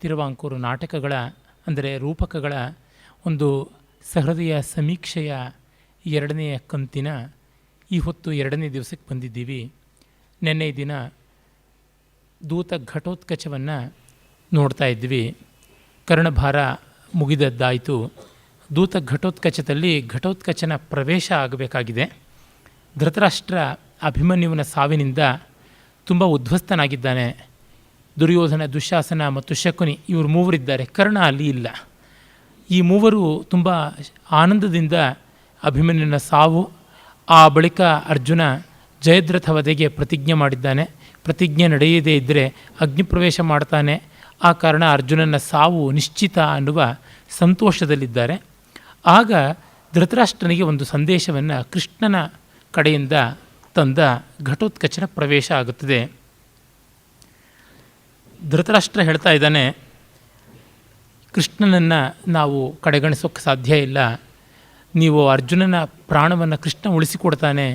ತಿರುವಾಂಕೂರು ನಾಟಕಗಳ ಅಂದರೆ ರೂಪಕಗಳ ಒಂದು ಸಹೃದಯ ಸಮೀಕ್ಷೆಯ 2ನೇ ಕಂತಿನ ಈ ಹೊತ್ತು 2ನೇ ದಿವಸಕ್ಕೆ ಬಂದಿದ್ದೀವಿ. ನಿನ್ನೆ ದಿನ ದೂತ ಘಟೋತ್ಕಚವನ್ನು ನೋಡ್ತಾ ಇದ್ವಿ. ಕರ್ಣಭಾರ ಮುಗಿದದ್ದಾಯಿತು. ದೂತ ಘಟೋತ್ಕಚದಲ್ಲಿ ಘಟೋತ್ಕಚನ ಪ್ರವೇಶ ಆಗಬೇಕಾಗಿದೆ. ಧೃತರಾಷ್ಟ್ರ ಅಭಿಮನ್ಯುವಿನ ಸಾವಿನಿಂದ ತುಂಬ ಉದ್ಧ್ವಸ್ತನಾಗಿದ್ದಾನೆ. ದುರ್ಯೋಧನ, ದುಶ್ಯಾಸನ ಮತ್ತು ಶಕುನಿ ಇವರು ಮೂವರಿದ್ದಾರೆ. ಕರ್ಣ ಅಲ್ಲಿ ಇಲ್ಲ. ಈ ಮೂವರು ತುಂಬ ಆನಂದದಿಂದ ಅಭಿಮನ್ಯುನ ಸಾವು, ಆ ಬಳಿಕ ಅರ್ಜುನ ಜಯದ್ರಥ ವಧೆಗೆ ಪ್ರತಿಜ್ಞೆ ಮಾಡಿದ್ದಾನೆ. ಪ್ರತಿಜ್ಞೆ ನಡೆಯದೇ ಇದ್ದರೆ ಅಗ್ನಿಪ್ರವೇಶ ಮಾಡ್ತಾನೆ. ಆ ಕಾರಣ ಅರ್ಜುನನ ಸಾವು ನಿಶ್ಚಿತ ಅನ್ನುವ ಸಂತೋಷದಲ್ಲಿದ್ದಾರೆ. ಆಗ ಧೃತರಾಷ್ಟ್ರನಿಗೆ ಒಂದು ಸಂದೇಶವನ್ನು ಕೃಷ್ಣನ ಕಡೆಯಿಂದ ತಂದ ಘಟೋತ್ಕಚನ ಪ್ರವೇಶ ಆಗುತ್ತದೆ. ಧೃತರಾಷ್ಟ್ರ ಹೇಳ್ತಾ ಇದ್ದಾನೆ, ಕೃಷ್ಣನನ್ನು ನಾವು ಕಡೆಗಣಿಸೋಕ್ಕೆ ಸಾಧ್ಯ ಇಲ್ಲ. ನೀವು ಅರ್ಜುನನ ಪ್ರಾಣವನ್ನು ಕೃಷ್ಣ ಉಳಿಸಿಕೊಡ್ತಾನೆ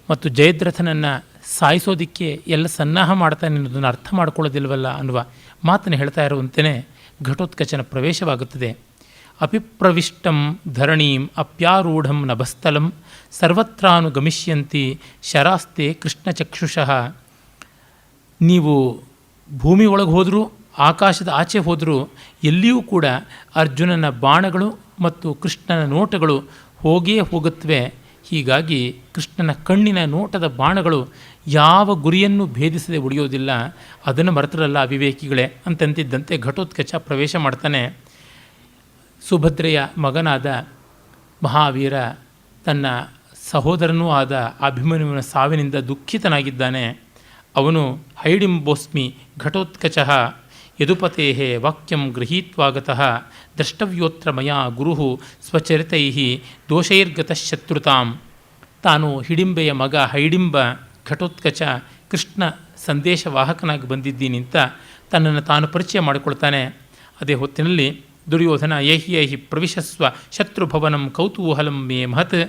ಮತ್ತು ಜಯದ್ರಥನನ್ನು ಸಾಯಿಸೋದಕ್ಕೆ ಎಲ್ಲ ಸನ್ನಾಹ ಮಾಡ್ತಾನೆ ಅನ್ನೋದನ್ನು ಅರ್ಥ ಮಾಡ್ಕೊಳ್ಳೋದಿಲ್ವಲ್ಲ ಅನ್ನುವ ಮಾತನ್ನು ಹೇಳ್ತಾ ಇರುವಂತೆಯೇ ಘಟೋತ್ಕಚನ ಪ್ರವೇಶವಾಗುತ್ತದೆ. ಅಪಿಪ್ರವಿಷ್ಟಂ ಧರಣೀಂ ಅಪ್ಯಾರೂಢಂ ನಭಸ್ಥಲಂ ಸರ್ವತ್ರಾನುಗಮಿಷ್ಯಂತಿ ಶರಾಸ್ತೆ ಕೃಷ್ಣಚಕ್ಷುಷಃ. ನೀವು ಭೂಮಿ ಒಳಗೆ ಹೋದರೂ ಆಕಾಶದ ಆಚೆ ಹೋದರೂ ಎಲ್ಲಿಯೂ ಕೂಡ ಅರ್ಜುನನ ಬಾಣಗಳು ಮತ್ತು ಕೃಷ್ಣನ ನೋಟಗಳು ಹೋಗೇ ಹೋಗುತ್ತವೆ. ಹೀಗಾಗಿ ಕೃಷ್ಣನ ಕಣ್ಣಿನ ನೋಟದ ಬಾಣಗಳು ಯಾವ ಗುರಿಯನ್ನು ಭೇದಿಸದೆ ಉಳಿಯೋದಿಲ್ಲ. ಅದನ್ನು ಮರೆತರಲ್ಲ ಅವಿವೇಕಿಗಳೇ ಅಂತಂತಿದ್ದಂತೆ ಘಟೋತ್ಕಚ ಪ್ರವೇಶ ಮಾಡ್ತಾನೆ. ಸುಭದ್ರೆಯ ಮಗನಾದ ಮಹಾವೀರ ತನ್ನ ಸಹೋದರನೂ ಆದ ಅಭಿಮನ್ಯುವಿನ ಸಾವಿನಿಂದ ದುಃಖಿತನಾಗಿದ್ದಾನೆ. ಅವನು ಹೈಡಿಂಬೋಸ್ಮಿ ಘಟೋತ್ಕಚ ಯದುಪತೇ ವಾಕ್ಯಂ ಗೃಹೀತ್ವಾಗತಃ ದ್ರಷ್ಟವ್ಯೋತ್ರ ಮಯಾ ಗುರು ಸ್ವಚರಿತೈ ದೋಷೈರ್ಗತಃ ಶತ್ರುತಾಂ. ತಾನು ಹಿಡಿಂಬೆಯ ಮಗ ಹೈಡಿಂಬ ಘಟೋತ್ಕಚ ಕೃಷ್ಣ ಸಂದೇಶವಾಹಕನಾಗಿ ಬಂದಿದ್ದೀನಿ ಅಂತ ತನ್ನನ್ನು ತಾನು ಪರಿಚಯ ಮಾಡಿಕೊಳ್ತಾನೆ. ಅದೇ ಹೊತ್ತಿನಲ್ಲಿ ದುರ್ಯೋಧನ ಏಹಿ ಪ್ರವಿಶಸ್ವ ಶತ್ರುಭವನಂ ಕೌತೂಹಲಂ ಮೇ ಮಹತ್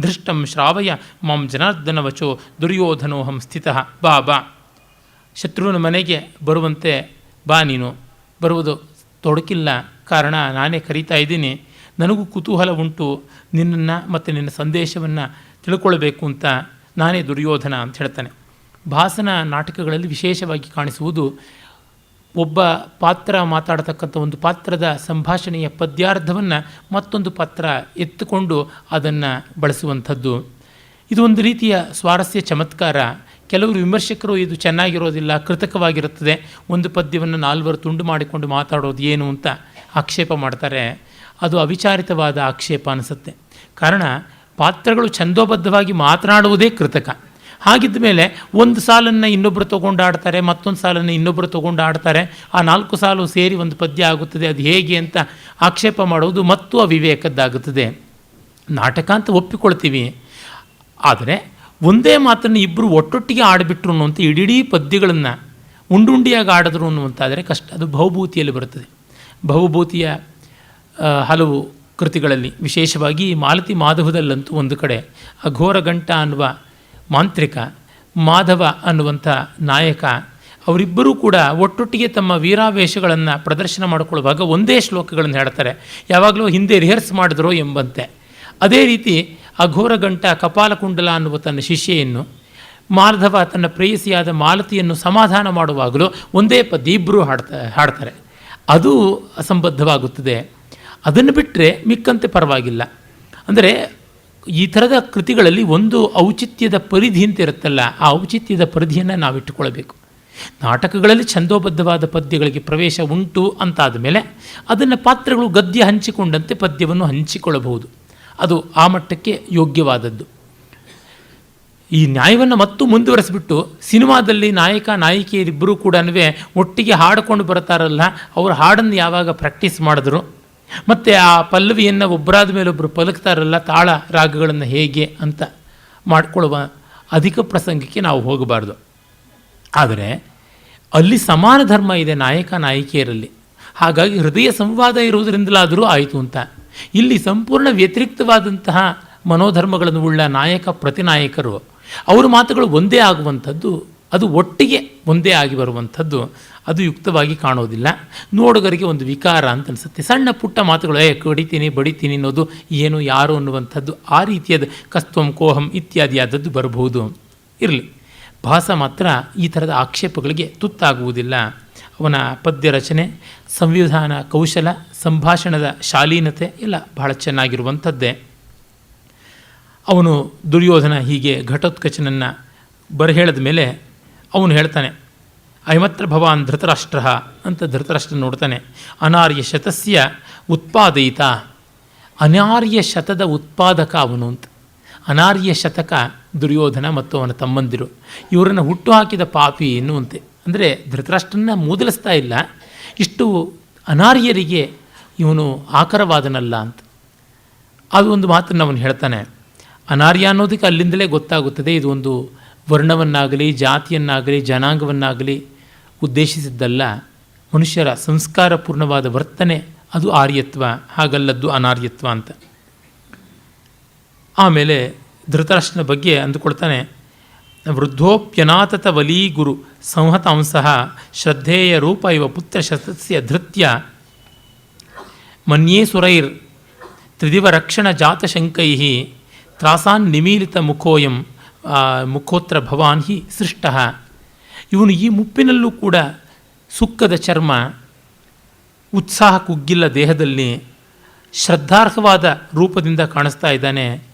ದೃಷ್ಟಂ ಶ್ರಾವಯ ಮಾಂ ಜನಾರ್ದನವಚೋ ದುರ್ಯೋಧನೋಹಂ ಸ್ಥಿತಃ. ಬಾ ಬಾ, ಶತ್ರುವಿನ ಮನೆಗೆ ಬರುವಂತೆ ಬಾ, ನೀನು ಬರುವುದು ತೊಡಕಿಲ್ಲ, ಕಾರಣ ನಾನೇ ಕರೀತಾ ಇದ್ದೀನಿ. ನನಗೂ ಕುತೂಹಲ ಉಂಟು ನಿನ್ನನ್ನು ಮತ್ತು ನಿನ್ನ ಸಂದೇಶವನ್ನು ತಿಳ್ಕೊಳ್ಬೇಕು ಅಂತ. ನಾನೇ ದುರ್ಯೋಧನ ಅಂತ ಹೇಳ್ತಾನೆ. ಭಾಸನ ನಾಟಕಗಳಲ್ಲಿ ವಿಶೇಷವಾಗಿ ಕಾಣಿಸುವುದು ಒಬ್ಬ ಪಾತ್ರ ಮಾತಾಡತಕ್ಕಂಥ ಒಂದು ಪಾತ್ರದ ಸಂಭಾಷಣೆಯ ಪದ್ಯಾರ್ಧವನ್ನು ಮತ್ತೊಂದು ಪಾತ್ರ ಎತ್ತುಕೊಂಡು ಅದನ್ನು ಬಳಸುವಂಥದ್ದು. ಇದು ಒಂದು ರೀತಿಯ ಸ್ವಾರಸ್ಯ ಚಮತ್ಕಾರ. ಕೆಲವರು ವಿಮರ್ಶಕರು ಇದು ಚೆನ್ನಾಗಿರೋದಿಲ್ಲ, ಕೃತಕವಾಗಿರುತ್ತದೆ, ಒಂದು ಪದ್ಯವನ್ನು 4 ತುಂಡು ಮಾಡಿಕೊಂಡು ಮಾತಾಡೋದು ಏನು ಅಂತ ಆಕ್ಷೇಪ ಮಾಡ್ತಾರೆ. ಅದು ಅವಿಚಾರಿತವಾದ ಆಕ್ಷೇಪ ಅನಿಸುತ್ತೆ. ಕಾರಣ ಪಾತ್ರಗಳು ಛಂದೋಬದ್ಧವಾಗಿ ಮಾತನಾಡುವುದೇ ಕೃತಕ. ಹಾಗಿದ್ದ ಮೇಲೆ ಒಂದು ಸಾಲನ್ನು ಇನ್ನೊಬ್ಬರು ತೊಗೊಂಡು ಆಡ್ತಾರೆ, ಮತ್ತೊಂದು ಸಾಲನ್ನು ಇನ್ನೊಬ್ಬರು ತೊಗೊಂಡು ಆಡ್ತಾರೆ, ಆ 4 ಸಾಲು ಸೇರಿ ಒಂದು ಪದ್ಯ ಆಗುತ್ತದೆ. ಅದು ಹೇಗೆ ಅಂತ ಆಕ್ಷೇಪ ಮಾಡೋದು ಮತ್ತು ಅವಿವೇಕದ್ದಾಗುತ್ತದೆ. ನಾಟಕ ಅಂತ ಒಪ್ಪಿಕೊಳ್ತೀವಿ, ಆದರೆ ಒಂದೇ ಮಾತನ್ನು ಇಬ್ಬರು ಒಟ್ಟೊಟ್ಟಿಗೆ ಆಡಿಬಿಟ್ರು ಅನ್ನುವಂಥ ಇಡೀ ಪದ್ಯಗಳನ್ನು ಉಂಡುಂಡಿಯಾಗಿ ಆಡಿದ್ರು ಅನ್ನುವಂತಾದರೆ ಕಷ್ಟ. ಅದು ಭವಭೂತಿಯಲ್ಲಿ ಬರುತ್ತದೆ. ಭವಭೂತಿಯ ಹಲವು ಕೃತಿಗಳಲ್ಲಿ, ವಿಶೇಷವಾಗಿ ಮಾಲತಿ ಮಾಧವದಲ್ಲಂತೂ ಒಂದು ಕಡೆ ಅಘೋರಗಂಟ ಅನ್ನುವ ಮಾಂತ್ರಿಕ, ಮಾಧವ ಅನ್ನುವಂಥ ನಾಯಕ, ಅವರಿಬ್ಬರೂ ಕೂಡ ಒಟ್ಟೊಟ್ಟಿಗೆ ತಮ್ಮ ವೀರಾವೇಶಗಳನ್ನು ಪ್ರದರ್ಶನ ಮಾಡಿಕೊಳ್ಳುವಾಗ ಒಂದೇ ಶ್ಲೋಕಗಳನ್ನು ಹೇಳ್ತಾರೆ. ಯಾವಾಗಲೂ ಹಿಂದೆ ರಿಹರ್ಸ್ ಮಾಡಿದ್ರೋ ಎಂಬಂತೆ. ಅದೇ ರೀತಿ ಅಘೋರಗಂಟ ಕಪಾಲಕುಂಡಲ ಅನ್ನುವ ತನ್ನ ಶಿಷ್ಯೆಯನ್ನು, ಮಾಧವ ತನ್ನ ಪ್ರೇಯಸಿಯಾದ ಮಾಲತಿಯನ್ನು ಸಮಾಧಾನ ಮಾಡುವಾಗಲೂ ಒಂದೇ ಪದ್ಯ ಇಬ್ಬರೂ ಹಾಡ್ತಾರೆ. ಅದು ಅಸಂಬದ್ಧವಾಗುತ್ತದೆ. ಅದನ್ನು ಬಿಟ್ಟರೆ ಮಿಕ್ಕಂತೆ ಪರವಾಗಿಲ್ಲ. ಅಂದರೆ ಈ ಥರದ ಕೃತಿಗಳಲ್ಲಿ ಒಂದು ಔಚಿತ್ಯದ ಪರಿಧಿ ಅಂತ ಇರುತ್ತಲ್ಲ, ಆ ಔಚಿತ್ಯದ ಪರಿಧಿಯನ್ನು ನಾವಿಟ್ಟುಕೊಳ್ಬೇಕು. ನಾಟಕಗಳಲ್ಲಿ ಛಂದೋಬದ್ಧವಾದ ಪದ್ಯಗಳಿಗೆ ಪ್ರವೇಶ ಉಂಟು ಅಂತಾದ ಮೇಲೆ ಅದನ್ನು ಪಾತ್ರಗಳು ಗದ್ಯ ಹಂಚಿಕೊಂಡಂತೆ ಪದ್ಯವನ್ನು ಹಂಚಿಕೊಳ್ಳಬಹುದು. ಅದು ಆ ಮಟ್ಟಕ್ಕೆ ಯೋಗ್ಯವಾದದ್ದು. ಈ ನ್ಯಾಯವನ್ನು ಮತ್ತು ಮುಂದುವರೆಸಿಬಿಟ್ಟು ಸಿನಿಮಾದಲ್ಲಿ ನಾಯಕ ನಾಯಕಿಯರಿಬ್ಬರೂ ಕೂಡ ಒಟ್ಟಿಗೆ ಹಾಡಿಕೊಂಡು ಬರ್ತಾರಲ್ಲ, ಅವರು ಹಾಡನ್ನು ಯಾವಾಗ ಪ್ರಾಕ್ಟೀಸ್ ಮಾಡಿದ್ರು, ಮತ್ತು ಆ ಪಲ್ಲವಿಯನ್ನು ಒಬ್ಬರಾದ ಮೇಲೊಬ್ಬರು ಪಲಕ್ತಾರಲ್ಲ, ತಾಳ ರಾಗಗಳನ್ನು ಹೇಗೆ ಅಂತ ಮಾಡಿಕೊಳ್ಳುವ ಅಧಿಕ ಪ್ರಸಂಗಕ್ಕೆ ನಾವು ಹೋಗಬಾರ್ದು. ಆದರೆ ಅಲ್ಲಿ ಸಮಾನ ಧರ್ಮ ಇದೆ ನಾಯಕ ನಾಯಕಿಯರಲ್ಲಿ. ಹಾಗಾಗಿ ಹೃದಯ ಸಂವಾದ ಇರುವುದರಿಂದಲಾದರೂ ಆಯಿತು ಅಂತ. ಇಲ್ಲಿ ಸಂಪೂರ್ಣ ವ್ಯತಿರಿಕ್ತವಾದಂತಹ ಮನೋಧರ್ಮಗಳನ್ನು ಉಳ್ಳ ನಾಯಕ ಪ್ರತಿನಾಯಕರು, ಅವರ ಮಾತುಗಳು ಒಂದೇ ಆಗುವಂಥದ್ದು ಅದು ಒಟ್ಟಿಗೆ ಒಂದೇ ಆಗಿ ಬರುವಂಥದ್ದು ಅದು ಯುಕ್ತವಾಗಿ ಕಾಣೋದಿಲ್ಲ. ನೋಡುಗರಿಗೆ ಒಂದು ವಿಕಾರ ಅಂತ ಅನಿಸುತ್ತೆ. ಸಣ್ಣ ಪುಟ್ಟ ಮಾತುಗಳು ಕಡಿತೀನಿ ಬಡಿತೀನಿ ಅನ್ನೋದು ಏನು ಯಾರು ಅನ್ನುವಂಥದ್ದು ಆ ರೀತಿಯಾದ ಕಸ್ತ್ವಂ ಕೋಹಂ ಇತ್ಯಾದಿ ಆದದ್ದು ಬರಬಹುದು. ಇರಲಿ, ಭಾಸ ಮಾತ್ರ ಈ ಥರದ ಆಕ್ಷೇಪಗಳಿಗೆ ತುತ್ತಾಗುವುದಿಲ್ಲ. ಅವನ ಪದ್ಯ ರಚನೆ, ಸಂವಿಧಾನ ಕೌಶಲ, ಸಂಭಾಷಣದ ಶಾಲೀನತೆ ಎಲ್ಲ ಬಹಳ ಚೆನ್ನಾಗಿರುವಂಥದ್ದೇ. ಅವನು ದುರ್ಯೋಧನ ಹೀಗೆ ಘಟೋತ್ಕಚನನ್ನು ಬರಹೇಳಿದ ಮೇಲೆ ಅವನು ಹೇಳ್ತಾನೆ, ಅಯಮತ್ರ ಭವಾನ್ ಧೃತರಾಷ್ಟ್ರ ಅಂತ ಧೃತರಾಷ್ಟ್ರ ನೋಡ್ತಾನೆ. ಅನಾರ್ಯ ಶತಸ್ಯ ಉತ್ಪಾದಯಿತ, ಅನಾರ್ಯ ಶತದ ಉತ್ಪಾದಕ ಅವನು ಅಂತ. ಅನಾರ್ಯ ಶತಕ ದುರ್ಯೋಧನ ಮತ್ತು ಅವನ ತಮ್ಮಂದಿರು, ಇವರನ್ನು ಹುಟ್ಟುಹಾಕಿದ ಪಾಪಿ ಎನ್ನುವಂತೆ. ಅಂದರೆ ಧೃತರಾಷ್ಟ್ರನ್ನ ಮೂದಲಿಸ್ತಾ ಇಲ್ಲ, ಇಷ್ಟು ಅನಾರ್ಯರಿಗೆ ಇವನು ಆಕರವಾದನಲ್ಲ ಅಂತ. ಅದು ಒಂದು ಮಾತನ್ನು ಅವನು ಹೇಳ್ತಾನೆ. ಅನಾರ್ಯ ಅನ್ನೋದಕ್ಕೆ ಅಲ್ಲಿಂದಲೇ ಗೊತ್ತಾಗುತ್ತದೆ, ಇದು ಒಂದು ವರ್ಣವನ್ನಾಗಲಿ ಜಾತಿಯನ್ನಾಗಲಿ ಜನಾಂಗವನ್ನಾಗಲಿ ಉದ್ದೇಶಿಸಿದ್ದಲ್ಲ. ಮನುಷ್ಯರ ಸಂಸ್ಕಾರಪೂರ್ಣವಾದ ವರ್ತನೆ ಅದು ಆರ್ಯತ್ವ, ಹಾಗಲ್ಲದ್ದು ಅನಾರ್ಯತ್ವ ಅಂತ. ಆಮೇಲೆ ಧೃತರಾಷ್ಟ್ರನ ಬಗ್ಗೆ ಅಂದುಕೊಳ್ತಾನೆ, ವೃದ್ಧೋಪ್ಯನಾತತ ವಲೀ ಗುರು ಸಂಹತಾಂಸಃ ಶ್ರದ್ಧೇಯ ರೂಪ ಇವ ಪುತ್ರ ಶತಸ್ಯ ಧೃತ್ಯ ಮನ್ಯೇ ಸುರೈರ್ ತ್ರಿದಿವ ರಕ್ಷಣ ಜಾತಶಂಕೈ ತ್ರಾಸಾನ್ ನಿಮೀಲಿತ ಮುಖೋಯಂ ಮುಖೋತ್ರ ಭವಾನ್ ಹಿ ಸೃಷ್ಟ. ಇವನು ಈ ಮುಪ್ಪಿನಲ್ಲೂ ಕೂಡ ಸುಕ್ಕದ ಚರ್ಮ, ಉತ್ಸಾಹ ಕುಗ್ಗಿಲ್ಲ ದೇಹದಲ್ಲಿ, ಶ್ರದ್ಧಾರ್ಹವಾದ ರೂಪದಿಂದ ಕಾಣಿಸ್ತಾ ಇದ್ದಾನೆ.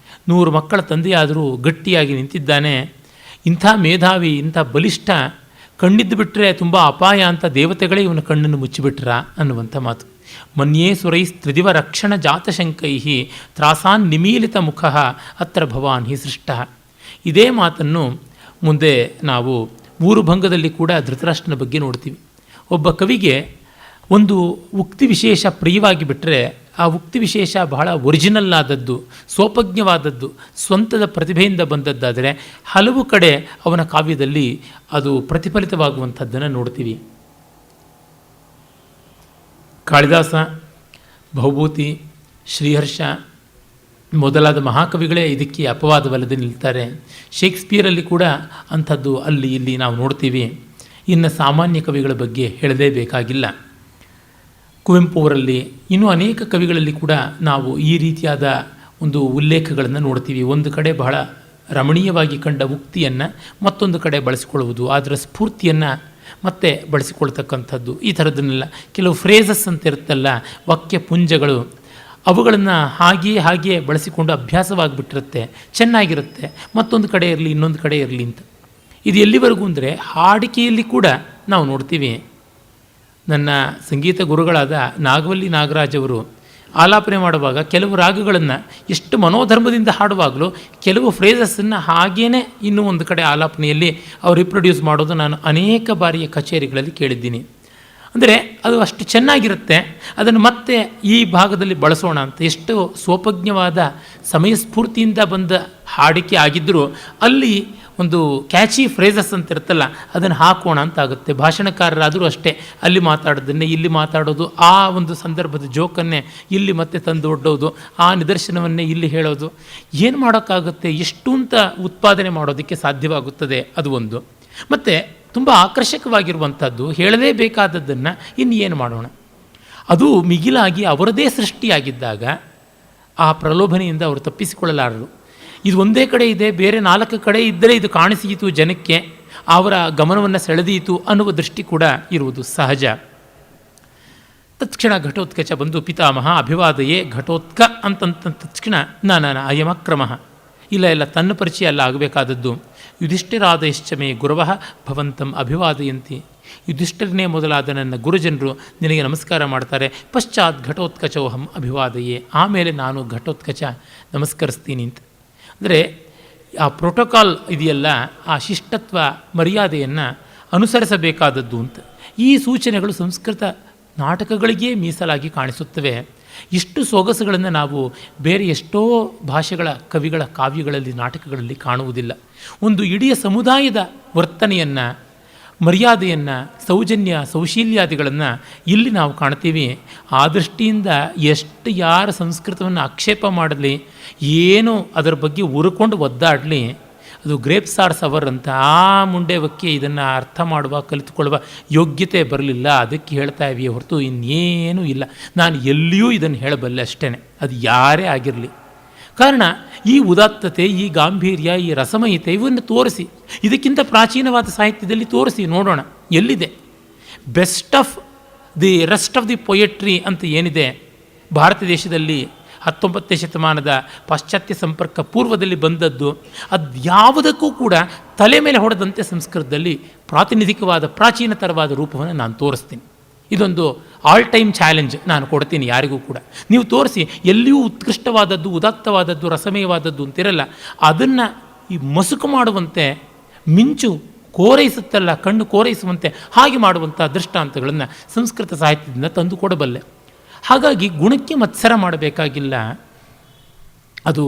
100 ಮಕ್ಕಳ ತಂದೆಯಾದರೂ ಗಟ್ಟಿಯಾಗಿ ನಿಂತಿದ್ದಾನೆ. ಇಂಥ ಮೇಧಾವಿ, ಇಂಥ ಬಲಿಷ್ಠ, ಕಣ್ಣಿದ್ದು ಬಿಟ್ಟರೆ ತುಂಬ ಅಪಾಯ ಅಂತ ದೇವತೆಗಳೇ ಇವನ ಕಣ್ಣನ್ನು ಮುಚ್ಚಿಬಿಟ್ರ ಅನ್ನುವಂಥ ಮಾತು. ಮನ್ಯೇ ಸುರೈಸ್ ತ್ರಿದಿವ ರಕ್ಷಣ ಜಾತಶಂಕೈ ತ್ರಾಸಾನ್ ನಿಮೀಲಿತ ಮುಖ ಅತ್ರ ಭವಾನ್ ಹಿ ಸೃಷ್ಟ. ಇದೇ ಮಾತನ್ನು ಮುಂದೆ ನಾವು ಊರುಭಂಗದಲ್ಲಿ ಕೂಡ ಧೃತರಾಷ್ಟ್ರನ ಬಗ್ಗೆ ನೋಡ್ತೀವಿ. ಒಬ್ಬ ಕವಿಗೆ ಒಂದು ಉಕ್ತಿ ವಿಶೇಷ ಪ್ರಿಯವಾಗಿ ಬಿಟ್ಟರೆ ಆ ಉಕ್ತಿ ವಿಶೇಷ ಬಹಳ ಒರಿಜಿನಲ್ ಆದದ್ದು, ಸ್ವೋಪಜ್ಞವಾದದ್ದು, ಸ್ವಂತದ ಪ್ರತಿಭೆಯಿಂದ ಬಂದದ್ದಾದರೆ ಹಲವು ಕಡೆ ಅವನ ಕಾವ್ಯದಲ್ಲಿ ಅದು ಪ್ರತಿಫಲಿತವಾಗುವಂಥದ್ದನ್ನು ನೋಡ್ತೀವಿ. ಕಾಳಿದಾಸ, ಭೌಭೂತಿ, ಶ್ರೀಹರ್ಷ ಮೊದಲಾದ ಮಹಾಕವಿಗಳೇ ಇದಕ್ಕೆ ಅಪವಾದವಲ್ಲದೆ ನಿಲ್ತಾರೆ. ಶೇಕ್ಸ್ಪಿಯರಲ್ಲಿ ಕೂಡ ಅಂಥದ್ದು ಅಲ್ಲಿ ಇಲ್ಲಿ ನಾವು ನೋಡ್ತೀವಿ. ಇನ್ನು ಸಾಮಾನ್ಯ ಕವಿಗಳ ಬಗ್ಗೆ ಹೇಳಲೇಬೇಕಾಗಿಲ್ಲ. ಕುವೆಂಪು ಅವರಲ್ಲಿ ಇನ್ನೂ ಅನೇಕ ಕವಿಗಳಲ್ಲಿ ಕೂಡ ನಾವು ಈ ರೀತಿಯಾದ ಒಂದು ಉಲ್ಲೇಖಗಳನ್ನು ನೋಡ್ತೀವಿ. ಒಂದು ಕಡೆ ಬಹಳ ರಮಣೀಯವಾಗಿ ಕಂಡ ಉಕ್ತಿಯನ್ನು ಮತ್ತೊಂದು ಕಡೆ ಬಳಸಿಕೊಳ್ಳುವುದು, ಅದರ ಸ್ಫೂರ್ತಿಯನ್ನು ಮತ್ತೆ ಬಳಸಿಕೊಳ್ತಕ್ಕಂಥದ್ದು, ಈ ಥರದನ್ನೆಲ್ಲ. ಕೆಲವು ಫ್ರೇಸಸ್ ಅಂತ ಇರುತ್ತಲ್ಲ, ವಾಕ್ಯ ಪುಂಜಗಳು, ಅವುಗಳನ್ನು ಹಾಗೆಯೇ ಬಳಸಿಕೊಂಡು ಅಭ್ಯಾಸವಾಗಿಬಿಟ್ಟಿರುತ್ತೆ, ಚೆನ್ನಾಗಿರುತ್ತೆ. ಮತ್ತೊಂದು ಕಡೆ ಇರಲಿ ಇನ್ನೊಂದು ಕಡೆ ಇರಲಿ ಅಂತ. ಇದು ಎಲ್ಲಿವರೆಗೂ ಅಂದರೆ ಹಾಡಿಕೆಯಲ್ಲಿ ಕೂಡ ನಾವು ನೋಡ್ತೀವಿ. ನನ್ನ ಸಂಗೀತ ಗುರುಗಳಾದ ನಾಗವಲ್ಲಿ ನಾಗರಾಜ್ ಅವರು ಆಲಾಪನೆ ಮಾಡುವಾಗ ಕೆಲವು ರಾಗಗಳನ್ನು ಎಷ್ಟು ಮನೋಧರ್ಮದಿಂದ ಹಾಡುವಾಗಲೂ ಕೆಲವು ಫ್ರೇಸಸ್ಸನ್ನು ಹಾಗೇ ಇನ್ನೂ ಒಂದು ಕಡೆ ಆಲಾಪನೆಯಲ್ಲಿ ಅವರು ರಿಪ್ರೊಡ್ಯೂಸ್ ಮಾಡೋದು ನಾನು ಅನೇಕ ಬಾರಿಯ ಕಚೇರಿಗಳಲ್ಲಿ ಕೇಳಿದ್ದೀನಿ. ಅಂದರೆ ಅದು ಅಷ್ಟು ಚೆನ್ನಾಗಿರುತ್ತೆ, ಅದನ್ನು ಮತ್ತೆ ಈ ಭಾಗದಲ್ಲಿ ಬಳಸೋಣ ಅಂತ. ಎಷ್ಟು ಸ್ವೋಪಜ್ಞವಾದ ಸಮಯಸ್ಫೂರ್ತಿಯಿಂದ ಬಂದ ಹಾಡಿಕೆ ಆಗಿದ್ದರೂ ಅಲ್ಲಿ ಒಂದು ಕ್ಯಾಚಿ ಫ್ರೇಸಸ್ ಅಂತ ಇರುತ್ತಲ್ಲ, ಅದನ್ನು ಹಾಕೋಣ ಅಂತ ಆಗುತ್ತೆ. ಭಾಷಣಕಾರರಾದರೂ ಅಷ್ಟೇ, ಅಲ್ಲಿ ಮಾತಾಡೋದನ್ನೇ ಇಲ್ಲಿ ಮಾತಾಡೋದು, ಆ ಒಂದು ಸಂದರ್ಭದ ಜೋಕನ್ನೇ ಇಲ್ಲಿ ಮತ್ತೆ ತಂದು ಒಡ್ಡೋದು, ಆ ನಿದರ್ಶನವನ್ನೇ ಇಲ್ಲಿ ಹೇಳೋದು. ಏನು ಮಾಡೋಕ್ಕಾಗುತ್ತೆ? ಎಷ್ಟು ಅಂತ ಉತ್ಪಾದನೆ ಮಾಡೋದಕ್ಕೆ ಸಾಧ್ಯವಾಗುತ್ತದೆ? ಅದು ಒಂದು. ಮತ್ತು ತುಂಬ ಆಕರ್ಷಕವಾಗಿರುವಂಥದ್ದು, ಹೇಳಲೇಬೇಕಾದದ್ದನ್ನು ಇನ್ನು ಏನು ಮಾಡೋಣ? ಅದು ಮಿಗಿಲಾಗಿ ಅವರದೇ ಸೃಷ್ಟಿಯಾಗಿದ್ದಾಗ ಆ ಪ್ರಲೋಭನೆಯಿಂದ ಅವರು ತಪ್ಪಿಸಿಕೊಳ್ಳಲಾರರು. ಇದು ಒಂದೇ ಕಡೆ ಇದೆ, ಬೇರೆ 4 ಕಡೆ ಇದ್ದರೆ ಇದು ಕಾಣಿಸಿಯಿತು ಜನಕ್ಕೆ, ಅವರ ಗಮನವನ್ನು ಸೆಳೆದೀತು ಅನ್ನುವ ದೃಷ್ಟಿ ಕೂಡ ಇರುವುದು ಸಹಜ. ತತ್ಕ್ಷಣ ಘಟೋತ್ಕಚ ಬಂದು ಪಿತಾಮಹ ಅಭಿವಾದಯೇ ಘಟೋತ್ಕ ಅಂತಂತ ತತ್ಕ್ಷಣ ಅಯಮಕ್ರಮ, ಇಲ್ಲ ತನ್ನ ಪರಿಚಯ ಅಲ್ಲ ಆಗಬೇಕಾದದ್ದು. ಯುಧಿಷ್ಠಿರಾದಯಶ್ಚ ಮೇ ಗುರವಃ ಭವಂತಂ ಅಭಿವಾದಯಂತಿ. ಯುಧಿಷ್ಠಿರನೇ ಮೊದಲಾದ ನನ್ನ ಗುರುಜನರು ನಿನಗೆ ನಮಸ್ಕಾರ ಮಾಡ್ತಾರೆ. ಪಶ್ಚಾತ್ ಘಟೋತ್ಕಚೋಹಂ ಅಭಿವಾದಯೇ, ಆಮೇಲೆ ನಾನು ಘಟೋತ್ಕಚ ನಮಸ್ಕರಿಸ್ತೀನಿ ಅಂತ. ಅಂದರೆ ಆ ಪ್ರೋಟೋಕಾಲ್ ಇದೆಯಲ್ಲ, ಆ ಶಿಷ್ಟತ್ವ ಮರ್ಯಾದೆಯನ್ನು ಅನುಸರಿಸಬೇಕಾದದ್ದು ಅಂತ. ಈ ಸೂಚನೆಗಳು ಸಂಸ್ಕೃತ ನಾಟಕಗಳಿಗೇ ಮೀಸಲಾಗಿ ಕಾಣಿಸುತ್ತವೆ. ಇಷ್ಟು ಸೊಗಸುಗಳನ್ನು ನಾವು ಬೇರೆ ಎಷ್ಟೋ ಭಾಷೆಗಳ ಕವಿಗಳ ಕಾವ್ಯಗಳಲ್ಲಿ ನಾಟಕಗಳಲ್ಲಿ ಕಾಣುವುದಿಲ್ಲ. ಒಂದು ಇಡೀ ಸಮುದಾಯದ ವರ್ತನೆಯನ್ನು, ಮರ್ಯಾದೆಯನ್ನು, ಸೌಜನ್ಯ ಸೌಶೀಲ್ಯಾದಿಗಳನ್ನು ಇಲ್ಲಿ ನಾವು ಕಾಣ್ತೀವಿ. ಆ ದೃಷ್ಟಿಯಿಂದ ಎಷ್ಟು ಯಾರ ಸಂಸ್ಕೃತವನ್ನು ಆಕ್ಷೇಪ ಮಾಡಲಿ, ಏನು ಅದರ ಬಗ್ಗೆ ಉರುಕೊಂಡು ಒದ್ದಾಡಲಿ, ಅದು ಗ್ರೇಪ್ಸ್ ಆರ್ ಸವರ್ ಅಂತ. ಆ ಮುಂಡೆವಕ್ಕೆ ಇದನ್ನು ಅರ್ಥ ಮಾಡುವ ಕಲಿತುಕೊಳ್ಳುವ ಯೋಗ್ಯತೆ ಬರಲಿಲ್ಲ. ಅದಕ್ಕೆ ಹೇಳ್ತಾ ಇವೆಯೇ ಹೊರತು ಇನ್ನೇನೂ ಇಲ್ಲ. ನಾನು ಎಲ್ಲಿಯೂ ಇದನ್ನು ಹೇಳಬಲ್ಲೆ ಅಷ್ಟೇ, ಅದು ಯಾರೇ ಆಗಿರಲಿ. ಕಾರಣ ಈ ಉದಾತ್ತತೆ, ಈ ಗಾಂಭೀರ್ಯ, ಈ ರಸಮಯತೆ ಇವನ್ನು ತೋರಿಸಿ, ಇದಕ್ಕಿಂತ ಪ್ರಾಚೀನವಾದ ಸಾಹಿತ್ಯದಲ್ಲಿ ತೋರಿಸಿ ನೋಡೋಣ ಎಲ್ಲಿದೆ. Best of the rest of the poetry ಅಂತ ಏನಿದೆ ಭಾರತ ದೇಶದಲ್ಲಿ 19ನೇ ಶತಮಾನದ ಪಾಶ್ಚಾತ್ಯ ಸಂಪರ್ಕ ಪೂರ್ವದಲ್ಲಿ ಬಂದದ್ದು, ಅದು ಯಾವುದಕ್ಕೂ ಕೂಡ ತಲೆ ಮೇಲೆ ಹೊಡೆದಂತೆ ಸಂಸ್ಕೃತದಲ್ಲಿ ಪ್ರಾತಿನಿಧಿಕವಾದ ಪ್ರಾಚೀನತರವಾದ ರೂಪವನ್ನು ನಾನು ತೋರಿಸ್ತೀನಿ. ಇದೊಂದು ಆಲ್ ಟೈಮ್ ಚಾಲೆಂಜ್ ನಾನು ಕೊಡ್ತೀನಿ ಯಾರಿಗೂ ಕೂಡ. ನೀವು ತೋರಿಸಿ, ಎಲ್ಲಿಯೂ ಉತ್ಕೃಷ್ಟವಾದದ್ದು, ಉದಾತ್ತವಾದದ್ದು, ರಸಮಯವಾದದ್ದು ಅಂತಿರಲ್ಲ, ಅದನ್ನು ಈ ಮಸುಕು ಮಾಡುವಂತೆ, ಮಿಂಚು ಕೋರೈಸುತ್ತಲ್ಲ, ಕಣ್ಣು ಕೋರೈಸುವಂತೆ ಹಾಗೆ ಮಾಡುವಂಥ ದೃಷ್ಟಾಂತಗಳನ್ನು ಸಂಸ್ಕೃತ ಸಾಹಿತ್ಯದಿಂದ ತಂದುಕೊಡಬಲ್ಲೆ. ಹಾಗಾಗಿ ಗುಣಕ್ಕೆ ಮತ್ಸರ ಮಾಡಬೇಕಾಗಿಲ್ಲ, ಅದು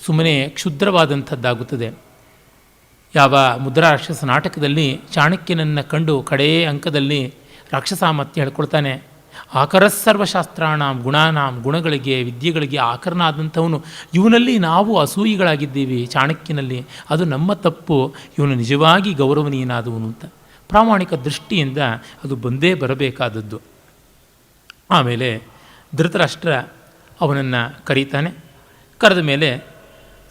ಸುಮ್ಮನೆ ಕ್ಷುದ್ರವಾದಂಥದ್ದಾಗುತ್ತದೆ. ಯಾವ ಮುದ್ರಾರಾಕ್ಷಸ ನಾಟಕದಲ್ಲಿ ಚಾಣಕ್ಯನನ್ನು ಕಂಡು ಕಡೆಯ ಅಂಕದಲ್ಲಿ ರಾಕ್ಷಸಾಮತ್ಯ ಹೇಳ್ಕೊಳ್ತಾನೆ, ಆಕರಸ್ಸರ್ವಶಾಸ್ತ್ರಾಣಾಂ ಗುಣಾನಾಂ, ಗುಣಗಳಿಗೆ ವಿದ್ಯೆಗಳಿಗೆ ಆಕರನಾದಂಥವನು, ಇವನಲ್ಲಿ ನಾವು ಅಸೂಯಿಗಳಾಗಿದ್ದೀವಿ ಚಾಣಕ್ಯನಲ್ಲಿ, ಅದು ನಮ್ಮ ತಪ್ಪು, ಇವನು ನಿಜವಾಗಿ ಗೌರವನೀಯನಾದವನು ಅಂತ. ಪ್ರಾಮಾಣಿಕ ದೃಷ್ಟಿಯಿಂದ ಅದು ಬಂದೇ ಬರಬೇಕಾದದ್ದು. ಆಮೇಲೆ ಧೃತರಾಷ್ಟ್ರ ಅವನನ್ನು ಕರೀತಾನೆ. ಕರೆದ ಮೇಲೆ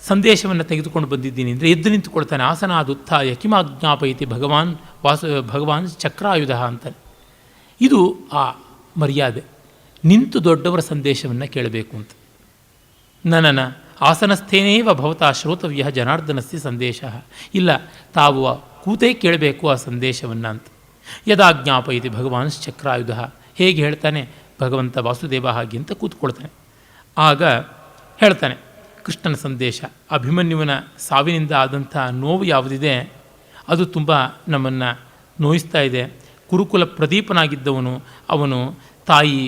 ಸಂದೇಶವನ್ನು ತೆಗೆದುಕೊಂಡು ಬಂದಿದ್ದೀನಿ ಅಂದರೆ ಎದ್ದು ನಿಂತುಕೊಳ್ತಾನೆ. ಆಸನಾದುತ್ಥಾಯ ಕಿಮಾಜ್ಞಾಪಯತಿ ಭಗವಾನ್ ಚಕ್ರಾಯುಧ ಅಂತಾನೆ. ಇದು ಆ ಮರ್ಯಾದೆ, ನಿಂತು ದೊಡ್ಡವರ ಸಂದೇಶವನ್ನು ಕೇಳಬೇಕು ಅಂತ. ನನ್ನನ ಆಸನಸ್ಥೇನೇವ ಭವತಾ ಶ್ರೋತವ್ಯ ಜನಾರ್ದನಸ್ಯ ಸಂದೇಶ. ಇಲ್ಲ, ತಾವು ಕೂತೇ ಕೇಳಬೇಕು ಆ ಸಂದೇಶವನ್ನು ಅಂತ. ಯದಾಜ್ಞಾಪಯತಿ ಭಗವಾನ್ ಚಕ್ರಾಯುಧ, ಹೇಗೆ ಹೇಳ್ತಾನೆ ಭಗವಂತ ವಾಸುದೇವ ಹಾಗೆ ಅಂತ ಕೂತ್ಕೊಳ್ತಾನೆ. ಆಗ ಹೇಳ್ತಾನೆ ಕೃಷ್ಣನ ಸಂದೇಶ. ಅಭಿಮನ್ಯುವಿನ ಸಾವಿನಿಂದ ಆದಂಥ ನೋವು ಯಾವುದಿದೆ ಅದು ತುಂಬ ನಮ್ಮನ್ನು ನೋಯಿಸ್ತಾ ಇದೆ. ಕುರುಕುಲ ಪ್ರದೀಪನಾಗಿದ್ದವನು, ಅವನು ತಾಯಿ,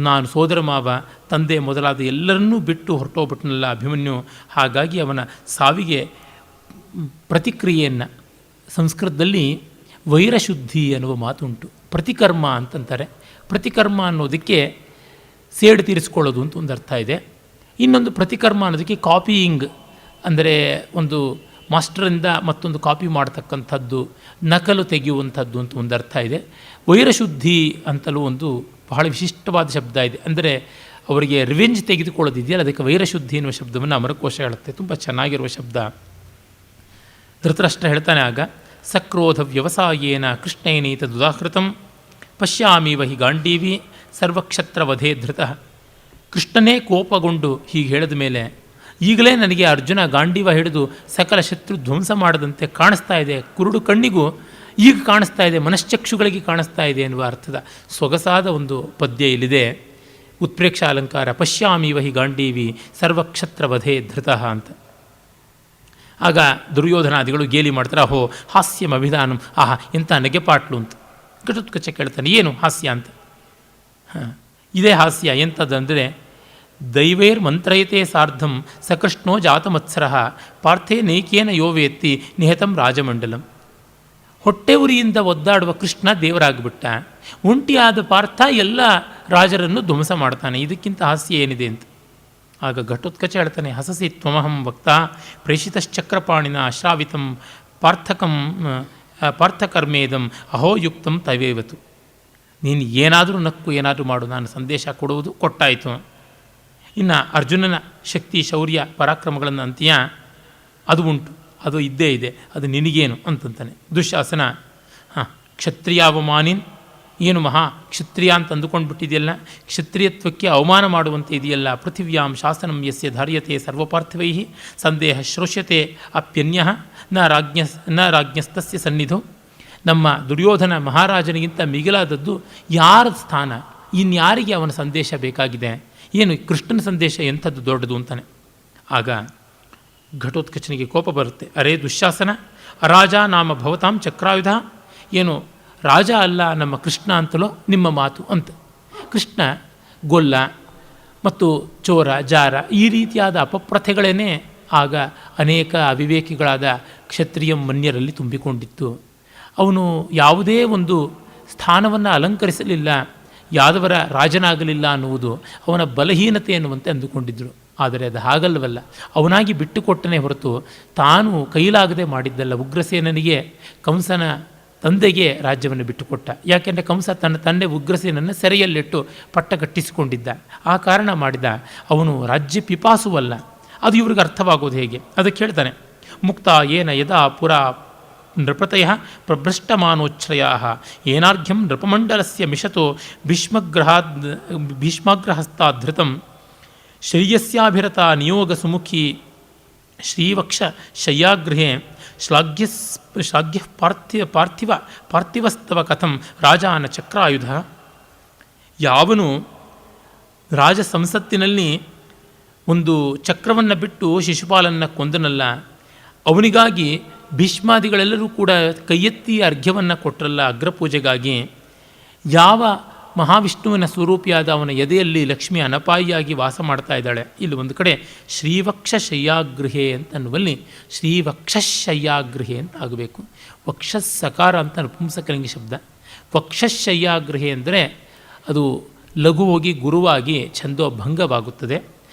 ನಾನು ಸೋದರ ಮಾವ, ತಂದೆ ಮೊದಲಾದ ಎಲ್ಲರನ್ನೂ ಬಿಟ್ಟು ಹೊರಟೋಗ್ಬಿಟ್ನಲ್ಲ ಅಭಿಮನ್ಯು. ಹಾಗಾಗಿ ಅವನ ಸಾವಿಗೆ ಪ್ರತಿಕ್ರಿಯೆಯನ್ನು, ಸಂಸ್ಕೃತದಲ್ಲಿ ವೈರಶುದ್ಧಿ ಅನ್ನುವ ಮಾತುಂಟು, ಪ್ರತಿಕರ್ಮ ಅಂತಂತಾರೆ. ಪ್ರತಿಕರ್ಮ ಅನ್ನೋದಕ್ಕೆ ಸೇಡು ತೀರಿಸ್ಕೊಳ್ಳೋದು ಅಂತ ಒಂದು ಅರ್ಥ ಇದೆ. ಇನ್ನೊಂದು ಪ್ರತಿಕರ್ಮ ಅನ್ನೋದಕ್ಕೆ ಕಾಪಿಯಿಂಗ್, ಅಂದರೆ ಒಂದು ಮಾಸ್ಟರಿಂದ ಮತ್ತೊಂದು ಕಾಪಿ ಮಾಡ್ತಕ್ಕಂಥದ್ದು, ನಕಲು ತೆಗೆಯುವಂಥದ್ದು ಅಂತ ಒಂದು ಅರ್ಥ ಇದೆ. ವೈರಶುದ್ಧಿ ಅಂತಲೂ ಒಂದು ಬಹಳ ವಿಶಿಷ್ಟವಾದ ಶಬ್ದ ಇದೆ. ಅಂದರೆ ಅವರಿಗೆ ರಿವೆಂಜ್ ತೆಗೆದುಕೊಳ್ಳೋದಿದೆಯಲ್ಲ, ಅದಕ್ಕೆ ವೈರಶುದ್ಧಿ ಎನ್ನುವ ಶಬ್ದವನ್ನು ಅಮರಕೋಶ ಹೇಳುತ್ತೆ. ತುಂಬ ಚೆನ್ನಾಗಿರುವ ಶಬ್ದ. ಧೃತರಾಷ್ಟ್ರ ಹೇಳ್ತಾನೆ ಆಗ, ಸಕ್ರೋಧ ವ್ಯವಸಾಯೇನ ಕೃಷ್ಣೇನೈತದುದಾಹೃತಂ ಪಶ್ಯಾಮೀವ ಹಿ ಗಾಂಡೀವಿ ಸರ್ವಕ್ಷತ್ರ ವಧೇ ಧೃತ. ಕೃಷ್ಣನೇ ಕೋಪಗೊಂಡು ಹೀಗೆ ಹೇಳಿದ ಮೇಲೆ, ಈಗಲೇ ನನಗೆ ಅರ್ಜುನ ಗಾಂಡೀವ ಹಿಡಿದು ಸಕಲ ಶತ್ರು ಧ್ವಂಸ ಮಾಡದಂತೆ ಕಾಣಿಸ್ತಾ ಇದೆ, ಕುರುಡು ಕಣ್ಣಿಗೂ ಈಗ ಕಾಣಿಸ್ತಾ ಇದೆ, ಮನಶ್ಚಕ್ಷುಗಳಿಗೆ ಕಾಣಿಸ್ತಾ ಇದೆ ಎನ್ನುವ ಅರ್ಥದ ಸೊಗಸಾದ ಒಂದು ಪದ್ಯ ಇಲ್ಲಿದೆ. ಉತ್ಪ್ರೇಕ್ಷ ಅಲಂಕಾರ, ಪಶ್ಯಾಮೀವ ಹಿ ಗಾಂಡೀವಿ ಸರ್ವಕ್ಷತ್ರ ವಧೇ ಧೃತ ಅಂತ. ಆಗ ದುರ್ಯೋಧನಾದಿಗಳು ಗೇಲಿ ಮಾಡ್ತಾರೆ, ಅಹೋ ಹಾಸ್ಯಂ ಅಭಿಧಾನಂ, ಆಹಾ ಎಂಥ ನಗೆಪಾಟ್ಲು ಅಂತ. ಘಟೋತ್ಕಚ ಕೇಳ್ತಾನೆ, ಏನು ಹಾಸ್ಯ ಅಂತ. ಇದೇ ಹಾಸ್ಯ. ಎಂಥದ್ದಂದರೆ, ದೈವೈರ್ ಮಂತ್ರಯತೆ ಸಾರ್ಧಂ ಸಕೃಷ್ಣೋ ಜಾತಮತ್ಸರ ಪಾರ್ಥೇ ನೈಕೇನ ಯೋ ವೇತ್ತಿ ನಿಹತಂ ರಾಜಮಂಡಲಂ. ಹೊಟ್ಟೆ ಉರಿಯಿಂದ ಒದ್ದಾಡುವ ಕೃಷ್ಣ ದೇವರಾಗ್ಬಿಟ್ಟ, ಒಂಟಿಯಾದ ಪಾರ್ಥ ಎಲ್ಲ ರಾಜರನ್ನು ಧ್ವಂಸ ಮಾಡ್ತಾನೆ, ಇದಕ್ಕಿಂತ ಹಾಸ್ಯ ಏನಿದೆ ಅಂತ. ಆಗ ಘಟೋತ್ಕಚ ಹೇಳ್ತಾನೆ, ಹಸಸಿ ತ್ವಮಹಂ ವಕ್ತಾ ಪ್ರೇಷಿತಶ್ಚಕ್ರಪಾಣಿನ ಅಶ್ರಾವಿತಂ ಪಾರ್ಥಕರ್ಮೇದಂ ಅಹೋಯುಕ್ತಂ ತವೇವತು. ನೀನು ಏನಾದರೂ ನಕ್ಕು ಏನಾದರೂ ಮಾಡು, ನಾನು ಸಂದೇಶ ಕೊಡುವುದು ಕೊಟ್ಟಾಯಿತು. ಇನ್ನು ಅರ್ಜುನನ ಶಕ್ತಿ, ಶೌರ್ಯ, ಪರಾಕ್ರಮಗಳನ್ನು ಅಂತೀಯ, ಅದು ಉಂಟು, ಅದು ಇದ್ದೇ ಇದೆ, ಅದು ನಿನಗೇನು ಅಂತಂತಾನೆ. ದುಶ್ಯಾಸನ, ಕ್ಷತ್ರಿಯಾವಮಾನಿನ್, ಏನು ಮಹಾ ಕ್ಷತ್ರಿಯ ಅಂತ ಅಂದುಕೊಂಡು ಬಿಟ್ಟಿದೆಯಲ್ಲ, ಕ್ಷತ್ರಿಯತ್ವಕ್ಕೆ ಅವಮಾನ ಮಾಡುವಂತೆ ಇದೆಯಲ್ಲ. ಪೃಥಿವ್ಯಾಂ ಶಾಸನಂ ಯಸ್ಯ ಧಾರ್ಯತೆ ಸರ್ವಪಾರ್ಥಿವೈ ಸಂದೇಹ ಶ್ರೋಷ್ಯತೆ ಅಪ್ಯನ್ಯ ನ ರಾಜ್ಞಸ್ತಸ್ಯ ಸನ್ನಿಧೋ. ನಮ್ಮ ದುರ್ಯೋಧನ ಮಹಾರಾಜನಿಗಿಂತ ಮಿಗಿಲಾದದ್ದು ಯಾರ ಸ್ಥಾನ, ಇನ್ಯಾರಿಗೆ ಅವನ ಸಂದೇಶ ಬೇಕಾಗಿದೆ, ಏನು ಕೃಷ್ಣನ ಸಂದೇಶ ಎಂಥದ್ದು ದೊಡ್ಡದು ಅಂತಾನೆ. ಆಗ ಘಟೋತ್ಕಚನಿಗೆ ಕೋಪ ಬರುತ್ತೆ. ಅರೇ ದುಶ್ಯಾಸನ, ಅರಾಜ ನಾಮ ಭವತಾಂ ಚಕ್ರಾಯುಧ. ಏನು ರಾಜ ಅಲ್ಲ ನಮ್ಮ ಕೃಷ್ಣ ಅಂತಲೋ ನಿಮ್ಮ ಮಾತು ಅಂತ. ಕೃಷ್ಣ ಗೊಲ್ಲ ಮತ್ತು ಚೋರ, ಜಾರ ಈ ರೀತಿಯಾದ ಅಪಪ್ರಥೆಗಳೇ ಆಗ ಅನೇಕ ಅವಿವೇಕಿಗಳಾದ ಕ್ಷತ್ರಿಯ ಮನ್ಯರಲ್ಲಿ ತುಂಬಿಕೊಂಡಿತ್ತು. ಅವನು ಯಾವುದೇ ಒಂದು ಸ್ಥಾನವನ್ನು ಅಲಂಕರಿಸಲಿಲ್ಲ, ಯಾದವರ ರಾಜನಾಗಲಿಲ್ಲ ಅನ್ನುವುದು ಅವನ ಬಲಹೀನತೆ ಎನ್ನುವಂತೆ ಅಂದುಕೊಂಡಿದ್ದರು. ಆದರೆ ಅದು ಹಾಗಲ್ವಲ್ಲ, ಅವನಾಗಿ ಬಿಟ್ಟುಕೊಟ್ಟನೇ ಹೊರತು ತಾನು ಕೈಲಾಗದೆ ಮಾಡಿದ್ದಲ್ಲ. ಉಗ್ರಸೇನನಿಗೆ ಕಂಸನ ತಂದೆಗೆ ರಾಜ್ಯವನ್ನು ಬಿಟ್ಟುಕೊಟ್ಟ. ಯಾಕೆಂದರೆ ಕಂಸ ತನ್ನ ತಂದೆ ಉಗ್ರಸೇನನ್ನು ಸೆರೆಯಲ್ಲಿಟ್ಟು ಪಟ್ಟ ಕಟ್ಟಿಸಿಕೊಂಡಿದ್ದ. ಆ ಕಾರಣ ಮಾಡಿದ. ಅವನು ರಾಜ್ಯ ಪಿಪಾಸುವಲ್ಲ. ಅದು ಇವ್ರಿಗೆ ಅರ್ಥವಾಗೋದು ಹೇಗೆ? ಅದಕ್ಕೆ ಹೇಳ್ತಾನೆ, ಮುಕ್ತ ಏನ ಯದಾ ಪುರಾ ನೃಪತಯ ಪ್ರಭ್ರಷ್ಟಮಾನೋಚ್ಛ್ರಯ ಏನಾರ್ಘ್ಯಂ ನೃಪಮಂಡಲಸ್ಯ ಮಿಷತೋ ಭೀಷ್ಮಾಗ್ರಹಸ್ತಾಧೃತಂ ಶ್ರೇಯಸ್ಯಾಭಿರತ ನಿಯೋಗ ಸುಮುಖಿ ಶ್ರೀವಕ್ಷ ಶಯ್ಯಾಗೃಹೇ ಶ್ಲಾಘ್ಯ ಪಾರ್ಥಿವಸ್ತವ ಕಥಂ ರಾಜಾನ ಚಕ್ರಾಯುಧ. ಯಾವನು ರಾಜ ಸಂಸತ್ತಿನಲ್ಲಿ ಒಂದು ಚಕ್ರವನ್ನು ಬಿಟ್ಟು ಶಿಶುಪಾಲನ್ನು ಕೊಂದನಲ್ಲ, ಅವನಿಗಾಗಿ ಭೀಷ್ಮಾದಿಗಳೆಲ್ಲರೂ ಕೂಡ ಕೈಯೆತ್ತಿ ಅರ್ಘ್ಯವನ್ನು ಕೊಟ್ಟರಲ್ಲ ಅಗ್ರಪೂಜೆಗಾಗಿ. ಯಾವ ಮಹಾವಿಷ್ಣುವಿನ ಸ್ವರೂಪಿಯಾದ ಅವನ ಎದೆಯಲ್ಲಿ ಲಕ್ಷ್ಮಿ ಅನಪಾಯಿಯಾಗಿ ವಾಸ ಮಾಡ್ತಾ ಇದ್ದಾಳೆ. ಇಲ್ಲಿ ಒಂದು ಕಡೆ ಶ್ರೀವಕ್ಷ ಶಯ್ಯಾಗೃಹೆ ಅಂತ ಅನ್ನುವಲ್ಲಿ ಶ್ರೀವಕ್ಷಶಯ್ಯಾಗೃಹೆ ಅಂತ ಆಗಬೇಕು. ವಕ್ಷಸ್ಸಕಾರ ಅಂತ ನಪುಂಸಕಲಿಂಗ ಶಬ್ದ. ವಕ್ಷಶಯ್ಯಾಗೃಹೆ ಅಂದರೆ ಅದು ಲಘುವಾಗಿ ಗುರುವಾಗಿ ಛಂದೋಭಂಗವಾಗುತ್ತದೆ.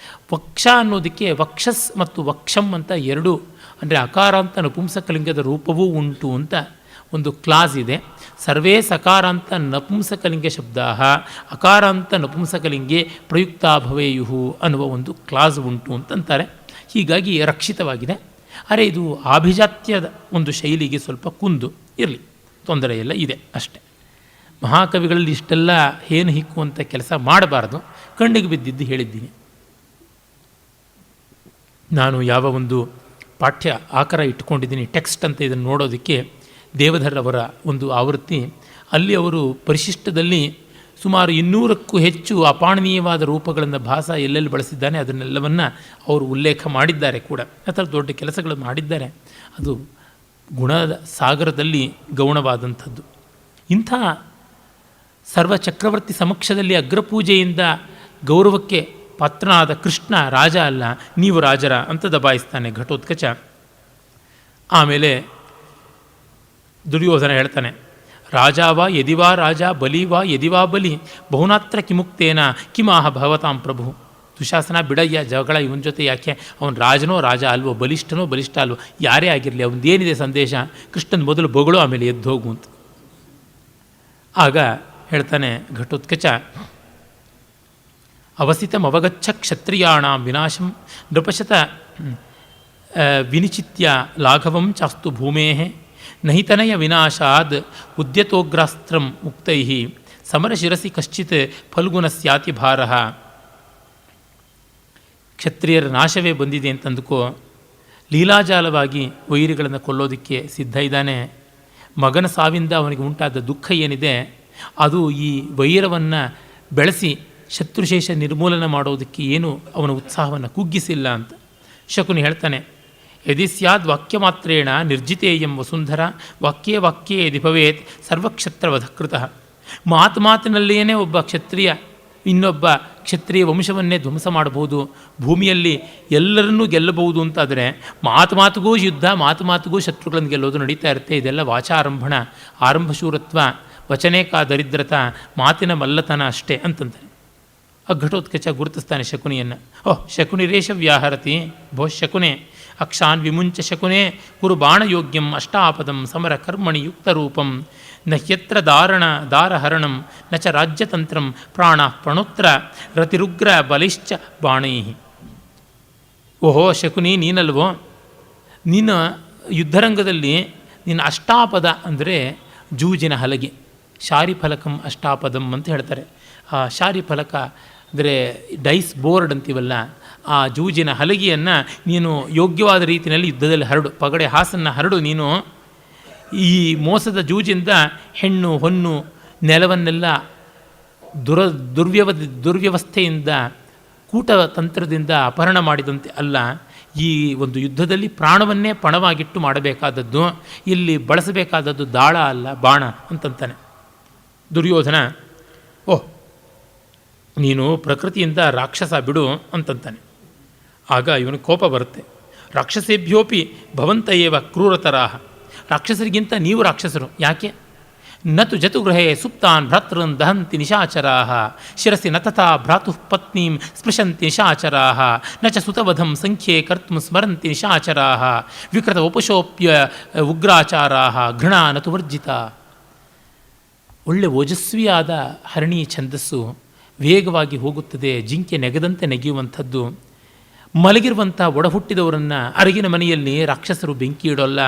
ವಕ್ಷ ಅನ್ನೋದಕ್ಕೆ ವಕ್ಷಸ್ ಮತ್ತು ವಕ್ಷಂ ಅಂತ ಎರಡು, ಅಂದರೆ ಅಕಾರ ಅಂತ ನಪುಂಸಕಲಿಂಗದ ರೂಪವೂ ಉಂಟು ಅಂತ ಒಂದು ಕ್ಲಾಸ್ ಇದೆ. ಸರ್ವೇ ಸಕಾರಾಂತ ನಪುಂಸಕಲಿಂಗ ಶಬ್ದ ಅಕಾರಾಂತ ನಪುಂಸಕಲಿಂಗೆ ಪ್ರಯುಕ್ತ ಭವೇಯುಹು ಅನ್ನುವ ಒಂದು ಕ್ಲಾಸ್ ಉಂಟು ಅಂತಂತಾರೆ. ಹೀಗಾಗಿ ರಕ್ಷಿತವಾಗಿದೆ. ಅರೆ ಇದು ಆಭಿಜಾತ್ಯದ ಒಂದು ಶೈಲಿಗೆ ಸ್ವಲ್ಪ ಕುಂದು ಇರಲಿ, ತೊಂದರೆ ಎಲ್ಲ ಇದೆ ಅಷ್ಟೆ. ಮಹಾಕವಿಗಳಲ್ಲಿ ಇಷ್ಟೆಲ್ಲ ಏನು ಹಿಕ್ಕುವಂಥ ಕೆಲಸ ಮಾಡಬಾರ್ದು. ಕಣ್ಣಿಗೆ ಬಿದ್ದಿದ್ದು ಹೇಳಿದ್ದೀನಿ. ನಾನು ಯಾವ ಒಂದು ಪಾಠ್ಯ ಆಕಾರ ಇಟ್ಕೊಂಡಿದ್ದೀನಿ, ಟೆಕ್ಸ್ಟ್ ಅಂತ ಇದನ್ನು ನೋಡೋದಕ್ಕೆ, ದೇವಧರ್ ಅವರ ಒಂದು ಆವೃತ್ತಿ. ಅಲ್ಲಿ ಅವರು ಪರಿಶಿಷ್ಟದಲ್ಲಿ ಸುಮಾರು 200ಕ್ಕೂ ಹೆಚ್ಚು ಅಪಾಣನೀಯವಾದ ರೂಪಗಳನ್ನು ಭಾಸ ಎಲ್ಲೆಲ್ಲಿ ಬಳಸಿದ್ದಾನೆ ಅದನ್ನೆಲ್ಲವನ್ನು ಅವರು ಉಲ್ಲೇಖ ಮಾಡಿದ್ದಾರೆ ಕೂಡ. ಆ ಥರ ದೊಡ್ಡ ಕೆಲಸಗಳು ಮಾಡಿದ್ದಾರೆ. ಅದು ಗುಣದ ಸಾಗರದಲ್ಲಿ ಗೌಣವಾದಂಥದ್ದು. ಇಂಥ ಸರ್ವಚಕ್ರವರ್ತಿ ಸಮಕ್ಷದಲ್ಲಿ ಅಗ್ರಪೂಜೆಯಿಂದ ಗೌರವಕ್ಕೆ ಪಾತ್ರನಾದ ಕೃಷ್ಣ ರಾಜ ಅಲ್ಲ, ನೀವು ರಾಜರ ಅಂತ ದಬಾಯಿಸ್ತಾನೆ ಘಟೋತ್ಕಚ. ಆಮೇಲೆ ದುರ್ಯೋಧನ ಹೇಳ್ತಾನೆ, ರಾಜಾವಾ ಯದಿವಾ ರಾಜ ಬಲಿವಾ ಯದಿವಾ ಬಲಿ ಬಹುನಾತ್ರ ಕಿಮುಕ್ತೇನ ಕಿಮಾಹ ಭವತಾಂ ಪ್ರಭು. ದುಶಾಸನ ಬಿಡಯ್ಯ ಜಗಳ, ಇವನ ಜೊತೆ ಯಾಕೆ? ಅವನು ರಾಜನೋ ರಾಜ ಅಲ್ವೋ, ಬಲಿಷ್ಠನೋ ಬಲಿಷ್ಠ ಅಲ್ವೋ, ಯಾರೇ ಆಗಿರಲಿ ಅವನದೇನಿದೆ ಸಂದೇಶ? ಕೃಷ್ಣನ ಮೊದಲು ಬೊಗಳು, ಆಮೇಲೆ ಎದ್ದು ಹೋಗು ಅಂತ. ಆಗ ಹೇಳ್ತಾನೆ ಘಟೋತ್ಕಚ, ಅವಸಿತಂ ಅವಗಚ್ಚ ಕ್ಷತ್ರಿಯಾಣ ವಿನಾಶಂ ನೃಪಶತ ವಿನಿಚಿತ್ಯ ಲಾಘವಂ ಚಾಸ್ತು ಭೂಮೇ ನಹಿತನಯ ವಿನಾಶಾದ್ ಉದ್ಯತೋಗ್ರಾಸ್ತ್ರಂ ಮುಕ್ತೈ ಸಮರಶಿರಸಿ ಕಶ್ಚಿತ್ ಫಲ್ಗುಣಸ್ಯಾತಿ ಭಾರ. ಕ್ಷತ್ರಿಯರ ನಾಶವೇ ಬಂದಿದೆ ಅಂತಂದುಕೋ, ಲೀಲಾಜಾಲವಾಗಿ ವೈರಿಗಳನ್ನು ಕೊಲ್ಲೋದಕ್ಕೆ ಸಿದ್ಧ ಇದ್ದಾನೆ. ಮಗನ ಸಾವಿಂದ ಅವನಿಗೆ ಉಂಟಾದ ದುಃಖ ಏನಿದೆ ಅದು ಈ ವೈರವನ್ನು ಬೆಳೆಸಿ ಶತ್ರುಶೇಷ ನಿರ್ಮೂಲನ ಮಾಡೋದಕ್ಕೆ ಏನು ಅವನ ಉತ್ಸಾಹವನ್ನು ಕುಗ್ಗಿಸಿಲ್ಲ ಅಂತ ಶಕುನಿ ಹೇಳ್ತಾನೆ. ಯದಿ ಸ್ಯಾದ್ ವಾಕ್ಯಮಾತ್ರೇಣ ನಿರ್ಜಿತೇಯಂ ವಸುಂಧರ ವಾಕ್ಯೇ ವಾಕ್ಯೇ ಯದಿ ಭವೇತ್ ಸರ್ವಕ್ಷತ್ರವಧಕೃತಃ. ಮಾತಿನಲ್ಲಿಯೇ ಒಬ್ಬ ಕ್ಷತ್ರಿಯ ಇನ್ನೊಬ್ಬ ಕ್ಷತ್ರಿಯ ವಂಶವನ್ನೇ ಧ್ವಂಸ ಮಾಡಬಹುದು, ಭೂಮಿಯಲ್ಲಿ ಎಲ್ಲರನ್ನೂ ಗೆಲ್ಲಬಹುದು ಅಂತಾದರೆ ಮಾತಿಗೂ ಯುದ್ಧ, ಮಾತಿಗೂ ಶತ್ರುಗಳನ್ನು ಗೆಲ್ಲೋದು ನಡೀತಾ ಇರುತ್ತೆ. ಇದೆಲ್ಲ ವಾಚಾರಂಭಣ, ಆರಂಭಶೂರತ್ವ, ವಚನೇಕಾ ದರಿದ್ರತ, ಮಾತಿನ ಮಲ್ಲತನ ಅಷ್ಟೇ ಅಂತಂತಾರೆ. ಆ ಘಟೋತ್ಕಚ ಗುರುತಿಸ್ತಾನೆ ಶಕುನಿಯನ್ನು. ಓಹ್ ಶಕುನಿರೇಶ ವ್ಯಾಹರತಿ ಭೋ ಶಕುನೆ ಅಕ್ಷಾನ್ ವಿಮುಂಚ ಶಕುನೆ ಕುರು ಬಾಣಯೋಗ್ಯಂ ಅಷ್ಟಾಪದಂ ಸಮರ ಕರ್ಮಣಿ ಯುಕ್ತರೂಪಂ ನಹ್ಯತ್ರ ದಾರಹರಣಂ ನ ಚ ರಾಜ್ಯತಂತ್ರಂ ಪ್ರಾಣ ಪ್ರಣೋತ್ರ ರತಿರುಗ್ರ ಬಲಿಶ್ಚ ಬಾಣೈ. ಓಹೋ ಶಕುನಿ, ನೀನಲ್ವೋ, ನೀನು ಯುದ್ಧರಂಗದಲ್ಲಿ ನಿನ್ನ ಅಷ್ಟಾಪದ ಅಂದರೆ ಜೂಜಿನ ಹಲಗೆ, ಶಾರಿಫಲಕಂ ಅಷ್ಟಾಪದಂ ಅಂತ ಹೇಳ್ತಾರೆ. ಆ ಶಾರಿಫಲಕ ಅಂದರೆ ಡೈಸ್ ಬೋರ್ಡ್ ಅಂತೀವಲ್ಲ, ಆ ಜೂಜಿನ ಹಲಗೆಯನ್ನು ನೀನು ಯೋಗ್ಯವಾದ ರೀತಿಯಲ್ಲಿ ಯುದ್ಧದಲ್ಲಿ ಹರಡು, ಪಗಡೆ ಹಾಸನ್ನು ಹರಡು. ನೀನು ಈ ಮೋಸದ ಜೂಜಿಂದ ಹೆಣ್ಣು ಹೊನ್ನು ನೆಲವನ್ನೆಲ್ಲ ದುರ್ವ್ಯವಸ್ಥೆಯಿಂದ ಕೂಟತಂತ್ರದಿಂದ ಅಪಹರಣ ಮಾಡಿದಂತೆ ಅಲ್ಲ, ಈ ಒಂದು ಯುದ್ಧದಲ್ಲಿ ಪ್ರಾಣವನ್ನೇ ಪಣವಾಗಿಟ್ಟು ಮಾಡಬೇಕಾದದ್ದು, ಇಲ್ಲಿ ಬಳಸಬೇಕಾದದ್ದು ದಾಳ ಅಲ್ಲ ಬಾಣ ಅಂತಂತಾನೆ ದುರ್ಯೋಧನ. ಓಹ್ ನೀನು ಪ್ರಕೃತಿಯಿಂದ ರಾಕ್ಷಸ ಬಿಡು ಅಂತಂತಾನೆ. ಆಗ ಇವನು ಕೋಪ ಬರುತ್ತೆ. ರಾಕ್ಷಸೇಭ್ಯೋಪಿ ಭವಂತ ಏವ ಕ್ರೂರತರಾಹ. ರಾಕ್ಷಸರಿಗಿಂತ ನೀವು ರಾಕ್ಷಸರು. ಯಾಕೆ? ನತು ಜತುಗೃಹೇ ಸುಪ್ತಾನ್ ಭ್ರಾತೃನ್ ದಹಂತಿ ನಿಶಾಚರಾಃ ಶಿರಸಿ ನ ತಥಾ ಭ್ರಾತುಃ ಪತ್ನೀಂ ಸ್ಪೃಶಂತಿ ನಿಶಾಚರಾಃ ನ ಚ ಸುತವಧಂ ಸಂಖ್ಯೆ ಕರ್ತುಂ ಸ್ಮರಂತಿ ನಿಶಾಚರಾಃ ವಿಕೃತ ಉಪಶೋಪ್ಯ ಉಗ್ರಾಚಾರಾಃ ಘೃಣಾ ನತು ವರ್ಜಿತ. ಒಳ್ಳೆ ಓಜಸ್ವಿಯಾದ ಹರಣಿ ಛಂದಸ್ಸು ವೇಗವಾಗಿ ಹೋಗುತ್ತದೆ, ಜಿಂಕೆ ನೆಗದಂತೆ ನೆಗೆಯುವಂಥದ್ದು. ಮಲಗಿರುವಂಥ ಒಡಹುಟ್ಟಿದವರನ್ನು ಅರಗಿನ ಮನೆಯಲ್ಲಿ ರಾಕ್ಷಸರು ಬೆಂಕಿ ಇಡೋಲ್ಲ.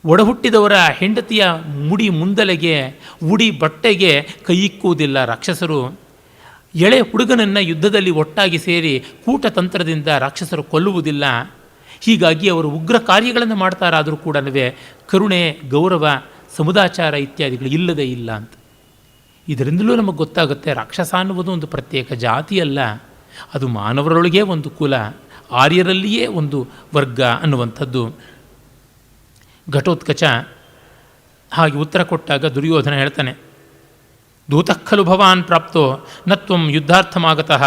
ಒಡಹುಟ್ಟಿದವರ ಹೆಂಡತಿಯ ಮುಡಿ ಮುಂದಲೆಗೆ ಉಡಿ ಬಟ್ಟೆಗೆ ಕೈಯಿಕ್ಕುವುದಿಲ್ಲ ರಾಕ್ಷಸರು. ಎಳೆ ಹುಡುಗನನ್ನು ಯುದ್ಧದಲ್ಲಿ ಒಟ್ಟಾಗಿ ಸೇರಿ ಕೂಟತಂತ್ರದಿಂದ ರಾಕ್ಷಸರು ಕೊಲ್ಲುವುದಿಲ್ಲ. ಹೀಗಾಗಿ ಅವರು ಉಗ್ರ ಕಾರ್ಯಗಳನ್ನು ಮಾಡ್ತಾರಾದರೂ ಕೂಡ ಕರುಣೆ, ಗೌರವ, ಸಮುದಾಚಾರ ಇತ್ಯಾದಿಗಳು ಇಲ್ಲದೇ ಇಲ್ಲ ಅಂತ. ಇದರಿಂದಲೂ ನಮಗೆ ಗೊತ್ತಾಗುತ್ತೆ ರಾಕ್ಷಸ ಅನ್ನುವುದು ಒಂದು ಪ್ರತ್ಯೇಕ ಜಾತಿಯಲ್ಲ, ಅದು ಮಾನವರೊಳಗೆ ಒಂದು ಕುಲ, ಆರ್ಯರಲ್ಲಿಯೇ ಒಂದು ವರ್ಗ ಅನ್ನುವಂಥದ್ದು. ಘಟೋತ್ಕಚ ಹಾಗೆ ಉತ್ತರ ಕೊಟ್ಟಾಗ ದುರ್ಯೋಧನ ಹೇಳ್ತಾನೆ, ದೂತಃ ಖಲು ಭವಾನ್ ಪ್ರಾಪ್ತೋ ನ ತ್ವಂ ಯುದ್ಧಾರ್ಥಮಾಗತಃ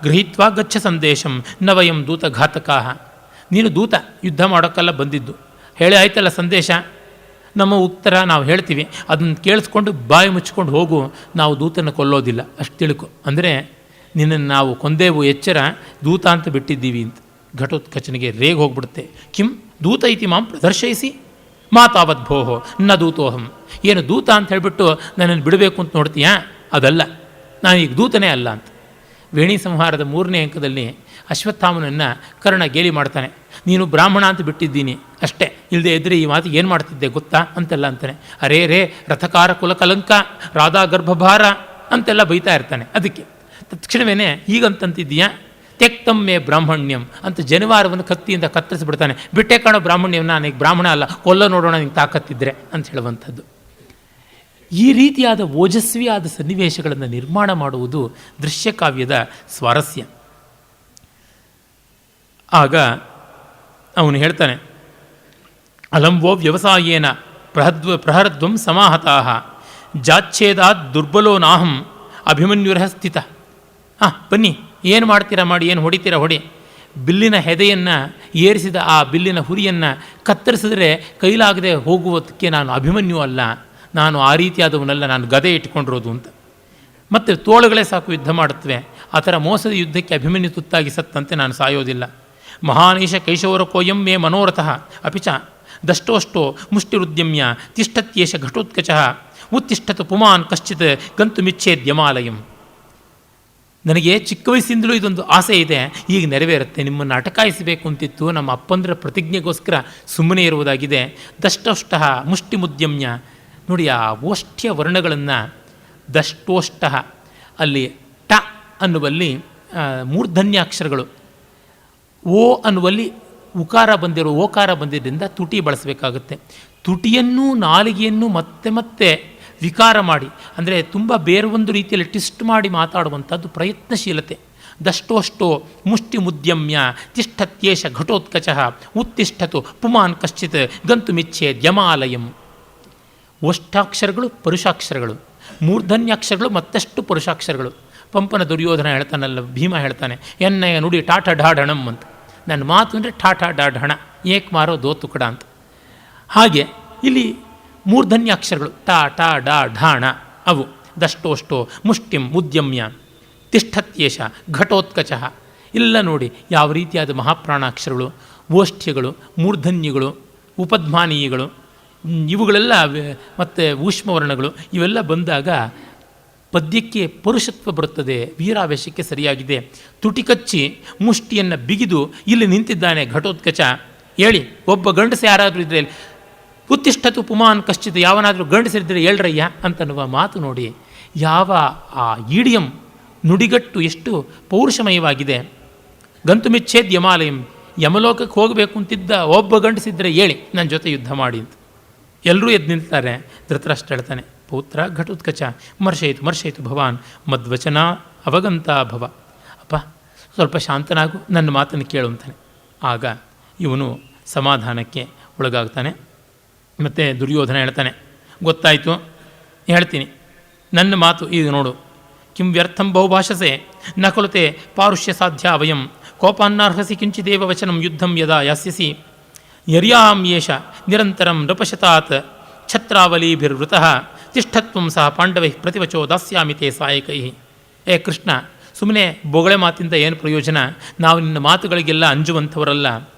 ಗೃಹೀತ್ವಾ ಗಚ್ಚ ಸಂದೇಶಂ ನ ವಯಂ ದೂತಘಾತಕಾಃ. ನೀನು ದೂತ, ಯುದ್ಧ ಮಾಡೋಕ್ಕೆಲ್ಲ ಬಂದಿದ್ದು, ಹೇಳಿ ಆಯ್ತಲ್ಲ ಸಂದೇಶ, ನಮ್ಮ ಉತ್ತರ ನಾವು ಹೇಳ್ತೀವಿ, ಅದನ್ನು ಕೇಳಿಸ್ಕೊಂಡು ಬಾಯಿ ಮುಚ್ಕೊಂಡು ಹೋಗು, ನಾವು ದೂತನ ಕೊಲ್ಲೋದಿಲ್ಲ ಅಷ್ಟು ತಿಳ್ಕೊ. ಅಂದರೆ ನಿನ್ನನ್ನು ನಾವು ಕೊಂದೇವು, ಎಚ್ಚರ, ದೂತ ಅಂತ ಬಿಟ್ಟಿದ್ದೀವಿ ಅಂತ. ಘಟೋತ್ಕಚನಿಗೆ ರೇಗ್ ಹೋಗ್ಬಿಡುತ್ತೆ. ಕಿಂ ದೂತ ಇತಿ ಮಾಂ ಪ್ರದರ್ಶಯಿಸಿ ಮಾತಾವದ್ಭೋಹೋ ನ ದೂತೋಹಂ. ಏನು ದೂತ ಅಂತ ಹೇಳಿಬಿಟ್ಟು ನನ್ನನ್ನು ಬಿಡಬೇಕು ಅಂತ ನೋಡ್ತೀಯಾ? ಅದಲ್ಲ, ನಾನೀಗ ದೂತನೇ ಅಲ್ಲ ಅಂತ. ವೇಣಿ ಸಂಹಾರದ 3ನೇ ಅಂಕದಲ್ಲಿ ಅಶ್ವತ್ಥಾಮನನ್ನು ಕರ್ಣ ಗೇಲಿ ಮಾಡ್ತಾನೆ. ನೀನು ಬ್ರಾಹ್ಮಣ ಅಂತ ಬಿಟ್ಟಿದ್ದೀನಿ ಅಷ್ಟೇ, ಇಲ್ಲದೆ ಇದ್ದರೆ ಈ ಮಾತು ಏನು ಮಾಡ್ತಿದ್ದೆ ಗೊತ್ತಾ ಅಂತೆಲ್ಲ ಅಂತಾನೆ. ಅರೇ ರೇ ರಥಕಾರ ಕುಲ ಕಲಂಕ ರಾಧಾ ಗರ್ಭಭಾರ ಅಂತೆಲ್ಲ ಬೈತಾ ಇರ್ತಾನೆ. ಅದಕ್ಕೆ ತಕ್ಷಣವೇ ಹೀಗಂತಂತಿದ್ದೀಯಾ, ತ್ಯಕ್ತಮ್ಮೆ ಬ್ರಾಹ್ಮಣ್ಯಂ ಅಂತ ಜನಿವಾರವನ್ನು ಕತ್ತಿಯಿಂದ ಕತ್ತರಿಸಿಬಿಡ್ತಾನೆ. ಬಿಟ್ಟೆ ಕಾಣೋ ಬ್ರಾಹ್ಮಣ್ಯಂ, ನಾನೀಗ ಬ್ರಾಹ್ಮಣ ಅಲ್ಲ, ಕೊಲ್ಲ ನೋಡೋಣ ನಿಂಗೆ ತಾಕತ್ತಿದ್ರೆ ಅಂತ ಹೇಳುವಂಥದ್ದು. ಈ ರೀತಿಯಾದ ಓಜಸ್ವಿಯಾದ ಸನ್ನಿವೇಶಗಳನ್ನು ನಿರ್ಮಾಣ ಮಾಡುವುದು ದೃಶ್ಯಕಾವ್ಯದ ಸ್ವಾರಸ್ಯ. ಆಗ ಅವನು ಹೇಳ್ತಾನೆ, ಅಲಂವೋ ವ್ಯವಸಾಯೇನ ಪ್ರಹರದ್ವಂ ಸಮಾಹತಾಃ ಜಾಚ್ಛೇದಾತ್ ದುರ್ಬಲೋ ನಾಹಂ ಅಭಿಮನ್ಯುರಃ ಸ್ಥಿತ. ಬನ್ನಿ, ಏನು ಮಾಡ್ತೀರಾ ಮಾಡಿ, ಏನು ಹೊಡಿತೀರಾ ಹೊಡಿ. ಬಿಲ್ಲಿನ ಹೆದೆಯನ್ನು ಏರಿಸಿದ ಆ ಬಿಲ್ಲಿನ ಹುರಿಯನ್ನು ಕತ್ತರಿಸಿದ್ರೆ ಕೈಲಾಗದೆ ಹೋಗುವುದಕ್ಕೆ ನಾನು ಅಭಿಮನ್ಯು ಅಲ್ಲ, ನಾನು ಆ ರೀತಿಯಾದವನಲ್ಲ, ನಾನು ಗದೆ ಇಟ್ಕೊಂಡಿರೋದು ಅಂತ. ಮತ್ತು ತೋಳುಗಳೇ ಸಾಕು ಯುದ್ಧ ಮಾಡುತ್ತವೆ, ಆ ಥರ ಮೋಸದ ಯುದ್ಧಕ್ಕೆ ಅಭಿಮನ್ಯು ತುತ್ತಾಗಿ ಸತ್ತಂತೆ ನಾನು ಸಾಯೋದಿಲ್ಲ. ಮಹಾನೀಶ ಕೈಶೋರ ಕೋಯಂ ಮೇ ಮನೋರಥಃ ಅಪಿಚ ದಷ್ಟೋಷ್ಟೋ ಮುಷ್ಟಿರುದ್ಯಮ್ಯ ತಿಷ್ಠತ್ಯೇಷ ಘಟೋತ್ಕಚಃ ಉತ್ತಿಷ್ಠತು ಪುಮಾನ್ ಕಶ್ಚಿತ್ ಗಂತುಮಿಚ್ಛೇದ್ಯಮಾಲಯಂ. ನನಗೆ ಚಿಕ್ಕ ವಯಸ್ಸಿಂದಲೂ ಇದೊಂದು ಆಸೆ ಇದೆ, ಈಗ ನೆರವೇರುತ್ತೆ. ನಿಮ್ಮನ್ನು ಅಟಕಾಯಿಸಬೇಕು ಅಂತಿತ್ತು, ನಮ್ಮ ಅಪ್ಪಂದರ ಪ್ರತಿಜ್ಞೆಗೋಸ್ಕರ ಸುಮ್ಮನೆ ಇರುವುದಾಗಿದೆ. ದಷ್ಟೋಷ್ಟ ಮುಷ್ಟಿಮುದ್ಯಮ್ಯ. ನೋಡಿ, ಆ ಓಷ್ಠ್ಯ ವರ್ಣಗಳನ್ನು ದಷ್ಟೋಷ್ಟ, ಅಲ್ಲಿ ಟ ಅನ್ನುವಲ್ಲಿ ಮೂರ್ಧನ್ಯಾಕ್ಷರಗಳು, ಓ ಅನ್ನುವಲ್ಲಿ ಉಕಾರ ಬಂದಿರೋ ಓಕಾರ ಬಂದಿದ್ದರಿಂದ ತುಟಿ ಬಳಸಬೇಕಾಗುತ್ತೆ. ತುಟಿಯನ್ನು ನಾಲಿಗೆಯನ್ನು ಮತ್ತೆ ಮತ್ತೆ ವಿಕಾರ ಮಾಡಿ, ಅಂದರೆ ತುಂಬ ಬೇರೊಂದು ರೀತಿಯಲ್ಲಿ ಟ್ವಿಸ್ಟ್ ಮಾಡಿ ಮಾತಾಡುವಂಥದ್ದು ಪ್ರಯತ್ನಶೀಲತೆ. ದಷ್ಟೋಷ್ಟೋ ಮುಷ್ಟಿ ಮುದ್ಯಮ್ಯ ತಿಷ್ಠತ್ಯೇಷ ಘಟೋತ್ಕಚಃ ಉತ್ತಿಷ್ಠತು ಪುಮಾನ್ ಕಶ್ಚಿತ್ ಗಂತುಮಿಚ್ಛೆ ದ್ಯಮಾಲಯಂ. ಓಷ್ಠಾಕ್ಷರಗಳು ಪರುಷಾಕ್ಷರಗಳು, ಮೂರ್ಧನ್ಯಾಕ್ಷರಗಳು ಮತ್ತಷ್ಟು ಪರುಷಾಕ್ಷರಗಳು. ಪಂಪನ ದುರ್ಯೋಧನ ಹೇಳ್ತಾನಲ್ಲ, ಭೀಮ ಹೇಳ್ತಾನೆ, ಎನ್ನಯ ನುಡಿ ಟಾಟ ಢಾಢಣಂ ಅಂತ. ನನ್ನ ಮಾತು ಅಂದರೆ ಠಾಠ ಢಾಢಣ, ಏಕ್ ಮಾರೋ ದೋ ತುಕಡ ಅಂತ. ಹಾಗೆ ಇಲ್ಲಿ ಮೂರ್ಧನ್ಯಾಕ್ಷರಗಳು ಟಾ ಟಾ ಡಾ ಢಾಣ, ಅವು ದಷ್ಟೋಷ್ಟೋ ಮುಷ್ಟಿಂ ಉದ್ಯಮ್ಯ ತಿಷ್ಠತ್ಯೇಷ ಘಟೋತ್ಕಚಃ. ಇಲ್ಲ ನೋಡಿ ಯಾವ ರೀತಿಯಾದ ಮಹಾಪ್ರಾಣಾಕ್ಷರಗಳು, ಓಷ್ಠ್ಯಗಳು, ಮೂರ್ಧನ್ಯಗಳು, ಉಪಧ್ಮಾನೀಯಗಳು, ಇವುಗಳೆಲ್ಲ ಮತ್ತು ಊಷ್ಮವರ್ಣಗಳು ಇವೆಲ್ಲ ಬಂದಾಗ ಪದ್ಯಕ್ಕೆ ಪರುಷತ್ವ ಬರುತ್ತದೆ, ವೀರಾವೇಶಕ್ಕೆ ಸರಿಯಾಗಿದೆ. ತುಟಿ ಕಚ್ಚಿ ಮುಷ್ಟಿಯನ್ನು ಬಿಗಿದು ಇಲ್ಲಿ ನಿಂತಿದ್ದಾನೆ ಘಟೋತ್ಕಚ. ಹೇಳಿ, ಒಬ್ಬ ಗಂಡಸ ಯಾರಾದರೂ ಇದ್ದರೆ ಉತ್ತಿಷ್ಠತು ಪುಮಾನ್ ಕಶ್ಚಿತ್, ಯಾವನಾದರೂ ಗಂಡಸರಿದ್ದರೆ ಹೇಳ್ರಯ್ಯ ಅಂತನ್ನುವ ಮಾತು ನೋಡಿ, ಯಾವ ಆ ಈಡಿಯಂ ನುಡಿಗಟ್ಟು ಎಷ್ಟು ಪೌರುಷಮಯವಾಗಿದೆ. ಗಂತುಮಿಚ್ಛೇದ್ ಯಮಾಲಯಂ, ಯಮಲೋಕಕ್ಕೆ ಹೋಗಬೇಕು ಅಂತಿದ್ದ ಒಬ್ಬ ಗಂಡಸಿದ್ದರೆ ಹೇಳಿ ನನ್ನ ಜೊತೆ ಯುದ್ಧ ಮಾಡಿ ಅಂತ. ಎಲ್ಲರೂ ಎದ್ದು ನಿಲ್ತಾರೆ. ಧೃತರಾಷ್ಟ್ರ ಹೇಳ್ತಾನೆ, ಪೌತ್ರ ಘಟೋತ್ಕಚ ಮರ್ಷಯಿತು ಭವಾನ್ ಮದ್ವಚನ ಅವಗಂತ ಭವ. ಅಪ್ಪ ಸ್ವಲ್ಪ ಶಾಂತನಾಗು, ನನ್ನ ಮಾತನ್ನು ಕೇಳು ಅಂತಾನೆ. ಆಗ ಇವನು ಸಮಾಧಾನಕ್ಕೆ ಒಳಗಾಗ್ತಾನೆ. ಮತ್ತು ದುರ್ಯೋಧನ ಹೇಳ್ತಾನೆ, ಗೊತ್ತಾಯಿತು, ಹೇಳ್ತೀನಿ, ನನ್ನ ಮಾತು ಈಗ ನೋಡು. ಕಿಂ ವ್ಯರ್ಥಂ ಬಹುಭಾಷಸೆ ನ ಕುಲತೆ ಪಾರುಷ್ಯ ಸಾಧ್ಯ ವಯಂ ಕೋಪಾನ್ನಾರ್ಹಸಿ ಕಿಂಚಿದೇವ ವಚನಂ ಯುದ್ಧಂ ಯದಾ ಯಾಸ್ಯಸಿ ಯರ್ಯಾಂ ಯೇಷ ನಿರಂತರಂ ನೃಪಶತಾತ್ ಛತ್ರಾವಲೀಭಿರ್ವೃತಃ ತಿಷ್ಠತ್ವಂ ಸಹ ಪಾಂಡವೈ ಪ್ರತಿವಚೋ ದಾಸ್ಯಾಮಿ ತೇ ಸಾಯಕೈ. ಏ ಕೃಷ್ಣ, ಸುಮ್ಮನೆ ಬೊಗಳೆ ಮಾತಿಂದ ಏನು ಪ್ರಯೋಜನ? ನಾವು ನಿನ್ನ ಮಾತುಗಳಿಗೆಲ್ಲ ಅಂಜುವಂಥವರಲ್ಲ.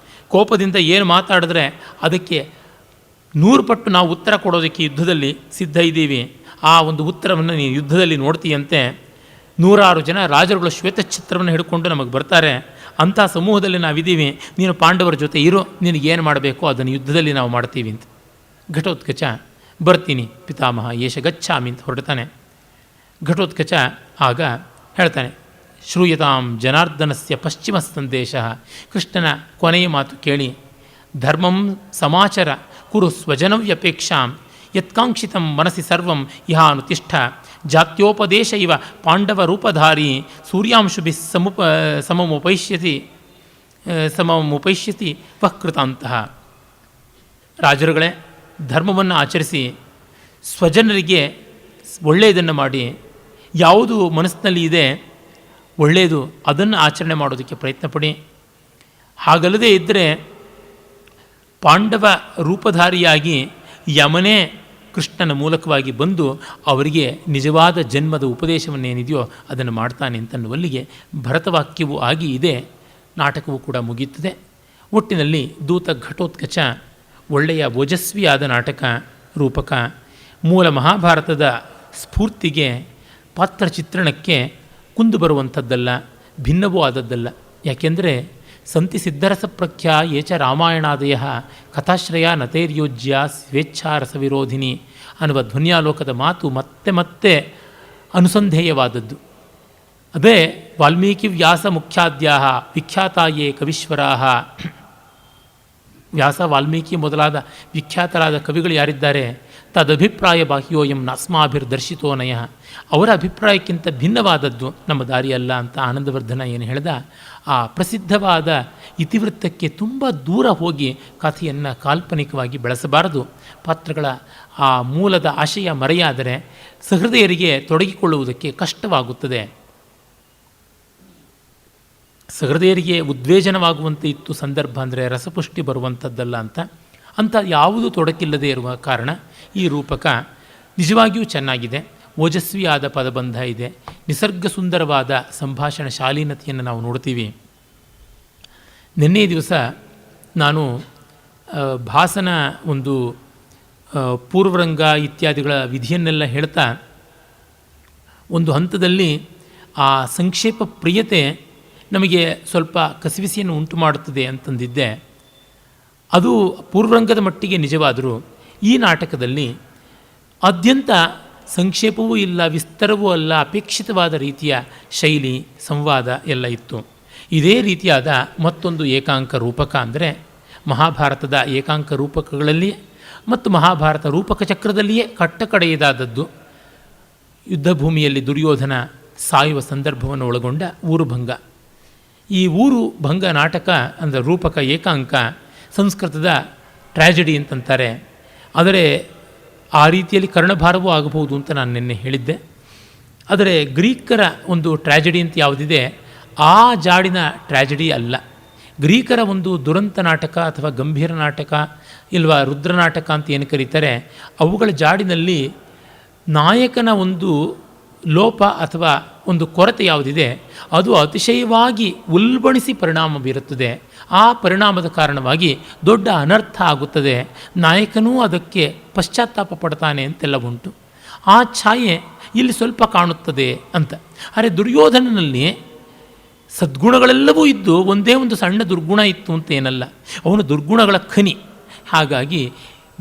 ಕೋಪದಿಂದ ಏನು ಮಾತಾಡಿದ್ರೆ ಅದಕ್ಕೆ 100 ಪಟ್ಟು ನಾವು ಉತ್ತರ ಕೊಡೋದಕ್ಕೆ ಯುದ್ಧದಲ್ಲಿ ಸಿದ್ಧ ಇದ್ದೀವಿ. ಆ ಒಂದು ಉತ್ತರವನ್ನು ನೀನು ಯುದ್ಧದಲ್ಲಿ ನೋಡ್ತೀಯಂತೆ. 100 ಜನ ರಾಜರುಗಳು ಶ್ವೇತಛತ್ರವನ್ನು ಹಿಡ್ಕೊಂಡು ನಮಗೆ ಬರ್ತಾರೆ. ಅಂಥ ಸಮೂಹದಲ್ಲಿ ನಾವಿದ್ದೀವಿ. ನೀನು ಪಾಂಡವರ ಜೊತೆ ಇರೋ, ನಿನಗೇನು ಮಾಡಬೇಕೋ ಅದನ್ನು ಯುದ್ಧದಲ್ಲಿ ನಾವು ಮಾಡ್ತೀವಿ ಅಂತ. ಘಟೋತ್ಕಚ ಬರ್ತೀನಿ ಪಿತಾಮಹ ಯೇಷ ಗಚ್ಛಾಮಿ ಅಂತ ಹೊರಡ್ತಾನೆ. ಘಟೋತ್ಕಚ ಆಗ ಹೇಳ್ತಾನೆ, ಶ್ರೂಯತಾಂ ಜನಾರ್ದನಸ್ಯ ಪಶ್ಚಿಮ ಸಂದೇಶ. ಕೃಷ್ಣನ ಕೊನೆಯ ಮಾತು ಕೇಳಿ, ಧರ್ಮಂ ಸಮಾಚರ ಕುರು ಸ್ವಜನವ್ಯಪೇಕ್ಷಾಂ ಯತ್ಕಾಂಕ್ಷಿತಂ ಮನಸಿ ಸರ್ವಂ ಇಹಾನುತಿಷ್ಠ ಜಾತ್ಯೋಪದೇಶ ಇವ ಪಾಂಡವ ರೂಪಧಾರಿ ಸೂರ್ಯಾಂಶುಭಿ ಸಮಮುಪೈಷ್ಯತಿ ವಃಕೃತಾಂತಹ. ರಾಜರುಗಳೇ, ಧರ್ಮವನ್ನು ಆಚರಿಸಿ ಸ್ವಜನರಿಗೆ ಒಳ್ಳೆಯದನ್ನು ಮಾಡಿ, ಯಾವುದು ಮನಸ್ಸಿನಲ್ಲಿ ಇದೆ ಒಳ್ಳೆಯದು ಅದನ್ನು ಆಚರಣೆ ಮಾಡೋದಕ್ಕೆ ಪ್ರಯತ್ನಪಡಿ. ಹಾಗಲ್ಲದೆ ಇದ್ದರೆ ಪಾಂಡವ ರೂಪಧಾರಿಯಾಗಿ ಯಮನೇ ಕೃಷ್ಣನ ಮೂಲಕವಾಗಿ ಬಂದು ಅವರಿಗೆ ನಿಜವಾದ ಜನ್ಮದ ಉಪದೇಶವನ್ನೇನಿದೆಯೋ ಅದನ್ನು ಮಾಡ್ತಾನೆ ಅಂತನ್ನುವಲ್ಲಿಗೆ ಭರತವಾಕ್ಯವೂ ಆಗಿ ಇದೆ. ನಾಟಕವೂ ಕೂಡ ಮುಗಿಯುತ್ತದೆ. ಒಟ್ಟಿನಲ್ಲಿ ದೂತ ಘಟೋತ್ಕಚ ಒಳ್ಳೆಯ ಓಜಸ್ವಿಯಾದ ನಾಟಕ ರೂಪಕ. ಮೂಲ ಮಹಾಭಾರತದ ಸ್ಫೂರ್ತಿಗೆ, ಪಾತ್ರ ಚಿತ್ರಣಕ್ಕೆ ಕುಂದು ಬರುವಂಥದ್ದಲ್ಲ, ಭಿನ್ನವೂ ಆದದ್ದಲ್ಲ. ಯಾಕೆಂದರೆ ಸಂತಿ ಸಿದ್ಧರಸ ಪ್ರಖ್ಯಾ ಏಚ ರಾಮಾಯಣಾದಯ ಕಥಾಶ್ರಯ ನತೈರ್ಯೋಜ್ಯ ಸ್ವೇಚ್ಛಾರಸ ವಿರೋಧಿನಿ ಅನ್ನುವ ಧ್ವನ್ಯಾಲೋಕದ ಮಾತು ಮತ್ತೆ ಮತ್ತೆ ಅನುಸಂಧೇಯವಾದದ್ದು. ಅದೇ ವಾಲ್ಮೀಕಿ ವ್ಯಾಸ ಮುಖ್ಯಾದ್ಯಾ ವಿಖ್ಯಾತಾಯೇ ಕವೀಶ್ವರಾ. ವ್ಯಾಸ ವಾಲ್ಮೀಕಿ ಮೊದಲಾದ ವಿಖ್ಯಾತರಾದ ಕವಿಗಳು ಯಾರಿದ್ದಾರೆ, ತದಭಿಪ್ರಾಯ ಬಾಹ್ಯೋಯಂ ನಾಸ್ಮಾಭಿರ್ದರ್ಶಿತೋ ನಯ. ಅವರ ಅಭಿಪ್ರಾಯಕ್ಕಿಂತ ಭಿನ್ನವಾದದ್ದು ನಮ್ಮ ದಾರಿಯಲ್ಲ ಅಂತ ಆನಂದವರ್ಧನ ಏನು ಹೇಳ್ದ, ಆ ಪ್ರಸಿದ್ಧವಾದ ಇತಿವೃತ್ತಕ್ಕೆ ತುಂಬ ದೂರ ಹೋಗಿ ಕಥೆಯನ್ನು ಕಾಲ್ಪನಿಕವಾಗಿ ಬೆಳೆಸಬಾರದು. ಪಾತ್ರಗಳ ಆ ಮೂಲದ ಆಶಯ ಮರೆಯಾದರೆ ಸಹೃದಯರಿಗೆ ತೊಡಗಿಕೊಳ್ಳುವುದಕ್ಕೆ ಕಷ್ಟವಾಗುತ್ತದೆ. ಸಹೃದಯರಿಗೆ ಉದ್ವೇಜನವಾಗುವಂತೆ ಇತ್ತು ಸಂದರ್ಭ ಅಂದರೆ ರಸಪುಷ್ಟಿ ಬರುವಂಥದ್ದಲ್ಲ ಅಂತ ಯಾವುದು ತೊಡಕಿಲ್ಲದೆ ಇರುವ ಕಾರಣ ಈ ರೂಪಕ ನಿಜವಾಗಿಯೂ ಚೆನ್ನಾಗಿದೆ. ಓಜಸ್ವಿಯಾದ ಪದಬಂಧ ಇದೆ. ನಿಸರ್ಗ ಸುಂದರವಾದ ಸಂಭಾಷಣ ಶಾಲೀನತೆಯನ್ನು ನಾವು ನೋಡ್ತೀವಿ. ನಿನ್ನೆ ದಿವಸ ನಾನು ಭಾಸನ ಒಂದು ಪೂರ್ವರಂಗ ಇತ್ಯಾದಿಗಳ ವಿಧಿಯನ್ನೆಲ್ಲ ಹೇಳ್ತಾ ಒಂದು ಹಂತದಲ್ಲಿ ಆ ಸಂಕ್ಷೇಪ ಪ್ರಿಯತೆ ನಮಗೆ ಸ್ವಲ್ಪ ಕಸಿವಿಸಿಯನ್ನು ಉಂಟು ಮಾಡುತ್ತದೆ ಅಂತಂದಿದ್ದೆ. ಅದು ಪೂರ್ವರಂಗದ ಮಟ್ಟಿಗೆ ನಿಜವಾದರೂ ಈ ನಾಟಕದಲ್ಲಿ ಅತ್ಯಂತ ಸಂಕ್ಷೇಪವೂ ಇಲ್ಲ, ವಿಸ್ತರವೂ ಅಲ್ಲ, ಅಪೇಕ್ಷಿತವಾದ ರೀತಿಯ ಶೈಲಿ, ಸಂವಾದ ಎಲ್ಲ ಇತ್ತು. ಇದೇ ರೀತಿಯಾದ ಮತ್ತೊಂದು ಏಕಾಂಕ ರೂಪಕ ಅಂದರೆ ಮಹಾಭಾರತದ ಏಕಾಂಕ ರೂಪಕಗಳಲ್ಲಿ ಮತ್ತು ಮಹಾಭಾರತ ರೂಪಕ ಚಕ್ರದಲ್ಲಿಯೇ ಕಟ್ಟಕಡೆಯದಾದದ್ದು ಯುದ್ಧಭೂಮಿಯಲ್ಲಿ ದುರ್ಯೋಧನ ಸಾಯುವ ಸಂದರ್ಭವನ್ನು ಒಳಗೊಂಡ ಊರುಭಂಗ. ಈ ಊರು ಭಂಗ ನಾಟಕ ಅಂದರೆ ರೂಪಕ ಏಕಾಂಕ ಸಂಸ್ಕೃತದ ಟ್ರ್ಯಾಜಿಡಿ ಅಂತಂತಾರೆ. ಆದರೆ ಆ ರೀತಿಯಲ್ಲಿ ಕರ್ಣಭಾರವೂ ಆಗಬಹುದು ಅಂತ ನಾನು ನಿನ್ನೆ ಹೇಳಿದ್ದೆ. ಆದರೆ ಗ್ರೀಕರ ಒಂದು ಟ್ರ್ಯಾಜಿಡಿ ಅಂತ ಯಾವುದಿದೆ ಆ ಜಾಡಿನ ಟ್ರ್ಯಾಜಿಡಿ ಅಲ್ಲ. ಗ್ರೀಕರ ಒಂದು ದುರಂತ ನಾಟಕ ಅಥವಾ ಗಂಭೀರ ನಾಟಕ ಇಲ್ವಾ ರುದ್ರನಾಟಕ ಅಂತ ಏನು ಕರೀತಾರೆ, ಅವುಗಳ ಜಾಡಿನಲ್ಲಿ ನಾಯಕನ ಒಂದು ಲೋಪ ಅಥವಾ ಒಂದು ಕೊರತೆ ಯಾವುದಿದೆ ಅದು ಅತಿಶಯವಾಗಿ ಉಲ್ಬಣಿಸಿ ಪರಿಣಾಮ ಬೀರುತ್ತದೆ. ಆ ಪರಿಣಾಮದ ಕಾರಣವಾಗಿ ದೊಡ್ಡ ಅನರ್ಥ ಆಗುತ್ತದೆ. ನಾಯಕನೂ ಅದಕ್ಕೆ ಪಶ್ಚಾತ್ತಾಪ ಪಡ್ತಾನೆ ಅಂತೆಲ್ಲ ಉಂಟು. ಆ ಛಾಯೆ ಇಲ್ಲಿ ಸ್ವಲ್ಪ ಕಾಣುತ್ತದೆ ಅಂತ. ಆದರೆ ದುರ್ಯೋಧನನಲ್ಲಿ ಸದ್ಗುಣಗಳೆಲ್ಲವೂ ಇದ್ದು ಒಂದೇ ಒಂದು ಸಣ್ಣ ದುರ್ಗುಣ ಇತ್ತು ಅಂತ ಏನಲ್ಲ, ಅವನು ದುರ್ಗುಣಗಳ ಖನಿ. ಹಾಗಾಗಿ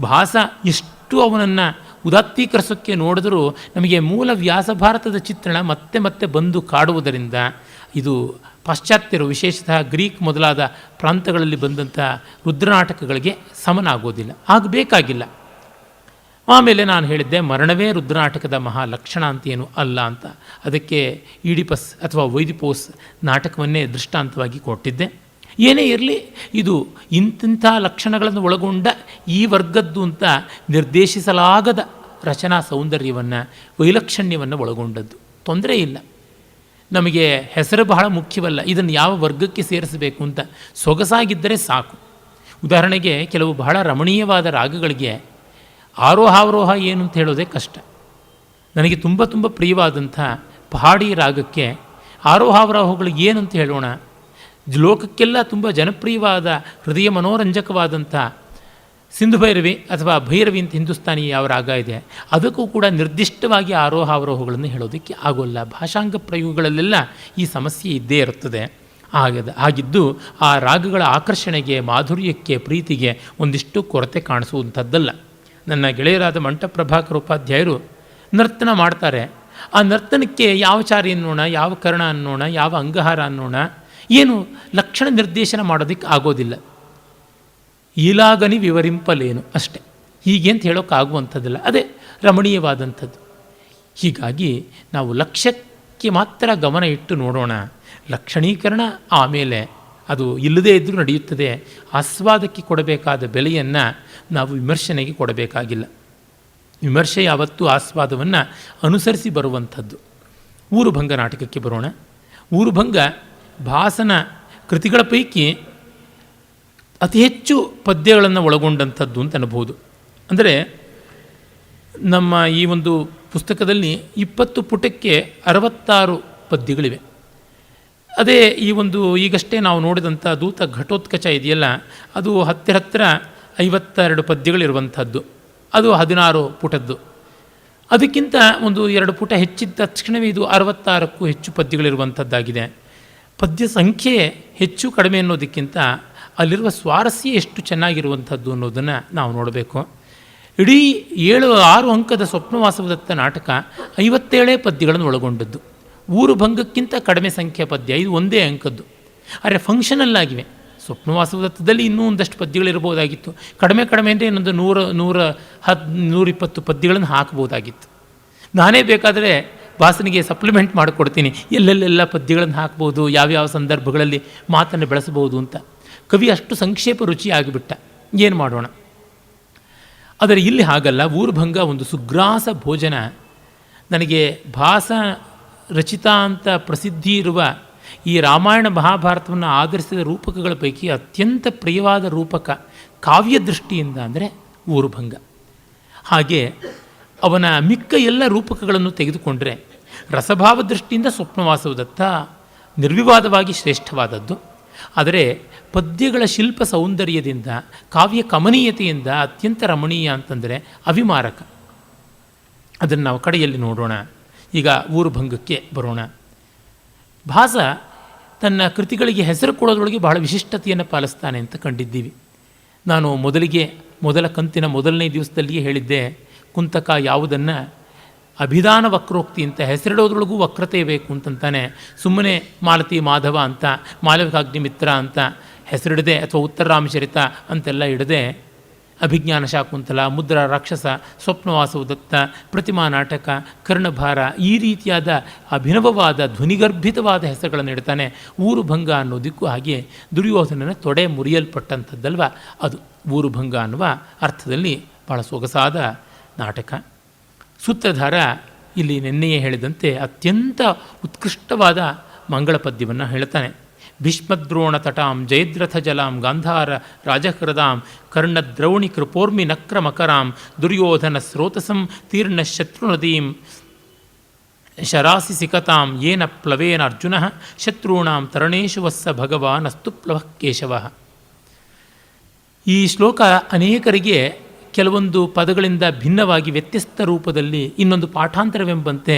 ಭಾಸ ಎಷ್ಟು ಅವನನ್ನು ಉದಾತ್ತೀಕರಿಸೋಕ್ಕೆ ನೋಡಿದರೂ ನಮಗೆ ಮೂಲ ವ್ಯಾಸಭಾರತದ ಚಿತ್ರಣ ಮತ್ತೆ ಮತ್ತೆ ಬಂದು ಕಾಡುವುದರಿಂದ ಇದು ಪಾಶ್ಚಾತ್ಯರು ವಿಶೇಷತಃ ಗ್ರೀಕ್ ಮೊದಲಾದ ಪ್ರಾಂತಗಳಲ್ಲಿ ಬಂದಂಥ ರುದ್ರನಾಟಕಗಳಿಗೆ ಸಮನಾಗೋದಿಲ್ಲ, ಆಗಬೇಕಾಗಿಲ್ಲ. ಆಮೇಲೆ ನಾನು ಹೇಳಿದ್ದೆ ಮರಣವೇ ರುದ್ರನಾಟಕದ ಮಹಾಲಕ್ಷಣ ಅಂತೇನು ಅಲ್ಲ ಅಂತ. ಅದಕ್ಕೆ ಈಡಿಪಸ್ ಅಥವಾ ವೈದಿಪೋಸ್ ನಾಟಕವನ್ನೇ ದೃಷ್ಟಾಂತವಾಗಿ ಕೊಟ್ಟಿದ್ದೆ. ಏನೇ ಇರಲಿ ಇದು ಇಂತಿಂಥ ಲಕ್ಷಣಗಳನ್ನು ಒಳಗೊಂಡ ಈ ವರ್ಗದ್ದು ಅಂತ ನಿರ್ದೇಶಿಸಲಾಗದ ರಚನಾ ಸೌಂದರ್ಯವನ್ನು ವೈಲಕ್ಷಣ್ಯವನ್ನು ಒಳಗೊಂಡದ್ದು. ತೊಂದರೆ ಇಲ್ಲ, ನಮಗೆ ಹೆಸರು ಬಹಳ ಮುಖ್ಯವಲ್ಲ, ಇದನ್ನು ಯಾವ ವರ್ಗಕ್ಕೆ ಸೇರಿಸಬೇಕು ಅಂತ ಸೊಗಸಾಗಿದ್ದರೆ ಸಾಕು. ಉದಾಹರಣೆಗೆ ಕೆಲವು ಬಹಳ ರಮಣೀಯವಾದ ರಾಗಗಳಿಗೆ ಆರೋಹಾವರೋಹ ಏನು ಅಂತ ಹೇಳೋದೇ ಕಷ್ಟ. ನನಗೆ ತುಂಬ ತುಂಬ ಪ್ರಿಯವಾದಂಥ ಪಹಾಡಿ ರಾಗಕ್ಕೆ ಆರೋಹಾವರೋಹಗಳು ಏನು ಅಂತ ಹೇಳೋಣ. ಲೋಕಕ್ಕೆಲ್ಲ ತುಂಬ ಜನಪ್ರಿಯವಾದ ಹೃದಯ ಮನೋರಂಜಕವಾದಂಥ ಸಿಂಧು ಭೈರವಿ ಅಥವಾ ಭೈರವಿ ಅಂತ ಹಿಂದೂಸ್ತಾನಿ ಯಾವ ರಾಗ ಇದೆ, ಅದಕ್ಕೂ ಕೂಡ ನಿರ್ದಿಷ್ಟವಾಗಿ ಆರೋಹಾವರೋಹಗಳನ್ನು ಹೇಳೋದಕ್ಕೆ ಆಗೋಲ್ಲ. ಭಾಷಾಂಗ ಪ್ರಯೋಗಗಳಲ್ಲೆಲ್ಲ ಈ ಸಮಸ್ಯೆ ಇದ್ದೇ ಇರುತ್ತದೆ. ಹಾಗಿದ್ದು ಆ ರಾಗಗಳ ಆಕರ್ಷಣೆಗೆ, ಮಾಧುರ್ಯಕ್ಕೆ, ಪ್ರೀತಿಗೆ ಒಂದಿಷ್ಟು ಕೊರತೆ ಕಾಣಿಸುವಂಥದ್ದಲ್ಲ. ನನ್ನ ಗೆಳೆಯರಾದ ಮಂಟ ಪ್ರಭಾಕರ ಉಪಾಧ್ಯಾಯರು ನರ್ತನ ಮಾಡ್ತಾರೆ. ಆ ನರ್ತನಕ್ಕೆ ಯಾವ ಚಾರಿ ಅನ್ನೋಣ, ಯಾವ ಕರ್ಣ ಅನ್ನೋಣ, ಯಾವ ಅಂಗಹಾರ ಅನ್ನೋಣ, ಏನು ಲಕ್ಷಣ ನಿರ್ದೇಶನ ಮಾಡೋದಕ್ಕೆ ಆಗೋದಿಲ್ಲ. ಈಲಾಗನಿ ವಿವರಿಂಪಲೇನು ಅಷ್ಟೆ, ಹೀಗೆ ಅಂತ ಹೇಳೋಕ್ಕಾಗುವಂಥದ್ದಿಲ್ಲ. ಅದೇ ರಮಣೀಯವಾದಂಥದ್ದು. ಹೀಗಾಗಿ ನಾವು ಲಕ್ಷ್ಯಕ್ಕೆ ಮಾತ್ರ ಗಮನ ಇಟ್ಟು ನೋಡೋಣ. ಲಕ್ಷಣೀಕರಣ ಆಮೇಲೆ ಅದು ಇಲ್ಲದೇ ಇದ್ದರೂ ನಡೆಯುತ್ತದೆ. ಆಸ್ವಾದಕ್ಕೆ ಕೊಡಬೇಕಾದ ಬೆಲೆಯನ್ನು ನಾವು ವಿಮರ್ಶನೆಗೆ ಕೊಡಬೇಕಾಗಿಲ್ಲ. ವಿಮರ್ಶೆ ಯಾವತ್ತೂ ಆಸ್ವಾದವನ್ನು ಅನುಸರಿಸಿ ಬರುವಂಥದ್ದು. ಊರುಭಂಗ ನಾಟಕಕ್ಕೆ ಬರೋಣ. ಊರುಭಂಗ ಭಾಸನ ಕೃತಿಗಳ ಪೈಕಿ ಅತಿ ಹೆಚ್ಚು ಪದ್ಯಗಳನ್ನು ಒಳಗೊಂಡಂಥದ್ದು ಅಂತ ಅನ್ಬೋದು. ಅಂದರೆ ನಮ್ಮ ಈ ಒಂದು ಪುಸ್ತಕದಲ್ಲಿ 20 ಪುಟಕ್ಕೆ 66 ಪದ್ಯಗಳಿವೆ. ಅದೇ ಈ ಒಂದು ಈಗಷ್ಟೇ ನಾವು ನೋಡಿದಂಥ ದೂತ ಘಟೋತ್ಕಚ ಇದೆಯಲ್ಲ, ಅದು ಹತ್ತಿರ 52 ಪದ್ಯಗಳಿರುವಂಥದ್ದು. ಅದು 16 ಪುಟದ್ದು. ಅದಕ್ಕಿಂತ ಒಂದು 2 ಪುಟ ಹೆಚ್ಚಿದ್ದ ತಕ್ಷಣವೇ ಇದು 66ಕ್ಕೂ ಹೆಚ್ಚು ಪದ್ಯಗಳಿರುವಂಥದ್ದಾಗಿದೆ. ಪದ್ಯ ಸಂಖ್ಯೆ ಹೆಚ್ಚು ಕಡಿಮೆ ಅನ್ನೋದಕ್ಕಿಂತ ಅಲ್ಲಿರುವ ಸ್ವಾರಸ್ಯ ಎಷ್ಟು ಚೆನ್ನಾಗಿರುವಂಥದ್ದು ಅನ್ನೋದನ್ನು ನಾವು ನೋಡಬೇಕು. ಇಡೀ 6 ಅಂಕದ ಸ್ವಪ್ನವಾಸವದತ್ತ ನಾಟಕ 57 ಪದ್ಯಗಳನ್ನು ಒಳಗೊಂಡದ್ದು. ಊರುಭಂಗಕ್ಕಿಂತ ಕಡಿಮೆ ಸಂಖ್ಯೆಯ ಪದ್ಯ, ಇದು ಒಂದೇ ಅಂಕದ್ದು. ಆದರೆ ಫಂಕ್ಷನಲ್ ಆಗಿವೆ. ಸ್ವಪ್ನವಾಸವದತ್ತದಲ್ಲಿ ಇನ್ನೂ ಒಂದಷ್ಟು ಪದ್ಯಗಳಿರ್ಬೋದಾಗಿತ್ತು. ಕಡಿಮೆ ಅಂದರೆ ಇನ್ನೊಂದು 100-120 ಪದ್ಯಗಳನ್ನು ಹಾಕ್ಬೋದಾಗಿತ್ತು. ನಾನೇ ಬೇಕಾದರೆ ಭಾಸನಿಗೆ ಸಪ್ಲಿಮೆಂಟ್ ಮಾಡಿಕೊಡ್ತೀನಿ, ಎಲ್ಲೆಲ್ಲೆಲ್ಲ ಪದ್ಯಗಳನ್ನು ಹಾಕ್ಬೋದು, ಯಾವ್ಯಾವ ಸಂದರ್ಭಗಳಲ್ಲಿ ಮಾತನ್ನು ಬೆಳೆಸಬಹುದು ಅಂತ. ಕವಿ ಅಷ್ಟು ಸಂಕ್ಷೇಪ ರುಚಿ ಆಗಿಬಿಟ್ಟ, ಏನು ಮಾಡೋಣ. ಆದರೆ ಇಲ್ಲಿ ಹಾಗಲ್ಲ. ಊರುಭಂಗ ಒಂದು ಸುಗ್ರಾಸ ಭೋಜನ. ನನಗೆ ಭಾಸ ರಚಿತ ಅಂತ ಪ್ರಸಿದ್ಧಿ ಇರುವ ಈ ರಾಮಾಯಣ ಮಹಾಭಾರತವನ್ನು ಆಧರಿಸಿದ ರೂಪಕಗಳ ಪೈಕಿ ಅತ್ಯಂತ ಪ್ರಿಯವಾದ ರೂಪಕ ಕಾವ್ಯ ದೃಷ್ಟಿಯಿಂದ ಅಂದರೆ ಊರುಭಂಗ. ಹಾಗೆ ಅವನ ಮಿಕ್ಕ ಎಲ್ಲ ರೂಪಕಗಳನ್ನು ತೆಗೆದುಕೊಂಡರೆ ರಸಭಾವ ದೃಷ್ಟಿಯಿಂದ ಸ್ವಪ್ನವಾಸವದತ್ತ ನಿರ್ವಿವಾದವಾಗಿ ಶ್ರೇಷ್ಠವಾದದ್ದು. ಆದರೆ ಪದ್ಯಗಳ ಶಿಲ್ಪ ಸೌಂದರ್ಯದಿಂದ, ಕಾವ್ಯ ಕಮನೀಯತೆಯಿಂದ ಅತ್ಯಂತ ರಮಣೀಯ ಅಂತಂದರೆ ಅವಿಮಾರಕ. ಅದನ್ನು ನಾವು ಕಡೆಯಲ್ಲಿ ನೋಡೋಣ. ಈಗ ಊರುಭಂಗಕ್ಕೆ ಬರೋಣ. ಭಾಸ ತನ್ನ ಕೃತಿಗಳಿಗೆ ಹೆಸರು ಕೊಡೋದ್ರೊಳಗೆ ಬಹಳ ವಿಶಿಷ್ಟತೆಯನ್ನು ಪಾಲಿಸ್ತಾನೆ ಅಂತ ಕಂಡಿದ್ದೀವಿ. ನಾನು ಮೊದಲ ಕಂತಿನ ಮೊದಲನೇ ದಿವಸದಲ್ಲಿಯೇ ಹೇಳಿದ್ದೆ, ಕುಂತಕ ಯಾವುದನ್ನು ಅಭಿಧಾನ ವಕ್ರೋಕ್ತಿ ಅಂತ ಹೆಸರಿಡೋದ್ರೊಳಗೂ ವಕ್ರತೆ ಬೇಕು ಅಂತಂತಾನೆ. ಸುಮ್ಮನೆ ಮಾಲತಿ ಮಾಧವ ಅಂತ, ಮಾಲವಿಕಾಗ್ನಿಮಿತ್ರ ಅಂತ ಹೆಸರಿಡದೆ, ಅಥವಾ ಉತ್ತರ ರಾಮಚರಿತ ಅಂತೆಲ್ಲ ಇಡದೆ, ಅಭಿಜ್ಞಾನ ಶಾಕುಂತಲ, ಮುದ್ರಾ ರಾಕ್ಷಸ, ಸ್ವಪ್ನವಾಸವದತ್ತ, ಪ್ರತಿಮಾ ನಾಟಕ, ಕರ್ಣಭಾರ, ಈ ರೀತಿಯಾದ ಅಭಿನವವಾದ ಧ್ವನಿಗರ್ಭಿತವಾದ ಹೆಸರುಗಳನ್ನು ಇಡ್ತಾನೆ. ಊರುಭಂಗ ಅನ್ನೋದಕ್ಕೂ ಹಾಗೆ ದುರ್ಯೋಧನನ ತೊಡೆ ಮುರಿಯಲ್ಪಟ್ಟಂಥದ್ದಲ್ವ ಅದು ಊರುಭಂಗ ಅನ್ನುವ ಅರ್ಥದಲ್ಲಿ ಬಹಳ ಸೊಗಸಾದ ನಾಟಕ. ಸೂತ್ರಧಾರ ಇಲ್ಲಿ ನಿನ್ನೆಯೇ ಹೇಳಿದಂತೆ ಅತ್ಯಂತ ಉತ್ಕೃಷ್ಟವಾದ ಮಂಗಳ ಪದ್ಯವನ್ನು ಹೇಳ್ತಾನೆ. ಭೀಷ್ಮದ್ರೋಣ ತಟಾಂ ಜಯದ್ರಥ ಜಲಾಂ ಗಾಂಧಾರ ರಾಜಹೃದಾಂ ಕರ್ಣದ್ರೌಣಿ ಕೃಪೋರ್ಮಿ ನಕ್ರ ಮಕರಾಂ ದುರ್ಯೋಧನ ಸ್ರೋತಸಂ ತೀರ್ಣ ಶತ್ರುನದೀಂ ಶರಾಸಿ ಸಿಕತಾಂ ಯೇನ ಪ್ಲವೇನ ಅರ್ಜುನ ಶತ್ರುಣಾಂ ತರಣೇಶು ವಸ್ಸ ಭಗವಾನ್ ಅಸ್ತು ಪ್ಲವಃ ಕೇಶವ. ಈ ಶ್ಲೋಕ ಅನೇಕರಿಗೆ ಕೆಲವೊಂದು ಪದಗಳಿಂದ ಭಿನ್ನವಾಗಿ ವ್ಯತ್ಯಸ್ತ ರೂಪದಲ್ಲಿ ಇನ್ನೊಂದು ಪಾಠಾಂತರವೆಂಬಂತೆ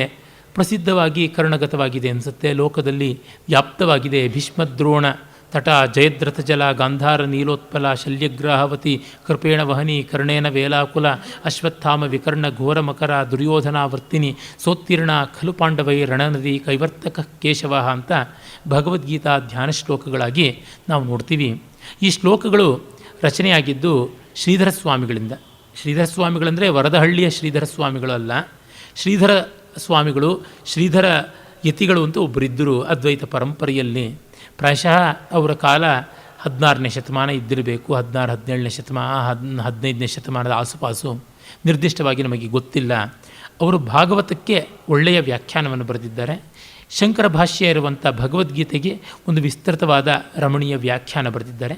ಪ್ರಸಿದ್ಧವಾಗಿ ಕರ್ಣಗತವಾಗಿದೆ ಅನಿಸುತ್ತೆ, ಲೋಕದಲ್ಲಿ ವ್ಯಾಪ್ತವಾಗಿದೆ. ಭೀಷ್ಮದ್ರೋಣ ತಟ ಜಯದ್ರಥ ಜಲ ಗಾಂಧಾರ ನೀಲೋತ್ಪಲ ಶಲ್ಯಗ್ರಾಹವತಿ ಕೃಪೇಣ ವಹನಿ ಕರ್ಣೇನ ವೇಲಾಕುಲ ಅಶ್ವತ್ಥಾಮ ವಿಕರ್ಣ ಘೋರ ಮಕರ ದುರ್ಯೋಧನಾವರ್ತಿನಿ ಸೋತ್ತೀರ್ಣ ಖಲು ಪಾಂಡವೈ ರಣನದಿ ಕೈವರ್ತಕ ಕೇಶವ ಅಂತ ಭಗವದ್ಗೀತಾ ಧ್ಯಾನ ಶ್ಲೋಕಗಳಾಗಿ ನಾವು ನೋಡ್ತೀವಿ. ಈ ಶ್ಲೋಕಗಳು ರಚನೆಯಾಗಿದ್ದು ಶ್ರೀಧರ ಸ್ವಾಮಿಗಳಿಂದ. ಶ್ರೀಧರ ಸ್ವಾಮಿಗಳಂದರೆ ವರದಹಳ್ಳಿಯ ಶ್ರೀಧರ ಸ್ವಾಮಿಗಳು ಅಲ್ಲ. ಶ್ರೀಧರ ಸ್ವಾಮಿಗಳು, ಶ್ರೀಧರ ಯತಿಗಳು ಅಂತ ಒಬ್ಬರಿದ್ದರು ಅದ್ವೈತ ಪರಂಪರೆಯಲ್ಲಿ. ಪ್ರಾಯಶಃ ಅವರ ಕಾಲ 16ನೇ ಶತಮಾನ ಇದ್ದಿರಬೇಕು, 16-17ನೇ ಶತಮಾನ, 15ನೇ ಶತಮಾನದ ಆಸುಪಾಸು, ನಿರ್ದಿಷ್ಟವಾಗಿ ನಮಗೆ ಗೊತ್ತಿಲ್ಲ. ಅವರು ಭಾಗವತಕ್ಕೆ ಒಳ್ಳೆಯ ವ್ಯಾಖ್ಯಾನವನ್ನು ಬರೆದಿದ್ದಾರೆ. ಶಂಕರ ಭಾಷ್ಯ ಇರುವಂಥ ಭಗವದ್ಗೀತೆಗೆ ಒಂದು ವಿಸ್ತೃತವಾದ ರಮಣೀಯ ವ್ಯಾಖ್ಯಾನ ಬರೆದಿದ್ದಾರೆ.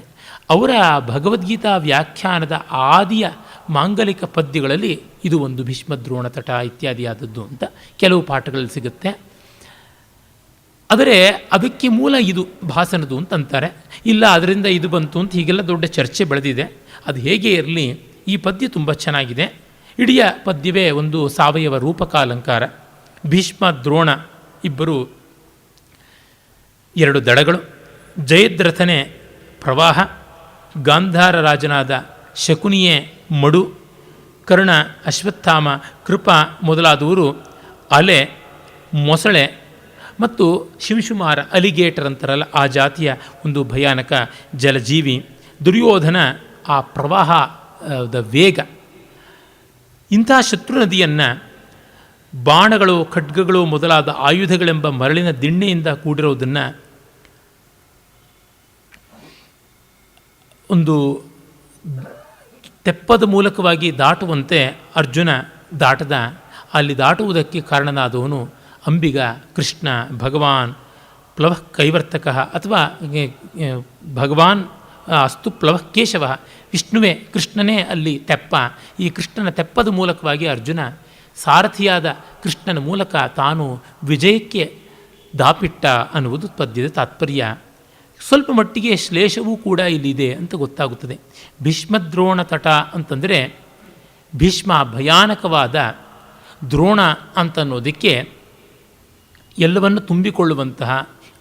ಅವರ ಭಗವದ್ಗೀತಾ ವ್ಯಾಖ್ಯಾನದ ಆದಿಯ ಮಾಂಗಲಿಕ ಪದ್ಯಗಳಲ್ಲಿ ಇದು ಒಂದು ಭೀಷ್ಮದ್ರೋಣ ತಟ ಇತ್ಯಾದಿಯಾದದ್ದು ಅಂತ ಕೆಲವು ಪಾಠಗಳಲ್ಲಿ ಸಿಗುತ್ತೆ. ಆದರೆ ಅದಕ್ಕೆ ಮೂಲ ಇದು ಭಾಸನದು ಅಂತಂತಾರೆ. ಇಲ್ಲ ಅದರಿಂದ ಇದು ಬಂತು ಅಂತ ಹೀಗೆಲ್ಲ ದೊಡ್ಡ ಚರ್ಚೆ ಬೆಳೆದಿದೆ. ಅದು ಹೇಗೆ ಇರಲಿ, ಈ ಪದ್ಯ ತುಂಬ ಚೆನ್ನಾಗಿದೆ. ಇಡೀ ಪದ್ಯವೇ ಒಂದು ಸಾವಯವ ರೂಪಕಾಲಂಕಾರ. ಭೀಷ್ಮ ದ್ರೋಣ ಇಬ್ಬರು ಎರಡು ದಡಗಳು. ಜಯದ್ರಥನೇ ಪ್ರವಾಹ, ಗಾಂಧಾರ ರಾಜನಾದ ಶಕುನಿಯೇ ಮಡು, ಕರ್ಣ, ಅಶ್ವತ್ಥಾಮ, ಕೃಪ ಮೊದಲಾದವರು ಅಲೆ, ಮೊಸಳೆ ಮತ್ತು ಶಿಂಶುಮಾರ, ಅಲಿಗೇಟರ್ ಅಂತಾರಲ್ಲ ಆ ಜಾತಿಯ ಒಂದು ಭಯಾನಕ ಜಲಜೀವಿ. ದುರ್ಯೋಧನ ಆ ಪ್ರವಾಹದ ವೇಗ. ಇಂಥ ಶತ್ರು ನದಿಯನ್ನು ಬಾಣಗಳು, ಖಡ್ಗಗಳು ಮೊದಲಾದ ಆಯುಧಗಳೆಂಬ ಮರಳಿನ ದಿಣ್ಣೆಯಿಂದ ಕೂಡಿರೋದನ್ನು ಒಂದು ತೆಪ್ಪದ ಮೂಲಕವಾಗಿ ದಾಟುವಂತೆ ಅರ್ಜುನ ದಾಟದ. ಅಲ್ಲಿ ದಾಟುವುದಕ್ಕೆ ಕಾರಣನಾದವನು ಅಂಬಿಗ, ಕೃಷ್ಣ, ಭಗವಾನ್ ಪ್ಲವಃ ಕೈವರ್ತಕ ಅಥವಾ ಭಗವಾನ್ ಅಸ್ತು ಪ್ಲವಃ ಕೇಶವ, ವಿಷ್ಣುವೇ ಕೃಷ್ಣನೇ ಅಲ್ಲಿ ತೆಪ್ಪ. ಈ ಕೃಷ್ಣನ ತೆಪ್ಪದ ಮೂಲಕವಾಗಿ ಅರ್ಜುನ ಸಾರಥಿಯಾದ ಕೃಷ್ಣನ ಮೂಲಕ ತಾನು ವಿಜಯಕ್ಕೆ ದಾಪಿಟ್ಟ ಅನ್ನುವುದು ಪದ್ಯದ ತಾತ್ಪರ್ಯ. ಸ್ವಲ್ಪ ಮಟ್ಟಿಗೆ ಶ್ಲೇಷವೂ ಕೂಡ ಇಲ್ಲಿದೆ ಅಂತ ಗೊತ್ತಾಗುತ್ತದೆ. ಭೀಷ್ಮದ್ರೋಣ ತಟ ಅಂತಂದರೆ ಭೀಷ್ಮ ಭಯಾನಕವಾದ, ದ್ರೋಣ ಅಂತನ್ನೋದಕ್ಕೆ ಎಲ್ಲವನ್ನು ತುಂಬಿಕೊಳ್ಳುವಂತಹ,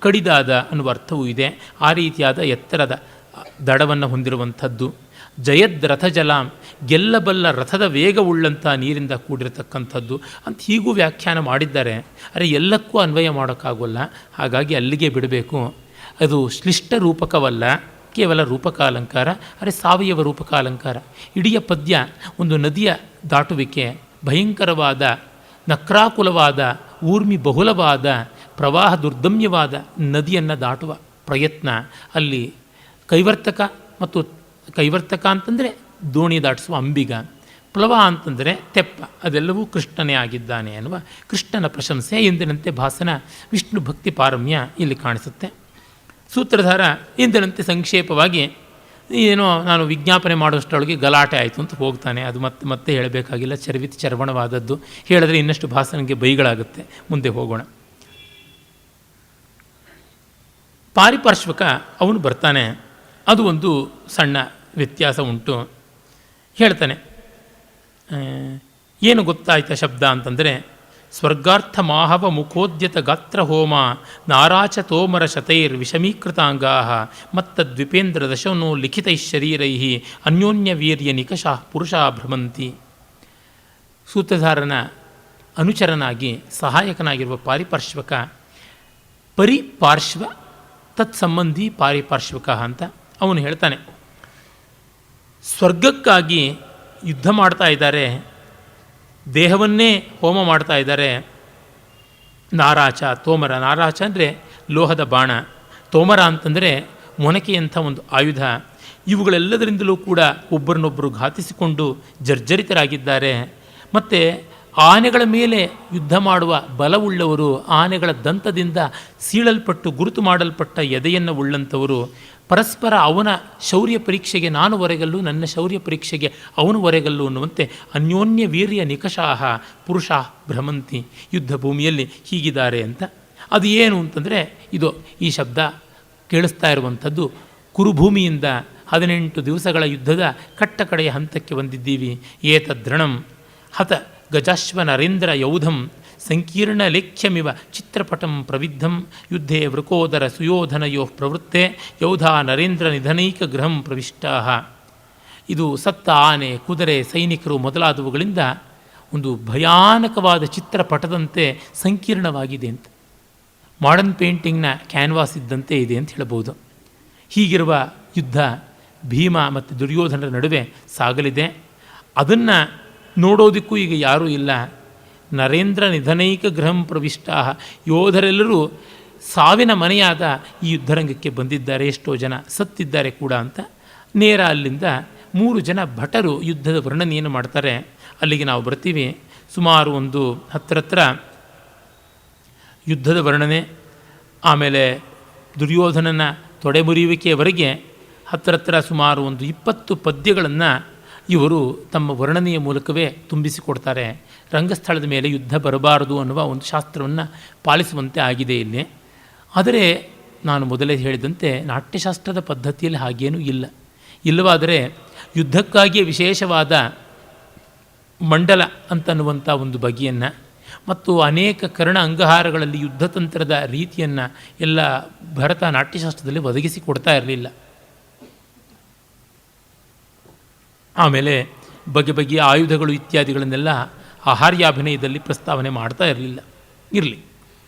ಕಡಿದಾದ ಅನ್ನುವ ಅರ್ಥವೂ ಇದೆ. ಆ ರೀತಿಯಾದ ಎತ್ತರದ ದಡವನ್ನು ಹೊಂದಿರುವಂಥದ್ದು. ಜಯದ್ರಥ ಜಲಾಂ, ಗೆಲ್ಲಬಲ್ಲ ರಥದ ವೇಗವುಳ್ಳಂಥ ನೀರಿಂದ ಕೂಡಿರತಕ್ಕಂಥದ್ದು ಅಂತ ಹೀಗೂ ವ್ಯಾಖ್ಯಾನ ಮಾಡಿದ್ದಾರೆ. ಆದರೆ ಎಲ್ಲಕ್ಕೂ ಅನ್ವಯ ಮಾಡೋಕ್ಕಾಗೋಲ್ಲ, ಹಾಗಾಗಿ ಅಲ್ಲಿಗೆ ಬಿಡಬೇಕು. ಅದು ಶ್ಲಿಷ್ಟ ರೂಪಕವಲ್ಲ, ಕೇವಲ ರೂಪಕಾಲಂಕಾರ, ಆದರೆ ಸಾವಯವ ರೂಪಕಾಲಂಕಾರ. ಇಡೀ ಪದ್ಯ ಒಂದು ನದಿಯ ದಾಟುವಿಕೆ, ಭಯಂಕರವಾದ, ನಕ್ರಾಕುಲವಾದ, ಊರ್ಮಿ ಬಹುಲವಾದ, ಪ್ರವಾಹ ದುರ್ದಮ್ಯವಾದ ನದಿಯನ್ನು ದಾಟುವ ಪ್ರಯತ್ನ. ಅಲ್ಲಿ ಕೈವರ್ತಕ ಮತ್ತು ಕೈವರ್ತಕ ಅಂತಂದರೆ ದೋಣಿ ದಾಟಿಸುವ ಅಂಬಿಗ, ಪ್ಲವ ಅಂತಂದರೆ ತೆಪ್ಪ, ಅದೆಲ್ಲವೂ ಕೃಷ್ಣನೇ ಆಗಿದ್ದಾನೆ ಅನ್ನುವ ಕೃಷ್ಣನ ಪ್ರಶಂಸೆ. ಎಂದಿನಂತೆ ಭಾಸನ ವಿಷ್ಣು ಭಕ್ತಿ ಪಾರಮ್ಯ ಇಲ್ಲಿ ಕಾಣಿಸುತ್ತೆ. ಸೂತ್ರಧಾರ ಎಂದಿನಂತೆ ಸಂಕ್ಷೇಪವಾಗಿ ಏನೋ ನಾನು ವಿಜ್ಞಾಪನೆ ಮಾಡುವಷ್ಟರೊಳಗೆ ಗಲಾಟೆ ಆಯಿತು ಅಂತ ಹೋಗ್ತಾನೆ. ಅದು ಮತ್ತೆ ಹೇಳಬೇಕಾಗಿಲ್ಲ, ಚರ್ವಣವಾದದ್ದು. ಹೇಳಿದ್ರೆ ಇನ್ನಷ್ಟು ಭಾಸನಿಗೆ ಬೈಗಳಾಗುತ್ತೆ. ಮುಂದೆ ಹೋಗೋಣ. ಪಾರಿಪಾರ್ಶ್ವಕ ಅವನು ಬರ್ತಾನೆ. ಅದು ಒಂದು ಸಣ್ಣ ವ್ಯತ್ಯಾಸ ಉಂಟು. ಹೇಳ್ತಾನೆ, ಏನು ಗೊತ್ತಾಯ್ತ ಶಬ್ದ ಅಂತಂದರೆ, ಸ್ವರ್ಗಾರ್ಥ ಮಾಹವ ಮುಖೋದ್ಯತ ಗಾತ್ರ ಹೋಮ ನಾರಾಚ ತೋಮರ ಶತೈರ್ ವಿಷಮೀಕೃತಾಂಗಾ ಮತ್ತದ್ವಿಪೇಂದ್ರ ದಶನೋ ಲಿಖಿತೈ ಶರೀರೈ ಅನ್ಯೋನ್ಯ ವೀರ್ಯ ನಿಕಷಾ ಪುರುಷ ಭ್ರಮಂತಿ. ಸೂತ್ರಧಾರನ ಅನುಚರನಾಗಿ ಸಹಾಯಕನಾಗಿರುವ ಪಾರಿಪಾರ್ಶ್ವಕ, ಪರಿಪಾರ್ಶ್ವ ತತ್ಸಂಬಂಧಿ ಪಾರಿಪಾರ್ಶ್ವಕ ಅಂತ ಅವನು ಹೇಳ್ತಾನೆ. ಸ್ವರ್ಗಕ್ಕಾಗಿ ಯುದ್ಧ ಮಾಡ್ತಾ ಇದ್ದಾರೆ, ದೇಹವನ್ನೇ ಹೋಮ ಮಾಡ್ತಾ ಇದ್ದಾರೆ. ನಾರಾಚ, ತೋಮರ. ನಾರಾಚ ಅಂದರೆ ಲೋಹದ ಬಾಣ, ತೋಮರ ಅಂತಂದರೆ ಮೊನಕೆಯಂಥ ಒಂದು ಆಯುಧ. ಇವುಗಳೆಲ್ಲದರಿಂದಲೂ ಕೂಡ ಒಬ್ಬರನ್ನೊಬ್ಬರು ಘಾತಿಸಿಕೊಂಡು ಜರ್ಜರಿತರಾಗಿದ್ದಾರೆ. ಮತ್ತು ಆನೆಗಳ ಮೇಲೆ ಯುದ್ಧ ಮಾಡುವ ಬಲವುಳ್ಳವರು, ಆನೆಗಳ ದಂತದಿಂದ ಸೀಳಲ್ಪಟ್ಟು ಗುರುತು ಮಾಡಲ್ಪಟ್ಟ ಎದೆಯನ್ನು ಉಳ್ಳಂಥವರು. ಪರಸ್ಪರ ಅವನ ಶೌರ್ಯ ಪರೀಕ್ಷೆಗೆ ನಾನು ಹೊರೆಗಲ್ಲು, ನನ್ನ ಶೌರ್ಯ ಪರೀಕ್ಷೆಗೆ ಅವನು ಹೊರೆಗಲ್ಲು ಅನ್ನುವಂತೆ ಅನ್ಯೋನ್ಯ ವೀರ್ಯ ನಿಕಷಾಹ ಪುರುಷ ಭ್ರಮಂತಿ. ಯುದ್ಧ ಭೂಮಿಯಲ್ಲಿ ಹೀಗಿದ್ದಾರೆ ಅಂತ. ಅದು ಏನು ಅಂತಂದರೆ, ಇದು ಈ ಶಬ್ದ ಕೇಳಿಸ್ತಾ ಇರುವಂಥದ್ದು ಕುರುಭೂಮಿಯಿಂದ 18 ದಿವಸಗಳ ಯುದ್ಧದ ಕಟ್ಟಕಡೆಯ ಹಂತಕ್ಕೆ ಬಂದಿದ್ದೀವಿ. ಏತದೃಣಂ ಹತ ಗಜಾಶ್ವ ನರೇಂದ್ರ ಯೌಧಂ ಸಂಕೀರ್ಣ ಲೇಖ್ಯಮಿವ ಚಿತ್ರಪಟಂ ಪ್ರವಿದ್ಧಂ ಯುದ್ಧೇ ವೃಕೋದರ ಸುಯೋಧನಯೋ ಪ್ರವೃತ್ತೆ ಯೌಧ ನರೇಂದ್ರ ನಿಧನೈಕ ಗೃಹಂ ಪ್ರವಿಷ್ಟಾ. ಇದು ಸತ್ತ ಆನೆ, ಕುದುರೆ, ಸೈನಿಕರು ಮೊದಲಾದವುಗಳಿಂದ ಒಂದು ಭಯಾನಕವಾದ ಚಿತ್ರಪಟದಂತೆ ಸಂಕೀರ್ಣವಾಗಿದೆ ಅಂತ. ಮಾಡರ್ನ್ ಪೇಂಟಿಂಗ್ನ ಕ್ಯಾನ್ವಾಸ್ ಇದ್ದಂತೆ ಇದೆ ಅಂತ ಹೇಳ್ಬೋದು. ಹೀಗಿರುವ ಯುದ್ಧ ಭೀಮ ಮತ್ತು ದುರ್ಯೋಧನರ ನಡುವೆ ಸಾಗಲಿದೆ. ಅದನ್ನು ನೋಡೋದಕ್ಕೂ ಈಗ ಯಾರೂ ಇಲ್ಲ. ನರೇಂದ್ರ ನಿಧನೈಕ ಗೃಹಂ ಪ್ರವಿಷ್ಟಾ, ಯೋಧರೆಲ್ಲರೂ ಸಾವಿನ ಮನೆಯಾದ ಈ ಯುದ್ಧರಂಗಕ್ಕೆ ಬಂದಿದ್ದಾರೆ, ಎಷ್ಟೋ ಜನ ಸತ್ತಿದ್ದಾರೆ ಕೂಡ ಅಂತ. ನೇರ ಅಲ್ಲಿಂದ 3 ಜನ ಭಟರು ಯುದ್ಧದ ವರ್ಣನೆಯನ್ನು ಮಾಡ್ತಾರೆ. ಅಲ್ಲಿಗೆ ನಾವು ಬರ್ತೀವಿ. ಸುಮಾರು ಒಂದು ಹತ್ತಿರ ಯುದ್ಧದ ವರ್ಣನೆ, ಆಮೇಲೆ ದುರ್ಯೋಧನನ ತೊಡೆ ಮುರಿಯುವಿಕೆಯವರೆಗೆ ಹತ್ತಿರ ಸುಮಾರು ಒಂದು 20 ಪದ್ಯಗಳನ್ನು ಇವರು ತಮ್ಮ ವರ್ಣನೆಯ ಮೂಲಕವೇ ತುಂಬಿಸಿಕೊಡ್ತಾರೆ. ರಂಗಸ್ಥಳದ ಮೇಲೆ ಯುದ್ಧ ಬರಬಾರದು ಅನ್ನುವ ಒಂದು ಶಾಸ್ತ್ರವನ್ನು ಪಾಲಿಸುವಂತೆ ಆಗಿದೆ ಇಲ್ಲಿ. ಆದರೆ ನಾನು ಮೊದಲೇ ಹೇಳಿದಂತೆ ನಾಟ್ಯಶಾಸ್ತ್ರದ ಪದ್ಧತಿಯಲ್ಲಿ ಹಾಗೇನೂ ಇಲ್ಲ. ಇಲ್ಲವಾದರೆ ಯುದ್ಧಕ್ಕಾಗಿಯೇ ವಿಶೇಷವಾದ ಮಂಡಲ ಅಂತನ್ನುವಂಥ ಒಂದು ಬಗೆಯನ್ನು ಮತ್ತು ಅನೇಕ ಕರ್ಣ ಅಂಗಹಾರಗಳಲ್ಲಿ ಯುದ್ಧತಂತ್ರದ ರೀತಿಯನ್ನು ಎಲ್ಲ ಭರತ ನಾಟ್ಯಶಾಸ್ತ್ರದಲ್ಲಿ ಒದಗಿಸಿ ಕೊಡ್ತಾ ಇರಲಿಲ್ಲ. ಆಮೇಲೆ ಬಗೆ ಬಗೆಯ ಆಯುಧಗಳು ಇತ್ಯಾದಿಗಳನ್ನೆಲ್ಲ ಆಹಾರ್ಯಾಭಿನಯದಲ್ಲಿ ಪ್ರಸ್ತಾವನೆ ಮಾಡ್ತಾ ಇರಲಿಲ್ಲ. ಇರಲಿ,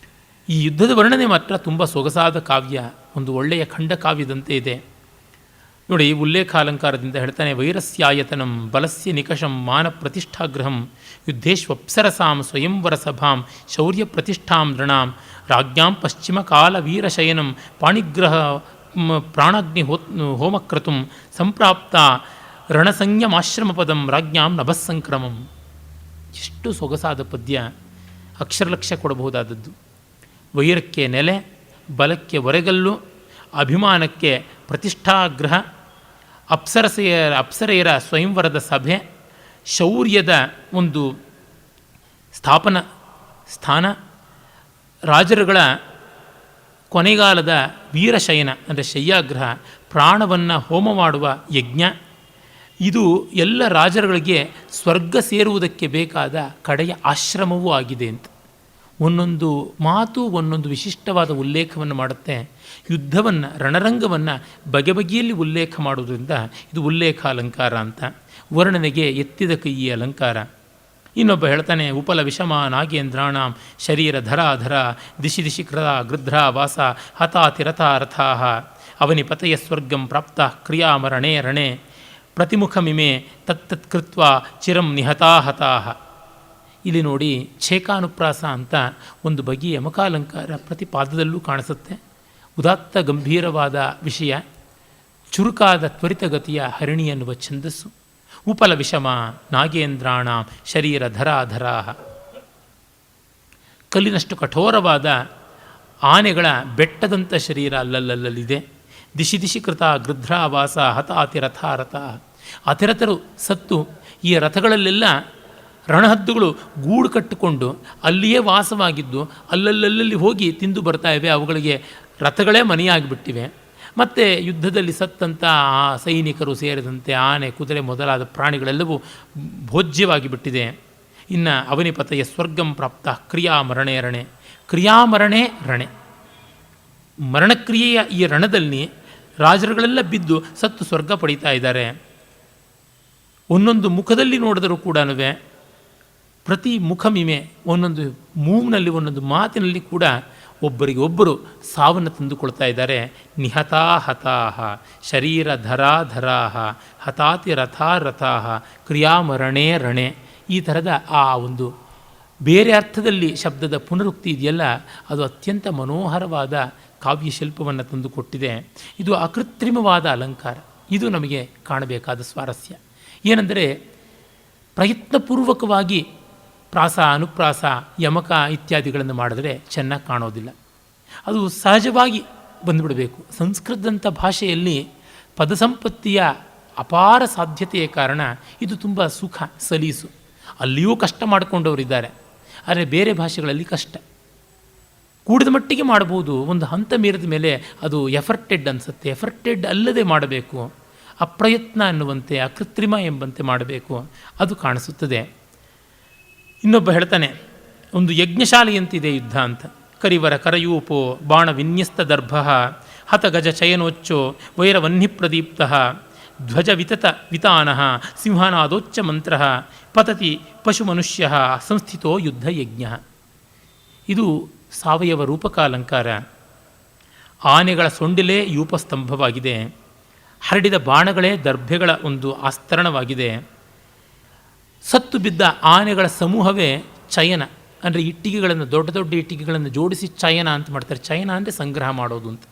ಈ ಯುದ್ಧದ ವರ್ಣನೆ ಮಾತ್ರ ತುಂಬ ಸೊಗಸಾದ ಕಾವ್ಯ, ಒಂದು ಒಳ್ಳೆಯ ಖಂಡ ಕಾವ್ಯದಂತೆ ಇದೆ ನೋಡಿ. ಉಲ್ಲೇಖಾಲಂಕಾರದಿಂದ ಹೇಳ್ತಾನೆ, ವೈರಸ್ಯಾಯತನಂ ಬಲಸ್ಯ ನಿಕಷಂ ಮಾನ ಪ್ರತಿಷ್ಠಾಗ್ರಹಂ ಯುದ್ಧೇಶ್ವಪ್ಸರಸಾಂ ಸ್ವಯಂವರ ಸಭಾಂ ಶೌರ್ಯ ಪ್ರತಿಷ್ಠಾಂ ನೃಣಾಂ ರಾಜ್ಞಾಂ ಪಶ್ಚಿಮ ಕಾಲ ವೀರಶಯನಂ ಪಾಣಿಗ್ರಹ ಪ್ರಾಣಾಗ್ನಿ ಹೋಮಕ್ರತುಂ ಸಂಪ್ರಾಪ್ತ ರಣಸಂಯಮಾಶ್ರಮಪದಂ ರಾಜ್ಞಾಂ ನಭಸ್ಸಂಕ್ರಮಂ. ಎಷ್ಟು ಸೊಗಸಾದ ಪದ್ಯ, ಅಕ್ಷರಲಕ್ಷ ಕೊಡಬಹುದಾದದ್ದು. ವೈರಕ್ಕೆ ನೆಲೆ, ಬಲಕ್ಕೆ ಒರೆಗಲ್ಲು, ಅಭಿಮಾನಕ್ಕೆ ಪ್ರತಿಷ್ಠಾಗ್ರಹ, ಅಪ್ಸರೆಯರ ಸ್ವಯಂವರದ ಸಭೆ, ಶೌರ್ಯದ ಒಂದು ಸ್ಥಾಪನ ಸ್ಥಾನ, ರಾಜರುಗಳ ಕೊನೆಗಾಲದ ವೀರಶಯನ ಅಂದರೆ ಶಯ್ಯಾಗ್ರಹ, ಪ್ರಾಣವನ್ನು ಹೋಮ ಮಾಡುವ ಯಜ್ಞ, ಇದು ಎಲ್ಲ ರಾಜರುಗಳಿಗೆ ಸ್ವರ್ಗ ಸೇರುವುದಕ್ಕೆ ಬೇಕಾದ ಕಡೆಯ ಆಶ್ರಮವೂ ಆಗಿದೆ ಅಂತ ಒಂದೊಂದು ಮಾತು ಒಂದೊಂದು ವಿಶಿಷ್ಟವಾದ ಉಲ್ಲೇಖವನ್ನು ಮಾಡುತ್ತೆ. ಯುದ್ಧವನ್ನು, ರಣರಂಗವನ್ನು ಬಗೆ ಬಗೆಯಲ್ಲಿ ಉಲ್ಲೇಖ ಮಾಡುವುದರಿಂದ ಇದು ಉಲ್ಲೇಖ ಅಲಂಕಾರ ಅಂತ. ವರ್ಣನೆಗೆ ಎತ್ತಿದ ಕೈಯಿ ಅಲಂಕಾರ. ಇನ್ನೊಬ್ಬ ಹೇಳ್ತಾನೆ, ಉಪಲ ವಿಷಮ ನಾಗೇಂದ್ರಾಣಾಂ ಶರೀರ ಧರಾಧರ ದಿಶಿ ದಿಶಿ ಕೃತ ಗೃಧ್ರ ವಾಸ ಹತಾತಿ ರಥಾ ರಥಾಃ ಅವನಿ ಪತಯ ಸ್ವರ್ಗಂ ಪ್ರಾಪ್ತ ಕ್ರಿಯಾಮರಣೇ ರಣೇ ಪ್ರತಿಮುಖಮಿಮೆ ತತ್ತತ್ ಕೃತ್ವ ಚಿರಂ ನಿಹತಾಹತಾಃ. ಇಲ್ಲಿ ನೋಡಿ, ಛೇಕಾನುಪ್ರಾಸ ಅಂತ ಒಂದು ಬಗೆಯ ಯಮಕಾಲಂಕಾರ ಪ್ರತಿ ಪಾದದಲ್ಲೂ ಕಾಣಿಸುತ್ತೆ. ಉದಾತ್ತ ಗಂಭೀರವಾದ ವಿಷಯ, ಚುರುಕಾದ ತ್ವರಿತಗತಿಯ ಹರಿಣಿ ಎನ್ನುವ ಛಂದಸ್ಸು. ಉಪಲ ವಿಷಮ ನಾಗೇಂದ್ರಾಣ ಶರೀರ ಧರಾಧರಾಹ. ಕಲ್ಲಿನಷ್ಟು ಕಠೋರವಾದ ಆನೆಗಳ ಬೆಟ್ಟದಂಥ ಶರೀರ ಅಲ್ಲಲ್ಲಲ್ಲಿದೆ. ದಿಶಿ ದಿಶಿ ಕೃತ ಗೃಧ್ರಾವಾಸ ಹತ ಅತಿರಥ ರಥ. ಅತಿರಥರು ಸತ್ತು ಈ ರಥಗಳಲ್ಲೆಲ್ಲ ರಣಹದ್ದುಗಳು ಗೂಡು ಕಟ್ಟಿಕೊಂಡು ಅಲ್ಲಿಯೇ ವಾಸವಾಗಿದ್ದು ಅಲ್ಲಲ್ಲಲ್ಲಿ ಹೋಗಿ ತಿಂದು ಬರ್ತಾ ಇವೆ. ಅವುಗಳಿಗೆ ರಥಗಳೇ ಮನೆಯಾಗಿಬಿಟ್ಟಿವೆ. ಮತ್ತು ಯುದ್ಧದಲ್ಲಿ ಸತ್ತಂಥ ಆ ಸೈನಿಕರು ಸೇರಿದಂತೆ ಆನೆ, ಕುದುರೆ ಮೊದಲಾದ ಪ್ರಾಣಿಗಳೆಲ್ಲವೂ ಭೋಜ್ಯವಾಗಿ ಬಿಟ್ಟಿದೆ. ಇನ್ನು ಅವನಿಪತೆಯ ಸ್ವರ್ಗಂ ಪ್ರಾಪ್ತ ಕ್ರಿಯಾಮರಣೆ ರಣೆ. ಕ್ರಿಯಾಮರಣೆ ರಣೆ, ಮರಣಕ್ರಿಯೆಯ ಈ ರಣದಲ್ಲಿ ರಾಜರುಗಳೆಲ್ಲ ಬಿದ್ದು ಸತ್ತು ಸ್ವರ್ಗ ಪಡೀತಾ ಇದ್ದಾರೆ. ಒಂದೊಂದು ಮುಖದಲ್ಲಿ ನೋಡಿದರೂ ಕೂಡ ಪ್ರತಿ ಮುಖಮಿಮೆ, ಒಂದೊಂದು ಮೂವ್ನಲ್ಲಿ ಒಂದೊಂದು ಮಾತಿನಲ್ಲಿ ಕೂಡ ಒಬ್ಬರಿಗೊಬ್ಬರು ಸಾವನ್ನು ತಂದುಕೊಳ್ತಾ ಇದ್ದಾರೆ. ನಿಹತಾಹತಾಹ ಶರೀರ ಧರಾಧರಾಹ ಹತಾತಿ ರಥಾರಥಾಹ ಕ್ರಿಯಾಮರಣೇ ರಣೆ. ಈ ಥರದ ಆ ಒಂದು ಬೇರೆ ಅರ್ಥದಲ್ಲಿ ಶಬ್ದದ ಪುನರುಕ್ತಿ ಇದೆಯಲ್ಲ, ಅದು ಅತ್ಯಂತ ಮನೋಹರವಾದ ಕಾವ್ಯಶಿಲ್ಪವನ್ನು ತಂದುಕೊಟ್ಟಿದೆ. ಇದು ಅಕೃತ್ರಿಮವಾದ ಅಲಂಕಾರ. ಇದು ನಮಗೆ ಕಾಣಬೇಕಾದ ಸ್ವಾರಸ್ಯ ಏನೆಂದರೆ, ಪ್ರಯತ್ನಪೂರ್ವಕವಾಗಿ ಪ್ರಾಸ, ಅನುಪ್ರಾಸ, ಯಮಕ ಇತ್ಯಾದಿಗಳನ್ನು ಮಾಡಿದ್ರೆ ಚೆನ್ನಾಗಿ ಕಾಣೋದಿಲ್ಲ. ಅದು ಸಹಜವಾಗಿ ಬಂದುಬಿಡಬೇಕು. ಸಂಸ್ಕೃತದಂಥ ಭಾಷೆಯಲ್ಲಿ ಪದಸಂಪತ್ತಿಯ ಅಪಾರ ಸಾಧ್ಯತೆಯ ಕಾರಣ ಇದು ತುಂಬ ಸುಖ, ಸಲೀಸು. ಅಲ್ಲಿಯೂ ಕಷ್ಟ ಮಾಡಿಕೊಂಡವರಿದ್ದಾರೆ, ಆದರೆ ಬೇರೆ ಭಾಷೆಗಳಲ್ಲಿ ಕಷ್ಟ. ಕೂಡಿದ ಮಟ್ಟಿಗೆ ಮಾಡಬಹುದು, ಒಂದು ಹಂತ ಮೀರಿದ ಮೇಲೆ ಅದು ಎಫರ್ಟೆಡ್ ಅನಿಸುತ್ತೆ. ಎಫರ್ಟೆಡ್ ಅಲ್ಲದೆ ಮಾಡಬೇಕು, ಅಪ್ರಯತ್ನ ಅನ್ನುವಂತೆ, ಅಕೃತ್ರಿಮ ಎಂಬಂತೆ ಮಾಡಬೇಕು, ಅದು ಕಾಣಿಸುತ್ತದೆ. ಇನ್ನೊಬ್ಬ ಹೇಳ್ತಾನೆ, ಒಂದು ಯಜ್ಞಶಾಲೆಯಂತಿದೆ ಯುದ್ಧ ಅಂತ. ಕರಿವರ ಕರಯೂಪೋ ಬಾಣ ವಿನ್ಯಸ್ತ ದರ್ಭ ಹತ ಗಜ ಚಯನೋಚ್ಚೋ ವೈರವನ್ನಿ ಪ್ರದೀಪ್ತ ಧ್ವಜ ವಿತತ ವಿತಾನಃ ಸಿಂಹನಾದೋಚ್ಚ ಮಂತ್ರ ಪತತಿ ಪಶು ಮನುಷ್ಯ ಸಂಸ್ಥಿತೋ ಯುದ್ಧ ಯಜ್ಞ. ಇದು ಸಾವಯವ ರೂಪಕಾಲಂಕಾರ. ಆನೆಗಳ ಸೊಂಡಿಲೇ ಯೂಪಸ್ತಂಭವಾಗಿದೆ. ಹರಡಿದ ಬಾಣಗಳೇ ದರ್ಭೆಗಳ ಒಂದು ಆಸ್ತರಣವಾಗಿದೆ. ಸತ್ತು ಬಿದ್ದ ಆನೆಗಳ ಸಮೂಹವೇ ಚಯನ, ಅಂದರೆ ಇಟ್ಟಿಗೆಗಳನ್ನು, ದೊಡ್ಡ ದೊಡ್ಡ ಇಟ್ಟಿಗೆಗಳನ್ನು ಜೋಡಿಸಿ ಚಯನ ಅಂತ ಮಾಡ್ತಾರೆ. ಚಯನ ಅಂದರೆ ಸಂಗ್ರಹ ಮಾಡೋದು ಅಂತ.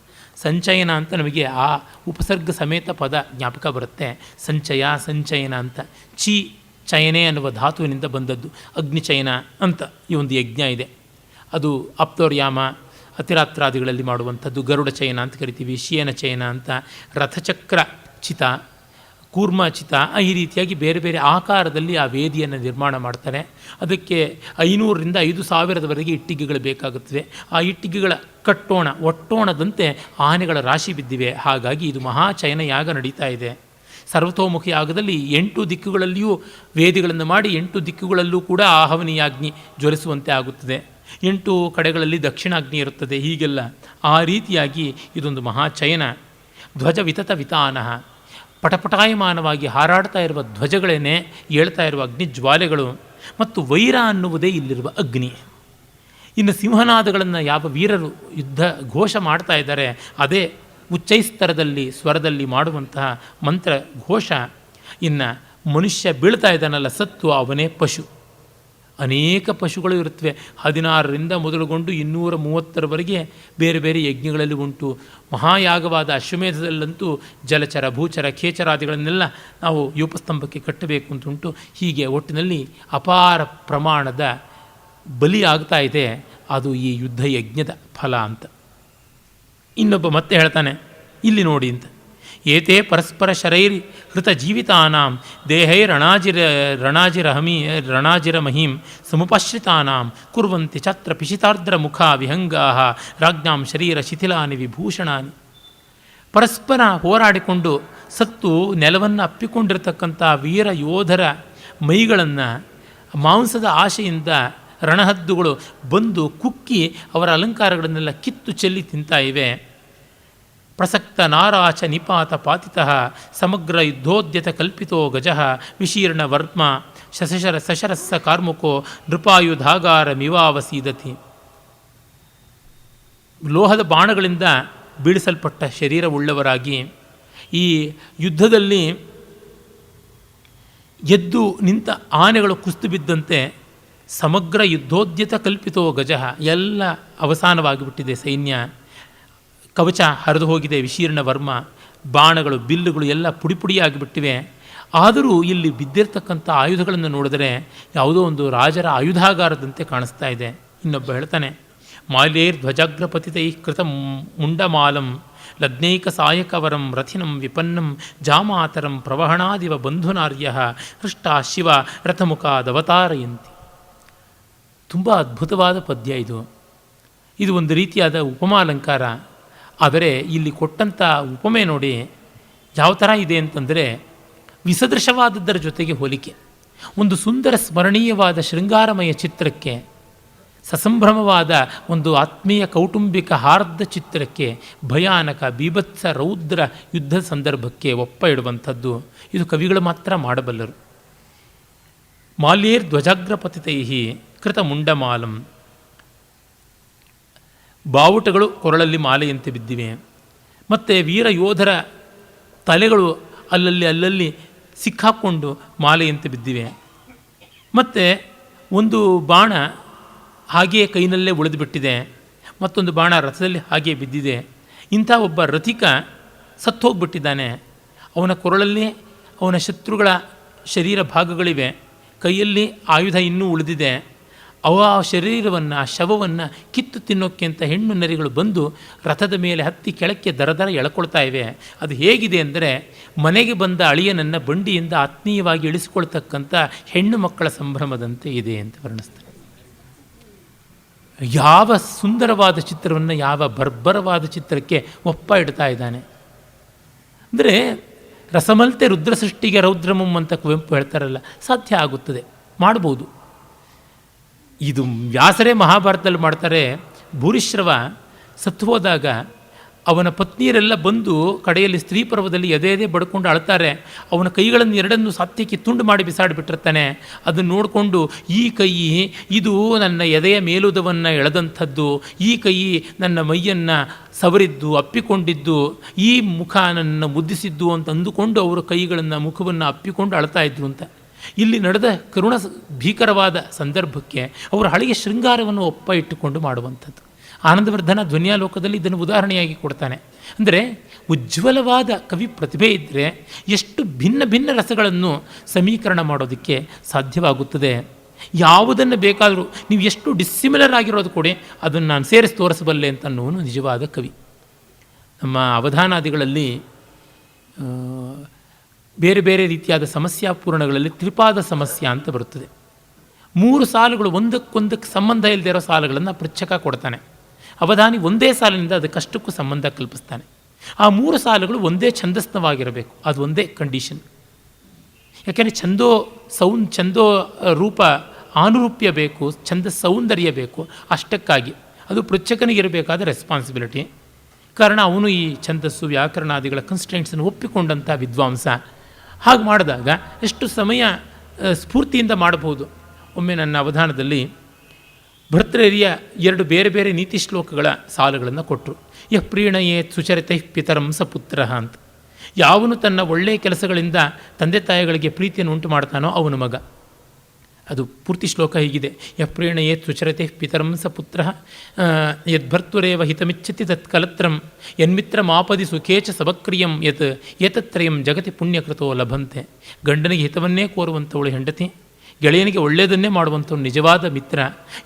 ಸಂಚಯನ ಅಂತ ನಮಗೆ ಆ ಉಪಸರ್ಗ ಸಮೇತ ಪದ ಜ್ಞಾಪಕ ಬರುತ್ತೆ. ಸಂಚಯ, ಸಂಚಯನ ಅಂತ. ಚಯನೆ ಅನ್ನುವ ಧಾತುವಿನಿಂದ ಬಂದದ್ದು. ಅಗ್ನಿಚಯನ ಅಂತ ಈ ಒಂದು ಯಜ್ಞ ಇದೆ. ಅದು ಅಪ್ತೋರ್ಯಾಮ ಅತಿರಾತ್ರಾದಿಗಳಲ್ಲಿ ಮಾಡುವಂಥದ್ದು. ಗರುಡ ಚಯನ ಅಂತ ಕರಿತೀವಿ. ಶಿಯನ ಚಯನ ಅಂತ. ರಥಚಕ್ರ ಚಿತ, ಕೂರ್ಮಾಚಿತ, ಈ ರೀತಿಯಾಗಿ ಬೇರೆ ಬೇರೆ ಆಕಾರದಲ್ಲಿ ಆ ವೇದಿಯನ್ನು ನಿರ್ಮಾಣ ಮಾಡ್ತಾರೆ. ಅದಕ್ಕೆ 500ರಿಂದ 5,000ದವರೆಗೆ ಇಟ್ಟಿಗೆಗಳು ಬೇಕಾಗುತ್ತವೆ. ಆ ಇಟ್ಟಿಗೆಗಳ ಒಟ್ಟೋಣದಂತೆ ಆನೆಗಳ ರಾಶಿ ಬಿದ್ದಿವೆ. ಹಾಗಾಗಿ ಇದು ಮಹಾಚಯನ ಯಾಗ ನಡೀತಾ ಇದೆ. ಸರ್ವತೋಮುಖಿ ಯಾಗದಲ್ಲಿ 8 ದಿಕ್ಕುಗಳಲ್ಲಿಯೂ ವೇದಿಗಳನ್ನು ಮಾಡಿ 8 ದಿಕ್ಕುಗಳಲ್ಲೂ ಕೂಡ ಆಹವನೀಯಾಗ್ನಿ ಜ್ವಲಿಸುವಂತೆ ಆಗುತ್ತದೆ. 8 ಕಡೆಗಳಲ್ಲಿ ದಕ್ಷಿಣಾಗ್ನಿ ಇರುತ್ತದೆ. ಹೀಗೆಲ್ಲ ಆ ರೀತಿಯಾಗಿ ಇದೊಂದು ಮಹಾಚಯನ. ಧ್ವಜ ವಿತತ ವಿತಾನಃ, ಪಟಪಟಾಯಮಾನವಾಗಿ ಹಾರಾಡ್ತಾ ಇರುವ ಧ್ವಜಗಳೇನೆ ಏಳ್ತಾ ಇರುವ ಅಗ್ನಿ ಜ್ವಾಲೆಗಳು. ಮತ್ತು ವೈರ ಅನ್ನುವುದೇ ಇಲ್ಲಿರುವ ಅಗ್ನಿ. ಇನ್ನು ಸಿಂಹನಾದಗಳನ್ನು ಯಾವ ವೀರರು ಯುದ್ಧ ಘೋಷ ಮಾಡ್ತಾ ಇದ್ದಾರೆ ಅದೇ ಉಚ್ಚೈಸ್ತರದಲ್ಲಿ ಸ್ವರದಲ್ಲಿ ಮಾಡುವಂತಹ ಮಂತ್ರ ಘೋಷ. ಇನ್ನು ಮನುಷ್ಯ ಬೀಳ್ತಾ ಇದ್ದಾನಲ್ಲ ಸತ್ತು, ಅವನೇ ಪಶು. ಅನೇಕ ಪಶುಗಳು ಇರುತ್ತವೆ. 16ರಿಂದ ಮೊದಲುಗೊಂಡು 230ರವರೆಗೆ ಬೇರೆ ಬೇರೆ ಯಜ್ಞಗಳಲ್ಲಿ ಉಂಟು. ಮಹಾಯಾಗವಾದ ಅಶ್ವಮೇಧದಲ್ಲಂತೂ ಜಲಚರ, ಭೂಚರ, ಖೇಚರಾದಿಗಳನ್ನೆಲ್ಲ ನಾವು ಯೂಪಸ್ತಂಭಕ್ಕೆ ಕಟ್ಟಬೇಕು ಅಂತುಂಟು. ಹೀಗೆ ಒಟ್ಟಿನಲ್ಲಿ ಅಪಾರ ಪ್ರಮಾಣದ ಬಲಿ ಆಗ್ತಾ ಇದೆ. ಅದು ಈ ಯುದ್ಧ ಯಜ್ಞದ ಫಲ ಅಂತ. ಇನ್ನೊಬ್ಬ ಮತ್ತೆ ಹೇಳ್ತಾನೆ, ಇಲ್ಲಿ ನೋಡಿ ಅಂತ. ಏತೇ ಪರಸ್ಪರ ಶರೈರ್ ಹೃತ ಜೀವಿತಾನಾಂ ರಣಾಜಿರ ಮಹೀಂ ಸಮುಪಶ್ರಿತಾನಾಂ ಕುರ್ವಂತಿ ಛತ್ರ ಪಿಶಿತಾರ್ದ್ರ ಮುಖ ವಿಹಂಗಾ ರಾಜ್ಞಾಂ ಶರೀರ ಶಿಥಿಲಾನಿ ವಿಭೂಷಣಾನಿ. ಪರಸ್ಪರ ಹೋರಾಡಿಕೊಂಡು ಸತ್ತು ನೆಲವನ್ನು ಅಪ್ಪಿಕೊಂಡಿರತಕ್ಕಂಥ ವೀರ ಯೋಧರ ಮೈಗಳನ್ನು ಮಾಂಸದ ಆಶೆಯಿಂದ ರಣಹದ್ದುಗಳು ಬಂದು ಕುಕ್ಕಿ ಅವರ ಅಲಂಕಾರಗಳನ್ನೆಲ್ಲ ಕಿತ್ತು ಚೆಲ್ಲಿ ತಿಂತಾ ಇವೆ. ಪ್ರಸಕ್ತ ನಾರಾಚ ನಿಪಾತ ಪಾತಿತಃ ಸಮಗ್ರ ಯುದ್ಧೋದ್ಯತ ಕಲ್ಪಿತೋ ಗಜಃ ವಿಶೀರ್ಣ ವರ್ಮ ಸಶರಸ್ಸ ಕಾರ್ಮುಕೋ ನೃಪಾಯುಧಾಗಾರ ಮಿವಾವಸೀದತಿ. ಲೋಹದ ಬಾಣಗಳಿಂದ ಬೀಳಿಸಲ್ಪಟ್ಟ ಶರೀರವುಳ್ಳವರಾಗಿ ಈ ಯುದ್ಧದಲ್ಲಿ ಎದ್ದು ನಿಂತ ಆನೆಗಳು ಕುಸ್ತು ಬಿದ್ದಂತೆ ಸಮಗ್ರ ಯುದ್ಧೋದ್ಯತ ಕಲ್ಪಿತೋ ಗಜಃ, ಎಲ್ಲ ಅವಸಾನವಾಗಿಬಿಟ್ಟಿದೆ ಸೈನ್ಯ. ಕವಚ ಹರಿದು ಹೋಗಿದೆ, ವಿಶೀರ್ಣ ವರ್ಮ, ಬಾಣಗಳು ಬಿಲ್ಲುಗಳು ಎಲ್ಲ ಪುಡಿ ಪುಡಿಯಾಗಿಬಿಟ್ಟಿವೆ. ಆದರೂ ಇಲ್ಲಿ ಬಿದ್ದಿರ್ತಕ್ಕಂಥ ಆಯುಧಗಳನ್ನು ನೋಡಿದರೆ ಯಾವುದೋ ಒಂದು ರಾಜರ ಆಯುಧಾಗಾರದಂತೆ ಕಾಣಿಸ್ತಾ ಇದೆ. ಇನ್ನೊಬ್ಬ ಹೇಳ್ತಾನೆ, ಮಾಲ್ಯೈರ್ ಧ್ವಜಾಗ್ರಪತಿತೈ ಕೃತ ಮುಂಡಮಾಲಂ ಲಗ್ನೈಕ ಸಾಯಕವರಂ ರಥಿನಂ ವಿಪನ್ನಂ ಜಾಮಾತರಂ ಪ್ರವಹಣಾದಿವ ಬಂಧುನಾರ್ಯ ಹೃಷ್ಟ ಶಿವ ರಥಮುಖಾದವತಾರಯಂತಿ. ತುಂಬ ಅದ್ಭುತವಾದ ಪದ್ಯ ಇದು. ಇದು ಒಂದು ರೀತಿಯಾದ ಉಪಮಾಲಂಕಾರ. ಆದರೆ ಇಲ್ಲಿ ಕೊಟ್ಟಂಥ ಉಪಮೆ ನೋಡಿ ಯಾವ ಥರ ಇದೆ ಅಂತಂದರೆ, ವಿಸದೃಶವಾದದ್ದರ ಜೊತೆಗೆ ಹೋಲಿಕೆ. ಒಂದು ಸುಂದರ ಸ್ಮರಣೀಯವಾದ ಶೃಂಗಾರಮಯ ಚಿತ್ರಕ್ಕೆ, ಸಸಂಭ್ರಮವಾದ ಒಂದು ಆತ್ಮೀಯ ಕೌಟುಂಬಿಕ ಹಾರ್ದ ಚಿತ್ರಕ್ಕೆ, ಭಯಾನಕ ಬೀಭತ್ಸ ರೌದ್ರ ಯುದ್ಧ ಸಂದರ್ಭಕ್ಕೆ ಒಪ್ಪ ಇಡುವಂಥದ್ದು ಇದು ಕವಿಗಳು ಮಾತ್ರ ಮಾಡಬಲ್ಲರು. ಮಾಲ್ಯೇರ್ ಧ್ವಜಾಗ್ರಪತಿತೈ ಕೃತ ಮುಂಡಮಾಲಂ, ಬಾವುಟಗಳು ಕೊರಳಲ್ಲಿ ಮಾಲೆಯಂತೆ ಬಿದ್ದಿವೆ. ಮತ್ತು ವೀರ ಯೋಧರ ತಲೆಗಳು ಅಲ್ಲಲ್ಲಿ ಸಿಕ್ಕಾಕ್ಕೊಂಡು ಮಾಲೆಯಂತೆ ಬಿದ್ದಿವೆ. ಮತ್ತು ಒಂದು ಬಾಣ ಹಾಗೆಯೇ ಕೈನಲ್ಲೇ ಉಳಿದುಬಿಟ್ಟಿದೆ, ಮತ್ತೊಂದು ಬಾಣ ರಥದಲ್ಲಿ ಹಾಗೆಯೇ ಬಿದ್ದಿದೆ. ಇಂಥ ಒಬ್ಬ ರಥಿಕ ಸತ್ತೋಗ್ಬಿಟ್ಟಿದ್ದಾನೆ. ಅವನ ಕೊರಳಲ್ಲಿ ಅವನ ಶತ್ರುಗಳ ಶರೀರ ಭಾಗಗಳಿವೆ, ಕೈಯಲ್ಲಿ ಆಯುಧ ಇನ್ನೂ ಉಳಿದಿದೆ. ಅವ ಶರೀರವನ್ನು, ಶವವನ್ನು ಕಿತ್ತು ತಿನ್ನೋಕ್ಕೆ ಅಂತ ಹೆಣ್ಣು ನರಿಗಳು ಬಂದು ರಥದ ಮೇಲೆ ಹತ್ತಿ ಕೆಳಕ್ಕೆ ದರ ಎಳ್ಕೊಳ್ತಾ ಇವೆ. ಅದು ಹೇಗಿದೆ ಅಂದರೆ, ಮನೆಗೆ ಬಂದ ಅಳಿಯನನ್ನು ಬಂಡಿಯಿಂದ ಆತ್ಮೀಯವಾಗಿ ಇಳಿಸಿಕೊಳ್ತಕ್ಕಂಥ ಹೆಣ್ಣು ಮಕ್ಕಳ ಸಂಭ್ರಮದಂತೆ ಇದೆ ಅಂತ ವರ್ಣಿಸ್ತಾರೆ. ಯಾವ ಸುಂದರವಾದ ಚಿತ್ರವನ್ನು ಯಾವ ಬರ್ಬರವಾದ ಚಿತ್ರಕ್ಕೆ ಒಪ್ಪ ಇಡ್ತಾ ಇದ್ದಾನೆ ಅಂದರೆ, ರಸಮಲ್ತೆ ರುದ್ರ ಸೃಷ್ಟಿಗೆ ರೌದ್ರಮಂ ಅಂತ ಕುವೆಂಪು ಹೇಳ್ತಾರಲ್ಲ, ಸಾಧ್ಯ ಆಗುತ್ತದೆ, ಮಾಡ್ಬೋದು. ಇದು ವ್ಯಾಸರೇ ಮಹಾಭಾರತದಲ್ಲಿ ಮಾಡ್ತಾರೆ. ಭೂರಿಶ್ರವ ಸತ್ತು ಹೋದಾಗ ಅವನ ಪತ್ನಿಯರೆಲ್ಲ ಬಂದು ಕಡೆಯಲ್ಲಿ ಸ್ತ್ರೀ ಪರ್ವದಲ್ಲಿ ಎದೆ ಬಡ್ಕೊಂಡು ಅಳ್ತಾರೆ. ಅವನ ಕೈಗಳನ್ನು ಎರಡನ್ನು ಸಾತ್ಯಕ್ಕೆ ತುಂಡು ಮಾಡಿ ಬಿಸಾಡಿಬಿಟ್ಟಿರ್ತಾನೆ. ಅದನ್ನು ನೋಡಿಕೊಂಡು, ಈ ಕೈ ಇದು ನನ್ನ ಎದೆಯ ಮೇಲುದವನ್ನು ಎಳೆದಂಥದ್ದು, ಈ ಕೈ ನನ್ನ ಮೈಯನ್ನು ಸವರಿದ್ದು ಅಪ್ಪಿಕೊಂಡಿದ್ದು, ಈ ಮುಖ ನನ್ನ ಮುದ್ದಿಸಿದ್ದು ಅಂತ ಅಂದುಕೊಂಡು ಅವರ ಕೈಗಳನ್ನು ಮುಖವನ್ನು ಅಪ್ಪಿಕೊಂಡು ಅಳ್ತಾ ಇದ್ರು ಅಂತ. ಇಲ್ಲಿ ನಡೆದ ಕರುಣ ಭೀಕರವಾದ ಸಂದರ್ಭಕ್ಕೆ ಅವರ ಹಳೆಯ ಶೃಂಗಾರವನ್ನು ಒಪ್ಪ ಇಟ್ಟುಕೊಂಡು ಮಾಡುವಂಥದ್ದು. ಆನಂದವರ್ಧನ ಧ್ವನ್ಯಾಲೋಕದಲ್ಲಿ ಇದನ್ನು ಉದಾಹರಣೆಯಾಗಿ ಕೊಡ್ತಾನೆ. ಅಂದರೆ ಉಜ್ವಲವಾದ ಕವಿ ಪ್ರತಿಭೆ ಇದ್ದರೆ ಎಷ್ಟು ಭಿನ್ನ ಭಿನ್ನ ರಸಗಳನ್ನು ಸಮೀಕರಣ ಮಾಡೋದಕ್ಕೆ ಸಾಧ್ಯವಾಗುತ್ತದೆ. ಯಾವುದನ್ನು ಬೇಕಾದರೂ ನೀವು ಎಷ್ಟು ಡಿಸ್ಸಿಮಿಲರ್ ಆಗಿರೋದು ಕೊಡಿ, ಅದನ್ನು ನಾನು ಸೇರಿಸಿ ತೋರಿಸಬಲ್ಲೆ ಅಂತ ಅನ್ನೋನು ನಿಜವಾದ ಕವಿ. ನಮ್ಮ ಅವಧಾನಾದಿಗಳಲ್ಲಿ ಬೇರೆ ಬೇರೆ ರೀತಿಯಾದ ಸಮಸ್ಯಾಪೂರ್ಣಗಳಲ್ಲಿ ತ್ರಿಪಾದ ಸಮಸ್ಯೆ ಅಂತ ಬರುತ್ತದೆ. 3 ಸಾಲುಗಳು ಒಂದಕ್ಕೊಂದಕ್ಕೆ ಸಂಬಂಧ ಇಲ್ಲದೆ ಇರೋ ಸಾಲುಗಳನ್ನು ಪೃಚ್ಛಕ ಕೊಡ್ತಾನೆ. ಅವಧಾನಿ ಒಂದೇ ಸಾಲಿನಿಂದ ಅದಕ್ಕಷ್ಟಕ್ಕೂ ಸಂಬಂಧ ಕಲ್ಪಿಸ್ತಾನೆ. ಆ 3 ಸಾಲುಗಳು ಒಂದೇ ಛಂದಸ್ನವಾಗಿರಬೇಕು, ಅದು ಒಂದೇ ಕಂಡೀಷನ್. ಯಾಕೆಂದರೆ ಛಂದೋ ರೂಪ ಆನುರೂಪ್ಯ ಬೇಕು, ಛಂದ ಸೌಂದರ್ಯ ಬೇಕು. ಅಷ್ಟಕ್ಕಾಗಿ ಅದು ಪೃಚ್ಛಕನಿಗಿರಬೇಕಾದ ರೆಸ್ಪಾನ್ಸಿಬಿಲಿಟಿ. ಕಾರಣ ಅವನು ಈ ಛಂದಸ್ಸು ವ್ಯಾಕರಣಾದಿಗಳ ಕನ್ಸ್ಟೆಂಟ್ಸನ್ನು ಒಪ್ಪಿಕೊಂಡಂಥ ವಿದ್ವಾಂಸ. ಹಾಗೆ ಮಾಡಿದಾಗ ಎಷ್ಟು ಸಮಯ ಸ್ಫೂರ್ತಿಯಿಂದ ಮಾಡಬಹುದು. ಒಮ್ಮೆ ನನ್ನ ಅವಧಾನದಲ್ಲಿ ಭರ್ತೃಹರಿಯ 2 ಬೇರೆ ಬೇರೆ ನೀತಿ ಶ್ಲೋಕಗಳ ಸಾಲುಗಳನ್ನು ಕೊಟ್ಟರು. ಯಃ ಪ್ರೀಣಯೇ ಸುಚರಿತೈ ಪಿತರಂ ಸ ಪುತ್ರ ಅಂತ. ಯಾವನು ತನ್ನ ಒಳ್ಳೆಯ ಕೆಲಸಗಳಿಂದ ತಂದೆ ತಾಯಿಗಳಿಗೆ ಪ್ರೀತಿಯನ್ನು ಉಂಟು ಮಾಡ್ತಾನೋ ಅವನು ಮಗ. ಅದು ಪೂರ್ತಿ ಶ್ಲೋಕ ಹೀಗಿದೆ. ಯಃ ಪ್ರೀಣಯೇ ಸುಚರತೆ ಪಿತರಂ ಸ ಪುತ್ರ ಯದ್ಭರ್ತುರೇವ ಹಿತಮಿಚ್ಛತಿ ತತ್ ಕಲತ್ರಂ ಯನ್ಮಿತ್ರ ಮಾಪದಿ ಸುಖೇಚ ಸಬಕ್ರಿಯಂ ಏತತ್ರಯಂ ಜಗತಿ ಪುಣ್ಯಕೃತೋ ಲಭಂತೆ. ಗಂಡನಿಗೆ ಹಿತವನ್ನೇ ಕೋರುವಂಥವಳು ಹೆಂಡತಿ, ಗೆಳೆಯನಿಗೆ ಒಳ್ಳೆಯದನ್ನೇ ಮಾಡುವಂಥವನು ನಿಜವಾದ ಮಿತ್ರ.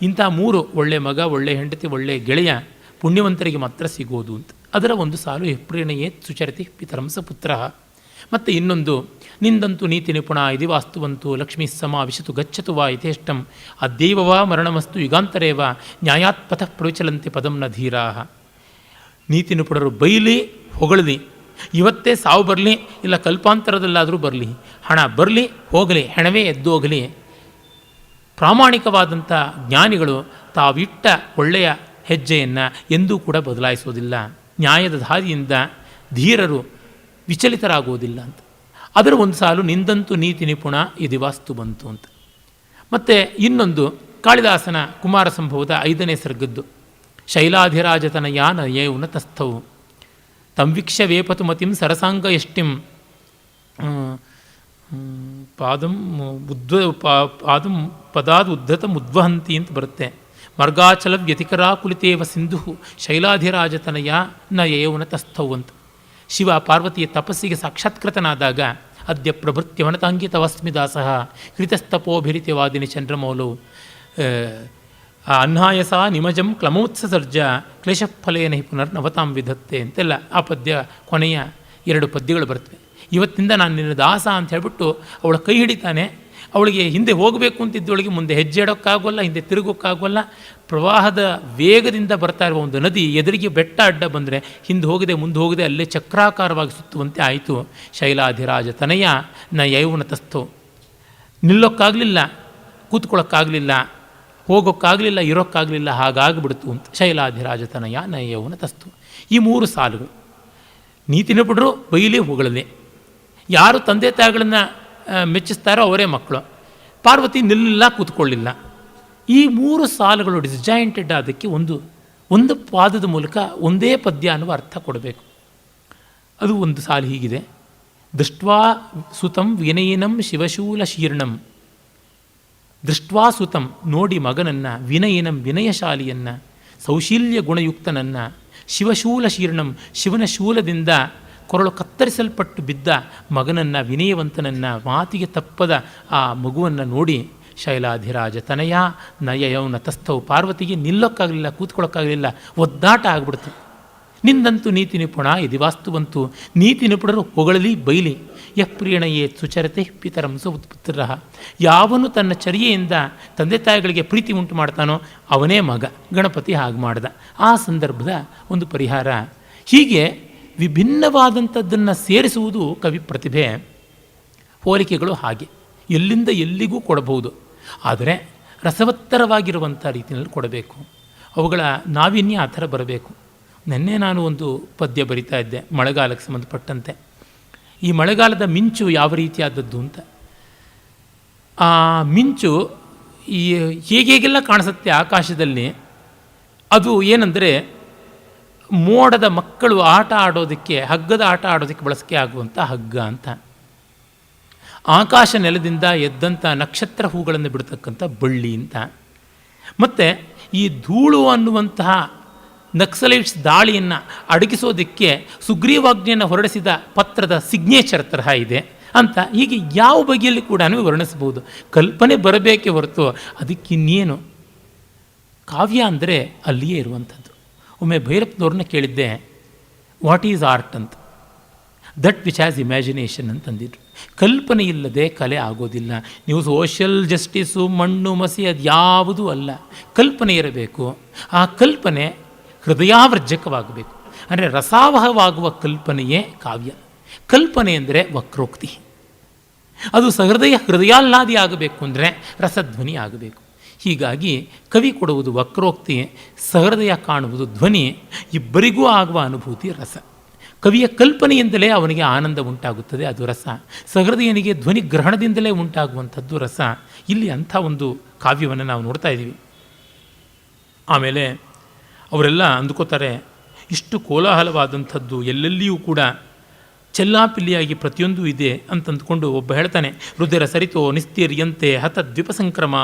ಇಂಥ 3 ಒಳ್ಳೆಯ ಮಗ, ಒಳ್ಳೆಯ ಹೆಂಡತಿ, ಒಳ್ಳೆಯ ಗೆಳೆಯ ಪುಣ್ಯವಂತರಿಗೆ ಮಾತ್ರ ಸಿಗೋದು ಅಂತ. ಅದರ ಒಂದು ಸಾಲು ಯಃ ಪ್ರೀಣಯೇ ಸುಚರತಿ ಪಿತರಂ ಸ ಪುತ್ರ. ಮತ್ತು ಇನ್ನೊಂದು, ನಿಂದಂತೂ ನೀತಿ ನಿಪುಣ ಇದಿ ವಾಸ್ತುವಂತು ಲಕ್ಷ್ಮೀ ಸಮಾವಿಶತು ಗಚ್ಚತು ವಾ ಯಥೇಷ್ಟಂ ಅದ್ಯೈವ ಮರಣಮಸ್ತು ಯುಗಾಂತರೇವ ನ್ಯಾಯಾತ್ಪಥ ಪ್ರವಿಚಲಂತೆ ಪದಂ ನ ಧೀರಾ. ನೀತಿ ನಿಪುಣರು ಬೈಲಿ ಹೊಗಳಲಿ, ಇವತ್ತೇ ಸಾವು ಬರಲಿ ಇಲ್ಲ ಕಲ್ಪಾಂತರದಲ್ಲಾದರೂ ಬರಲಿ, ಹಣ ಬರಲಿ ಹೋಗಲಿ, ಹೆಣವೇ ಎದ್ದೋಗಲಿ, ಪ್ರಾಮಾಣಿಕವಾದಂಥ ಜ್ಞಾನಿಗಳು ತಾವಿಟ್ಟ ಒಳ್ಳೆಯ ಹೆಜ್ಜೆಯನ್ನು ಎಂದೂ ಕೂಡ ಬದಲಾಯಿಸೋದಿಲ್ಲ. ನ್ಯಾಯದ ದಾರಿಯಿಂದ ಧೀರರು ವಿಚಲಿತರಾಗುವುದಿಲ್ಲ ಅಂತ. ಅದರ ಒಂದು ಸಾಲು ನಿಂದಂತೂ ನೀತಿ ನಿಪುಣ ಇದಿ ವಾಸ್ತು ಬಂತು ಅಂತ. ಮತ್ತು ಇನ್ನೊಂದು ಕಾಳಿದಾಸನ ಕುಮಾರ ಸಂಭವದ 5ನೇ ಸರ್ಗದ್ದು. ಶೈಲಾಧಿರಾಜತನಯ ನಯೇ ಉನ್ನತಸ್ಥವು ತಂವೀಕ್ಷ್ಯ ವೇಪತು ಮತಿಂ ಸರಸಾಂಗ ಯಷ್ಟಿಂ ಪಾದಂ ಪದಾದ್ ಉದ್ಧತಂ ಉದ್ವಹಂತಿ ಅಂತ ಬರುತ್ತೆ. ಮಾರ್ಗಾಚಲ ವ್ಯತಿಕರಾಕುಲಿತೇವ ಸಿಂಧು ಶೈಲಾಧಿರಾಜತನಯ ನ ಯೇ ಉನ್ನತಸ್ಥವು ಅಂತ. ಶಿವ ಪಾರ್ವತಿಯ ತಪಸ್ಸಿಗೆ ಸಾಕ್ಷಾತ್ಕೃತನಾದಾಗ ಅದ್ಯ ಪ್ರಭೃತ್ಯವನತಾಂಗಿತವಸ್ಮಿ ದಾಸಃ ಕೃತಸ್ತಪೋಭಿರಿತ್ಯವಾದಿನಿ ಚಂದ್ರಮೌಲೌ ಅಹ್ನಾಯಸ ನಿಮಜಂ ಕ್ಲಮೋತ್ಸರ್ಜ ಕ್ಲೇಶಫಲೇನ ಹಿ ಪುನರ್ನವತಾಂ ವಿಧತ್ತೆ ಅಂತೆಲ್ಲ ಆ ಪದ್ಯ ಕೊನೆಯ 2 ಪದ್ಯಗಳು ಬರ್ತವೆ. ಇವತ್ತಿಂದ ನಾನು ನಿನ್ನ ದಾಸ ಅಂತ ಹೇಳ್ಬಿಟ್ಟು ಅವಳ ಕೈ ಹಿಡಿತಾನೆ. ಅವಳಿಗೆ ಹಿಂದೆ ಹೋಗಬೇಕು ಅಂತಿದ್ದವಳಿಗೆ ಮುಂದೆ ಹೆಜ್ಜೆ ಇಡೋಕ್ಕಾಗೋಲ್ಲ, ಹಿಂದೆ ತಿರುಗೋಕ್ಕಾಗೋಲ್ಲ. ಪ್ರವಾಹದ ವೇಗದಿಂದ ಬರ್ತಾ ಇರುವ ಒಂದು ನದಿ ಎದುರಿಗೆ ಬೆಟ್ಟ ಅಡ್ಡ ಬಂದರೆ ಹಿಂದೆ ಹೋಗದೆ ಮುಂದೆ ಹೋಗದೆ ಅಲ್ಲೇ ಚಕ್ರಾಕಾರವಾಗಿ ಸುತ್ತುವಂತೆ ಆಯಿತು. ಶೈಲಾಧಿರಾಜ ತನಯ ನ ಯೌವನತಸ್ಥೋ. ನಿಲ್ಲೋಕ್ಕಾಗಲಿಲ್ಲ, ಕೂತ್ಕೊಳ್ಳೋಕ್ಕಾಗಲಿಲ್ಲ, ಹೋಗೋಕ್ಕಾಗಲಿಲ್ಲ, ಇರೋಕ್ಕಾಗಲಿಲ್ಲ, ಹಾಗಾಗಿಬಿಡ್ತು ಅಂತ. ಶೈಲಾಧಿರಾಜ ತನಯ ನ ಯೌವನತಸ್ಥೋ. ಈ 3 ಸಾಲುಗಳು ನೀತಿ ನಿಪುಣರು ಬೈಲಿ ಹೊಗಳಲಿ. ಯಾರು ತಂದೆ ತಾಯಿಗಳನ್ನು ಮೆಚ್ಚಿಸ್ತಾರೋ ಅವರೇ ಮಕ್ಕಳು. ಪಾರ್ವತಿ ನಿಲ್ಲಿಲ್ಲ, ಕೂತ್ಕೊಳ್ಳಿಲ್ಲ. ಈ 3 ಸಾಲುಗಳು ಡಿಸ್ಜಾಯಿಂಟೆಡ್ ಅದಕ್ಕೆ ಒಂದು ಪಾದದ ಮೂಲಕ ಒಂದೇ ಪದ್ಯ ಅನ್ನುವ ಅರ್ಥ ಕೊಡಬೇಕು. ಅದು ಒಂದು ಸಾಲು ಹೀಗಿದೆ. ದೃಷ್ಟ್ವಾ ಸುತಂ ವಿನಯಿನಂ ಶಿವಶೂಲ ಶೀರ್ಣಂ. ದೃಷ್ಟ್ವಾ ಸುತಂ ನೋಡಿ ಮಗನನ್ನು, ವಿನಯಿನಂ ವಿನಯಶಾಲಿಯನ್ನು, ಸೌಶೀಲ್ಯ ಗುಣಯುಕ್ತನನ್ನು, ಶಿವಶೂಲ ಶೀರ್ಣಂ ಶಿವನ ಶೂಲದಿಂದ ಕೊರಳು ಕತ್ತರಿಸಲ್ಪಟ್ಟು ಬಿದ್ದ ಮಗನನ್ನು, ವಿನಯವಂತನನ್ನು, ಮಾತಿಗೆ ತಪ್ಪದ ಆ ಮಗುವನ್ನು ನೋಡಿ ಶೈಲಾಧಿರಾಜ ತನಯ ನಯೌನತಸ್ಥವು. ಪಾರ್ವತಿಗೆ ನಿಲ್ಲೋಕ್ಕಾಗಲಿಲ್ಲ, ಕೂತ್ಕೊಳ್ಳೋಕ್ಕಾಗಲಿಲ್ಲ, ಒದ್ದಾಟ ಆಗ್ಬಿಡ್ತು. ನಿಂದಂತೂ ನೀತಿ ನಿಪುಣ ಇದಿ ವಾಸ್ತುವಂತು. ನೀತಿ ನಿಪುಣರು ಹೊಗಳಲಿ ಬೈಲಿ. ಯಃ ಪ್ರೀಣಯೇ ಸುಚರತೆ ಪಿತರಂ ಸುಪುತ್ರ. ಯಾವನು ತನ್ನ ಚರ್ಯೆಯಿಂದ ತಂದೆ ತಾಯಿಗಳಿಗೆ ಪ್ರೀತಿ ಉಂಟು ಮಾಡ್ತಾನೋ ಅವನೇ ಮಗ. ಗಣಪತಿ ಹಾಗೆ ಮಾಡ್ದ. ಆ ಸಂದರ್ಭದ ಒಂದು ಪರಿಹಾರ. ಹೀಗೆ ವಿಭಿನ್ನವಾದಂಥದ್ದನ್ನು ಸೇರಿಸುವುದು ಕವಿ ಪ್ರತಿಭೆ. ಹೋಲಿಕೆಗಳು ಹಾಗೆ ಎಲ್ಲಿಂದ ಎಲ್ಲಿಗೂ ಕೊಡಬಹುದು, ಆದರೆ ರಸವತ್ತರವಾಗಿರುವಂಥ ರೀತಿಯಲ್ಲಿ ಕೊಡಬೇಕು. ಅವುಗಳ ನಾವೀನ್ಯ ಆ ಥರ ಬರಬೇಕು. ನಿನ್ನೆ ನಾನು ಒಂದು ಪದ್ಯ ಬರಿತಾ ಇದ್ದೆ ಮಳೆಗಾಲಕ್ಕೆ ಸಂಬಂಧಪಟ್ಟಂತೆ. ಈ ಮಳೆಗಾಲದ ಮಿಂಚು ಯಾವ ರೀತಿಯಾದದ್ದು ಅಂತ. ಆ ಮಿಂಚು ಹೇಗೆಲ್ಲ ಕಾಣಿಸುತ್ತೆ ಆಕಾಶದಲ್ಲಿ. ಅದು ಏನಂದರೆ ಮೋಡದ ಮಕ್ಕಳು ಆಟ ಆಡೋದಕ್ಕೆ, ಹಗ್ಗದ ಆಟ ಆಡೋದಕ್ಕೆ ಬಳಸಿಕೆ ಆಗುವಂಥ ಹಗ್ಗ ಅಂತ. ಆಕಾಶ ನೆಲದಿಂದ ಎದ್ದಂಥ ನಕ್ಷತ್ರ ಹೂಗಳನ್ನು ಬಿಡ್ತಕ್ಕಂಥ ಬಳ್ಳಿ ಅಂತ. ಮತ್ತು ಈ ಧೂಳು ಅನ್ನುವಂತಹ ನಕ್ಸಲೈಟ್ಸ್ ದಾಳಿಯನ್ನು ಅಡಗಿಸೋದಕ್ಕೆ ಸುಗ್ರೀವಾಜ್ಞೆಯನ್ನು ಹೊರಡಿಸಿದ ಪತ್ರದ ಸಿಗ್ನೇಚರ್ ತರಹ ಇದೆ ಅಂತ. ಹೀಗೆ ಯಾವ ಬಗೆಯಲ್ಲಿ ಕೂಡ ವರ್ಣಿಸಬಹುದು. ಕಲ್ಪನೆ ಬರಬೇಕೇ ಹೊರತು ಅದಕ್ಕಿನ್ನೇನು. ಕಾವ್ಯ ಅಂದರೆ ಅಲ್ಲಿಯೇ ಇರುವಂಥದ್ದು. ಒಮ್ಮೆ ಭೈರಪ್ಪನವ್ರನ್ನ ಕೇಳಿದ್ದೆ, ವಾಟ್ ಈಸ್ ಆರ್ಟ್ ಅಂತ. ದಟ್ ವಿಚ್ ಹ್ಯಾಸ್ ಇಮ್ಯಾಜಿನೇಷನ್ ಅಂತಂದಿದ್ರು. ಕಲ್ಪನೆ ಇಲ್ಲದೆ ಕಲೆ ಆಗೋದಿಲ್ಲ. ನೀವು ಸೋಷಿಯಲ್ ಜಸ್ಟಿಸು, ಮಣ್ಣು ಮಸಿ ಅದು ಯಾವುದೂ ಅಲ್ಲ, ಕಲ್ಪನೆ ಇರಬೇಕು. ಆ ಕಲ್ಪನೆ ಹೃದಯಾವರ್ಜಕವಾಗಬೇಕು. ಅಂದರೆ ರಸಾವಹವಾಗುವ ಕಲ್ಪನೆಯೇ ಕಾವ್ಯ. ಕಲ್ಪನೆ ಅಂದರೆ ವಕ್ರೋಕ್ತಿ, ಅದು ಹೃದಯಾಹ್ಲಾದಿ ಆಗಬೇಕು ಅಂದರೆ ರಸಧ್ವನಿ ಆಗಬೇಕು. ಹೀಗಾಗಿ ಕವಿ ಕೊಡುವುದು ವಕ್ರೋಕ್ತಿ, ಸಹೃದಯ ಕಾಣುವುದು ಧ್ವನಿ, ಇಬ್ಬರಿಗೂ ಆಗುವ ಅನುಭೂತಿ ರಸ. ಕವಿಯ ಕಲ್ಪನೆಯಿಂದಲೇ ಅವನಿಗೆ ಆನಂದ ಉಂಟಾಗುತ್ತದೆ, ಅದು ರಸ. ಸಹೃದಯನಿಗೆ ಧ್ವನಿ ಗ್ರಹಣದಿಂದಲೇ ಉಂಟಾಗುವಂಥದ್ದು ರಸ. ಇಲ್ಲಿ ಅಂಥ ಒಂದು ಕಾವ್ಯವನ್ನು ನಾವು ನೋಡ್ತಾ ಇದ್ದೀವಿ. ಆಮೇಲೆ ಅವರೆಲ್ಲ ಅಂದುಕೋತಾರೆ, ಇಷ್ಟು ಕೋಲಾಹಲವಾದಂಥದ್ದು ಎಲ್ಲೆಲ್ಲಿಯೂ ಕೂಡ ಚೆಲ್ಲಾಪಿಲ್ಲಿಯಾಗಿ ಪ್ರತಿಯೊಂದೂ ಇದೆ ಅಂತಂದುಕೊಂಡು ಒಬ್ಬ ಹೇಳ್ತಾನೆ, ರುದಿರ ಸರಿತೋ ನಿಸ್ತೀರ್ಯಂತೆ ಹತ ದ್ವಿಪಸಂಕ್ರಮಾ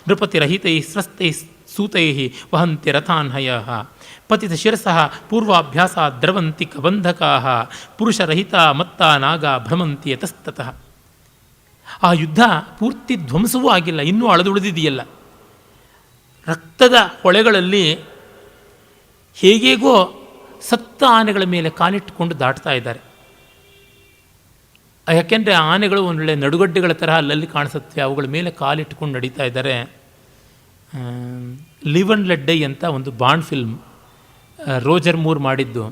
ನೃಪತಿರಹಿತೈ ಸ್ರಸ್ತೈ ಸೂತೈ ವಹಂತಿ ರಥಾನ್ಹಯ ಪತಿತ ಶಿರಸಃ ಪೂರ್ವಾಭ್ಯಾಸ ದ್ರವಂತಿ ಕಬಂಧಕಾ ಪುರುಷರಹಿತ ಮತ್ತ ನಾಗ ಭ್ರಮಂತಿ ಯತಸ್ತತಃ. ಆ ಯುದ್ಧ ಪೂರ್ತಿ ಧ್ವಂಸವೂ ಆಗಿಲ್ಲ, ಇನ್ನೂ ಅಳದುಳಿದಿದೆಯಲ್ಲ. ರಕ್ತದ ಹೊಳೆಗಳಲ್ಲಿ ಹೇಗೇಗೋ ಸತ್ತ ಆನೆಗಳ ಮೇಲೆ ಕಾಲಿಟ್ಟುಕೊಂಡು ದಾಟ್ತಾ ಇದ್ದಾರೆ. ಯಾಕೆಂದರೆ ಆನೆಗಳು ಒಂದೊಳ್ಳೆ ನಡುಗಡ್ಡೆಗಳ ತರಹ ಅಲ್ಲಲ್ಲಿ ಕಾಣಿಸುತ್ತವೆ, ಅವುಗಳ ಮೇಲೆ ಕಾಲಿಟ್ಟುಕೊಂಡು ನಡೀತಾ ಇದ್ದಾರೆ. ಲಿವ್ ಅಂಡ್ ಲೆಟ್ ಡೈ ಅಂತ ಒಂದು ಬಾಂಡ್ ಫಿಲ್ಮ್ ರೋಜರ್ ಮೂರ್ ಮಾಡಿದ್ದು.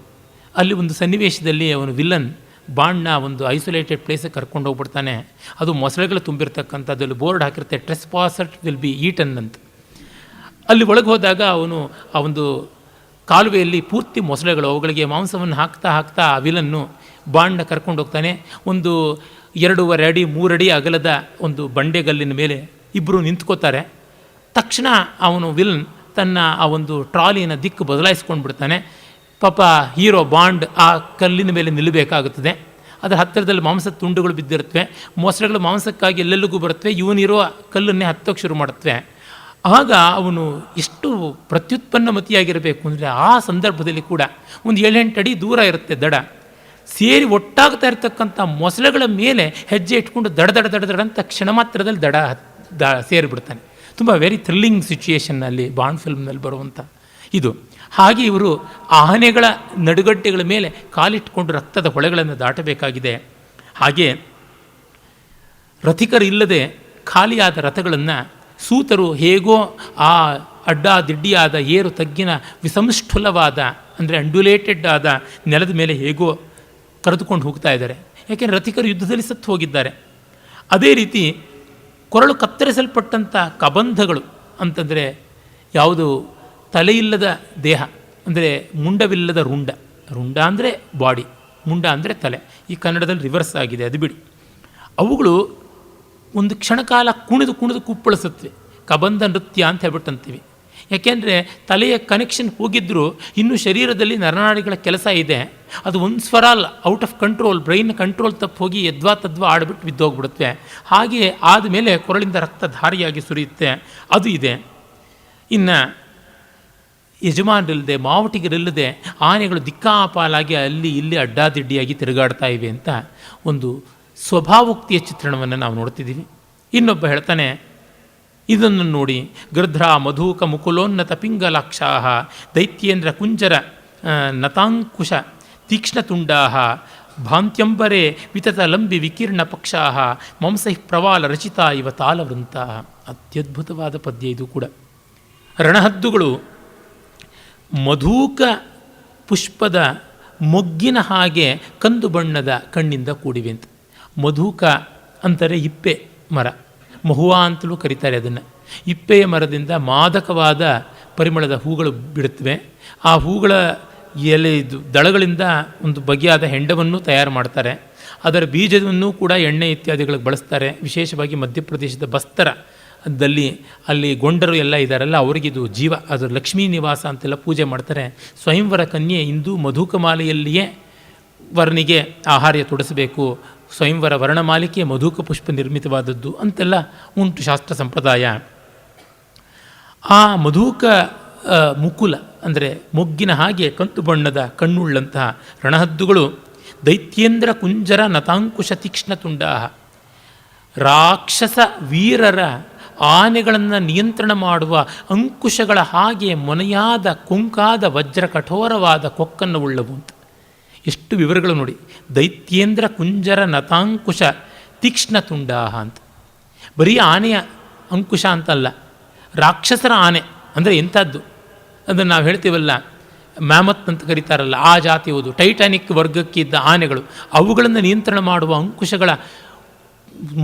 ಅಲ್ಲಿ ಒಂದು ಸನ್ನಿವೇಶದಲ್ಲಿ ಅವನು ವಿಲ್ಲನ್ ಬಾಂಡ್ನ ಒಂದು ಐಸೋಲೇಟೆಡ್ ಪ್ಲೇಸಿಗೆ ಕರ್ಕೊಂಡು ಹೋಗ್ಬಿಡ್ತಾನೆ. ಅದು ಮೊಸಳೆಗಳು ತುಂಬಿರ್ತಕ್ಕಂಥದ್ದಲ್ಲಿ ಬೋರ್ಡ್ ಹಾಕಿರುತ್ತೆ, trespasser will be eaten ಅಂತ. ಅಲ್ಲಿ ಒಳಗೆ ಹೋದಾಗ ಅವನು ಆ ಒಂದು ಕಾಲುವೆಯಲ್ಲಿ ಪೂರ್ತಿ ಮೊಸಳೆಗಳು, ಅವುಗಳಿಗೆ ಮಾಂಸವನ್ನು ಹಾಕ್ತಾ ಹಾಕ್ತಾ ಆ ವಿಲನ್ನು ಬಾಂಡ್ನ ಕರ್ಕೊಂಡು ಹೋಗ್ತಾನೆ. ಒಂದು 2.5 ಅಡಿ 3 ಅಡಿ ಅಗಲದ ಒಂದು ಬಂಡೆಗಲ್ಲಿನ ಮೇಲೆ ಇಬ್ಬರು ನಿಂತ್ಕೋತಾರೆ. ತಕ್ಷಣ ಅವನು ವಿಲನ್ ತನ್ನ ಆ ಒಂದು ಟ್ರಾಲಿನ ದಿಕ್ಕು ಬದಲಾಯಿಸ್ಕೊಂಡು ಬಿಡ್ತಾನೆ. ಪಾಪ ಹೀರೋ ಬಾಂಡ್ ಆ ಕಲ್ಲಿನ ಮೇಲೆ ನಿಲ್ಲಬೇಕಾಗುತ್ತದೆ. ಅದರ ಹತ್ತಿರದಲ್ಲಿ ಮಾಂಸದ ತುಂಡುಗಳು ಬಿದ್ದಿರುತ್ತವೆ. ಮೊಸಳೆಗಳು ಮಾಂಸಕ್ಕಾಗಿ ಎಲ್ಲೆಲ್ಲಿಗೂ ಬರುತ್ತವೆ, ಇವನಿರೋ ಕಲ್ಲನ್ನೇ ಹತ್ತೋಕ್ಕೆ ಶುರು ಮಾಡುತ್ತವೆ. ಆಗ ಅವನು ಎಷ್ಟು ಪ್ರತ್ಯುತ್ಪನ್ನಮತಿಯಾಗಿರಬೇಕು ಅಂದರೆ, ಆ ಸಂದರ್ಭದಲ್ಲಿ ಕೂಡ ಒಂದು 7-8 ಅಡಿ ದೂರ ಇರುತ್ತೆ ದಡ, ಸೇರಿ ಒಟ್ಟಾಗ್ತಾ ಇರತಕ್ಕಂಥ ಮೊಸಳೆಗಳ ಮೇಲೆ ಹೆಜ್ಜೆ ಇಟ್ಕೊಂಡು ದಡ ದಡ ದಡ ದಡ ಅಂತ ಕ್ಷಣ ಮಾತ್ರದಲ್ಲಿ ದಡ ಸೇರಿಬಿಡ್ತಾನೆ. ತುಂಬ ವೆರಿ ಥ್ರಿಲ್ಲಿಂಗ್ ಸಿಚುಯೇಷನ್ನಲ್ಲಿ ಬಾಂಡ್ ಫಿಲ್ಮ್ನಲ್ಲಿ ಬರುವಂಥ ಇದು. ಹಾಗೆ ಇವರು ಆನೆಗಳ ನಡುಗಡ್ಡೆಗಳ ಮೇಲೆ ಕಾಲಿಟ್ಕೊಂಡು ರಕ್ತದ ಹೊಳೆಗಳನ್ನು ದಾಟಬೇಕಾಗಿದೆ. ಹಾಗೆ ರಥಿಕರಿಲ್ಲದೆ ಖಾಲಿಯಾದ ರಥಗಳನ್ನು ಸೂತರು ಹೇಗೋ ಆ ಅಡ್ಡಾದಿಡ್ಡಿಯಾದ ಏರು ತಗ್ಗಿನ ವಿಸಂಷ್ಠುಲವಾದ ಅಂದರೆ ಅಂಡ್ಯುಲೇಟೆಡ್ ಆದ ನೆಲದ ಮೇಲೆ ಹೇಗೋ ಕರೆದುಕೊಂಡು ಹೋಗ್ತಾ ಇದ್ದಾರೆ. ಯಾಕೆಂದರೆ ರಥಿಕರು ಯುದ್ಧದಲ್ಲಿ ಸತ್ತು ಹೋಗಿದ್ದಾರೆ. ಅದೇ ರೀತಿ ಕೊರಳು ಕತ್ತರಿಸಲ್ಪಟ್ಟಂಥ ಕಬಂಧಗಳು ಅಂತಂದರೆ ಯಾವುದು ತಲೆಯಿಲ್ಲದ ದೇಹ, ಅಂದರೆ ಮುಂಡವಿಲ್ಲದ ರುಂಡ. ರುಂಡ ಅಂದರೆ ಬಾಡಿ, ಮುಂಡ ಅಂದರೆ ತಲೆ. ಈ ಕನ್ನಡದಲ್ಲಿ ರಿವರ್ಸ್ ಆಗಿದೆ, ಅದು ಬಿಡಿ. ಅವುಗಳು ಒಂದು ಕ್ಷಣಕಾಲ ಕುಣಿದು ಕುಣಿದು ಕುಪ್ಪಳಿಸುತ್ತವೆ. ಕಬಂಧ ನೃತ್ಯ ಅಂತ ಹೇಳ್ಬಿಟ್ಟು ಅಂತೀವಿ. ಯಾಕೆಂದರೆ ತಲೆಯ ಕನೆಕ್ಷನ್ ಹೋಗಿದ್ದರೂ ಇನ್ನೂ ಶರೀರದಲ್ಲಿ ನರನಾಡಿಗಳ ಕೆಲಸ ಇದೆ. ಅದು ಒಂದು ಸ್ವರ ಅಲ್ಲ, out of control, brain control ತಪ್ಪು ಹೋಗಿ ಯದ್ವಾ ತದ್ವಾ ಆಡಿಬಿಟ್ಟು ಬಿದ್ದೋಗ್ಬಿಡುತ್ತವೆ. ಹಾಗೆ ಆದಮೇಲೆ ಕೊರಳಿಂದ ರಕ್ತ ಧಾರಿಯಾಗಿ ಸುರಿಯುತ್ತೆ, ಅದು ಇದೆ. ಇನ್ನು ಯಜಮಾನರಿಲ್ಲದೆ ಮಾವಟಿಗರಿಲ್ಲದೆ ಆನೆಗಳು ದಿಕ್ಕಾಪಾಲಾಗಿ ಅಲ್ಲಿ ಇಲ್ಲಿ ಅಡ್ಡಾದಿಡ್ಡಿಯಾಗಿ ತಿರುಗಾಡ್ತಾ ಇವೆ ಅಂತ ಒಂದು ಸ್ವಭಾವೋಕ್ತಿಯ ಚಿತ್ರಣವನ್ನು ನಾವು ನೋಡ್ತಿದ್ದೀವಿ. ಇನ್ನೊಬ್ಬ ಹೇಳ್ತಾನೆ, ಇದನ್ನು ನೋಡಿ, ಗೃಧ್ರ ಮಧೂಕ ಮುಕುಲೋನ್ನತ ಪಿಂಗಲಾಕ್ಷಾ ದೈತ್ಯೇಂದ್ರ ಕುಂಜರ ನತಾಂಕುಶ ತೀಕ್ಷ್ಣತುಂಡಾ ಭಾಂತ್ಯಂಬರೆ ವಿತತ ಲಂಬಿ ವಿಕೀರ್ಣ ಪಕ್ಷಾ ಮಂಸೈ ಪ್ರವಾಲ ರಚಿತ ಇವ ತಾಲವೃಂತ. ಅತ್ಯದ್ಭುತವಾದ ಪದ್ಯ ಇದು ಕೂಡ. ರಣಹದ್ದುಗಳು ಮಧೂಕ ಪುಷ್ಪದ ಮೊಗ್ಗಿನ ಹಾಗೆ ಕಂದು ಬಣ್ಣದ ಕಣ್ಣಿಂದ ಕೂಡಿವೆ ಅಂತ. ಮಧೂಕ ಅಂತಾರೆ ಇಪ್ಪೆ ಮರ, ಮಹುವಾ ಅಂತಲೂ ಕರೀತಾರೆ ಅದನ್ನು. ಇಪ್ಪೆಯ ಮರದಿಂದ ಮಾದಕವಾದ ಪರಿಮಳದ ಹೂಗಳು ಬಿಡುತ್ತವೆ. ಆ ಹೂಗಳ ದಳಗಳಿಂದ ಒಂದು ಬಗೆಯಾದ ಹೆಂಡವನ್ನು ತಯಾರು ಮಾಡ್ತಾರೆ. ಅದರ ಬೀಜವನ್ನು ಕೂಡ ಎಣ್ಣೆ ಇತ್ಯಾದಿಗಳಿಗೆ ಬಳಸ್ತಾರೆ. ವಿಶೇಷವಾಗಿ ಮಧ್ಯಪ್ರದೇಶದ ಬಸ್ತರದಲ್ಲಿ ಅಲ್ಲಿ ಗೊಂಡರು ಎಲ್ಲ ಇದ್ದಾರಲ್ಲ, ಅವರಿಗಿದು ಜೀವ, ಅದು ಲಕ್ಷ್ಮೀ ನಿವಾಸ ಅಂತೆಲ್ಲ ಪೂಜೆ ಮಾಡ್ತಾರೆ. ಸ್ವಯಂವರ ಕನ್ಯೆ ಇಂದು ಮಧುಕಮಾಲೆಯಲ್ಲಿಯೇ ವರ್ಣಿಗೆ ಆಹಾರ್ಯ ತೊಡಸಬೇಕು, ಸ್ವಯಂವರ ವರ್ಣಮಾಲಿಕೆ ಮಧುಕ ಪುಷ್ಪ ನಿರ್ಮಿತವಾದದ್ದು ಅಂತೆಲ್ಲ ಉಂಟು ಶಾಸ್ತ್ರ ಸಂಪ್ರದಾಯ. ಆ ಮಧುಕ ಮುಕುಲ ಅಂದರೆ ಮೊಗ್ಗಿನ ಹಾಗೆ ಕಂತು ಬಣ್ಣದ ಕಣ್ಣುಳ್ಳಂತಹ ರಣಹದ್ದುಗಳು ದೈತ್ಯೇಂದ್ರ ಕುಂಜರ ನತಾಂಕುಶ ತೀಕ್ಷ್ಣತುಂಡಾ, ರಾಕ್ಷಸ ವೀರರ ಆನೆಗಳನ್ನು ನಿಯಂತ್ರಣ ಮಾಡುವ ಅಂಕುಶಗಳ ಹಾಗೆ ಮೊನೆಯಾದ ಕೊಂಕಾದ ವಜ್ರ ಕಠೋರವಾದ ಕೊಕ್ಕನ್ನು ಉಳ್ಳವು ಅಂತ. ಎಷ್ಟು ವಿವರಗಳು ನೋಡಿ. ದೈತ್ಯೇಂದ್ರ ಕುಂಜರ ನತಾಂಕುಶ ತೀಕ್ಷ್ಣ ತುಂಡಾಹ ಅಂತ. ಬರೀ ಆನೆಯ ಅಂಕುಶ ಅಂತಲ್ಲ, ರಾಕ್ಷಸರ ಆನೆ ಅಂದರೆ ಎಂಥದ್ದು, ಅದನ್ನು ನಾವು ಹೇಳ್ತೀವಲ್ಲ ಮ್ಯಾಮತ್ ಅಂತ ಕರೀತಾರಲ್ಲ, ಆ ಜಾತಿಯುವುದು, ಟೈಟಾನಿಕ್ ವರ್ಗಕ್ಕಿದ್ದ ಆನೆಗಳು, ಅವುಗಳನ್ನು ನಿಯಂತ್ರಣ ಮಾಡುವ ಅಂಕುಶಗಳ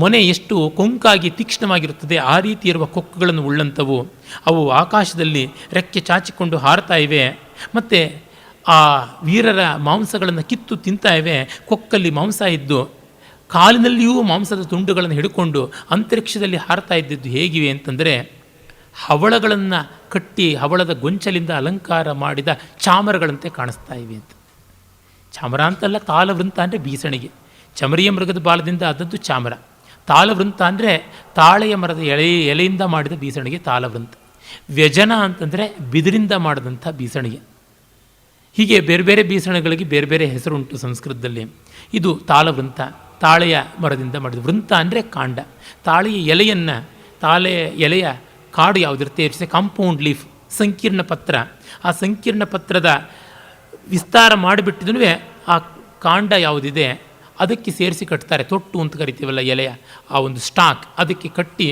ಮೊನೆ ಎಷ್ಟು ಕೊಂಕಾಗಿ ತೀಕ್ಷ್ಣವಾಗಿರುತ್ತದೆ, ಆ ರೀತಿ ಇರುವ ಕೊಕ್ಕುಗಳನ್ನು ಉಳ್ಳಂಥವು. ಅವು ಆಕಾಶದಲ್ಲಿ ರೆಕ್ಕೆ ಚಾಚಿಕೊಂಡು ಹಾರ್ತಾ ಇವೆ, ಮತ್ತು ಆ ವೀರರ ಮಾಂಸಗಳನ್ನು ಕಿತ್ತು ತಿಂತಾ ಇವೆ. ಕೊಕ್ಕಲ್ಲಿ ಮಾಂಸ ಇದ್ದು ಕಾಲಿನಲ್ಲಿಯೂ ಮಾಂಸದ ತುಂಡುಗಳನ್ನು ಹಿಡ್ಕೊಂಡು ಅಂತರಿಕ್ಷದಲ್ಲಿ ಹಾರ್ತಾ ಇದ್ದಿದ್ದು ಹೇಗಿವೆ ಅಂತಂದರೆ, ಹವಳಗಳನ್ನು ಕಟ್ಟಿ ಹವಳದ ಗೊಂಚಲಿಂದ ಅಲಂಕಾರ ಮಾಡಿದ ಚಾಮರಗಳಂತೆ ಕಾಣಿಸ್ತಾ ಇವೆ ಅಂತ. ಚಾಮರ ಅಂತಲ್ಲ, ತಾಲವೃಂತ ಅಂದರೆ ಬೀಸಣಿಗೆ, ಚಮರಿಯ ಮೃಗದ ಬಾಲದಿಂದ ಆದದ್ದು ಚಾಮರ. ತಾಲವೃಂತ ಅಂದರೆ ತಾಳೆಯ ಮರದ ಎಲೆಯಿಂದ ಮಾಡಿದ ಬೀಸಣಿಗೆ ತಾಲವೃಂತ. ವ್ಯಜನ ಅಂತಂದರೆ ಬಿದಿರಿಂದ ಮಾಡಿದಂಥ ಬೀಸಣಿಗೆ. ಹೀಗೆ ಬೇರೆ ಬೇರೆ ಬೀಸಣಗಳಿಗೆ ಬೇರೆ ಬೇರೆ ಹೆಸರುಂಟು ಸಂಸ್ಕೃತದಲ್ಲಿ. ಇದು ತಾಳವೃಂತ, ತಾಳೆಯ ಮರದಿಂದ ಮಾಡಿದ. ವೃಂತ ಅಂದರೆ ಕಾಂಡ. ತಾಳೆಯ ಎಲೆಯನ್ನು, ತಾಳೆಯ ಎಲೆಯ ಕಾಡು ಯಾವುದಿರುತ್ತೆ, ಇಟ್ಸ್ ಎ ಕಾಂಪೌಂಡ್ ಲೀಫ್, ಸಂಕೀರ್ಣ ಪತ್ರ. ಆ ಸಂಕೀರ್ಣ ಪತ್ರದ ವಿಸ್ತಾರ ಮಾಡಿಬಿಟ್ಟಿದ್ರೂ ಆ ಕಾಂಡ ಯಾವುದಿದೆ ಅದಕ್ಕೆ ಸೇರಿಸಿ ಕಟ್ತಾರೆ. ತೊಟ್ಟು ಅಂತ ಕರಿತೀವಲ್ಲ ಎಲೆಯ ಆ ಒಂದು ಸ್ಟಾಕ್, ಅದಕ್ಕೆ ಕಟ್ಟಿ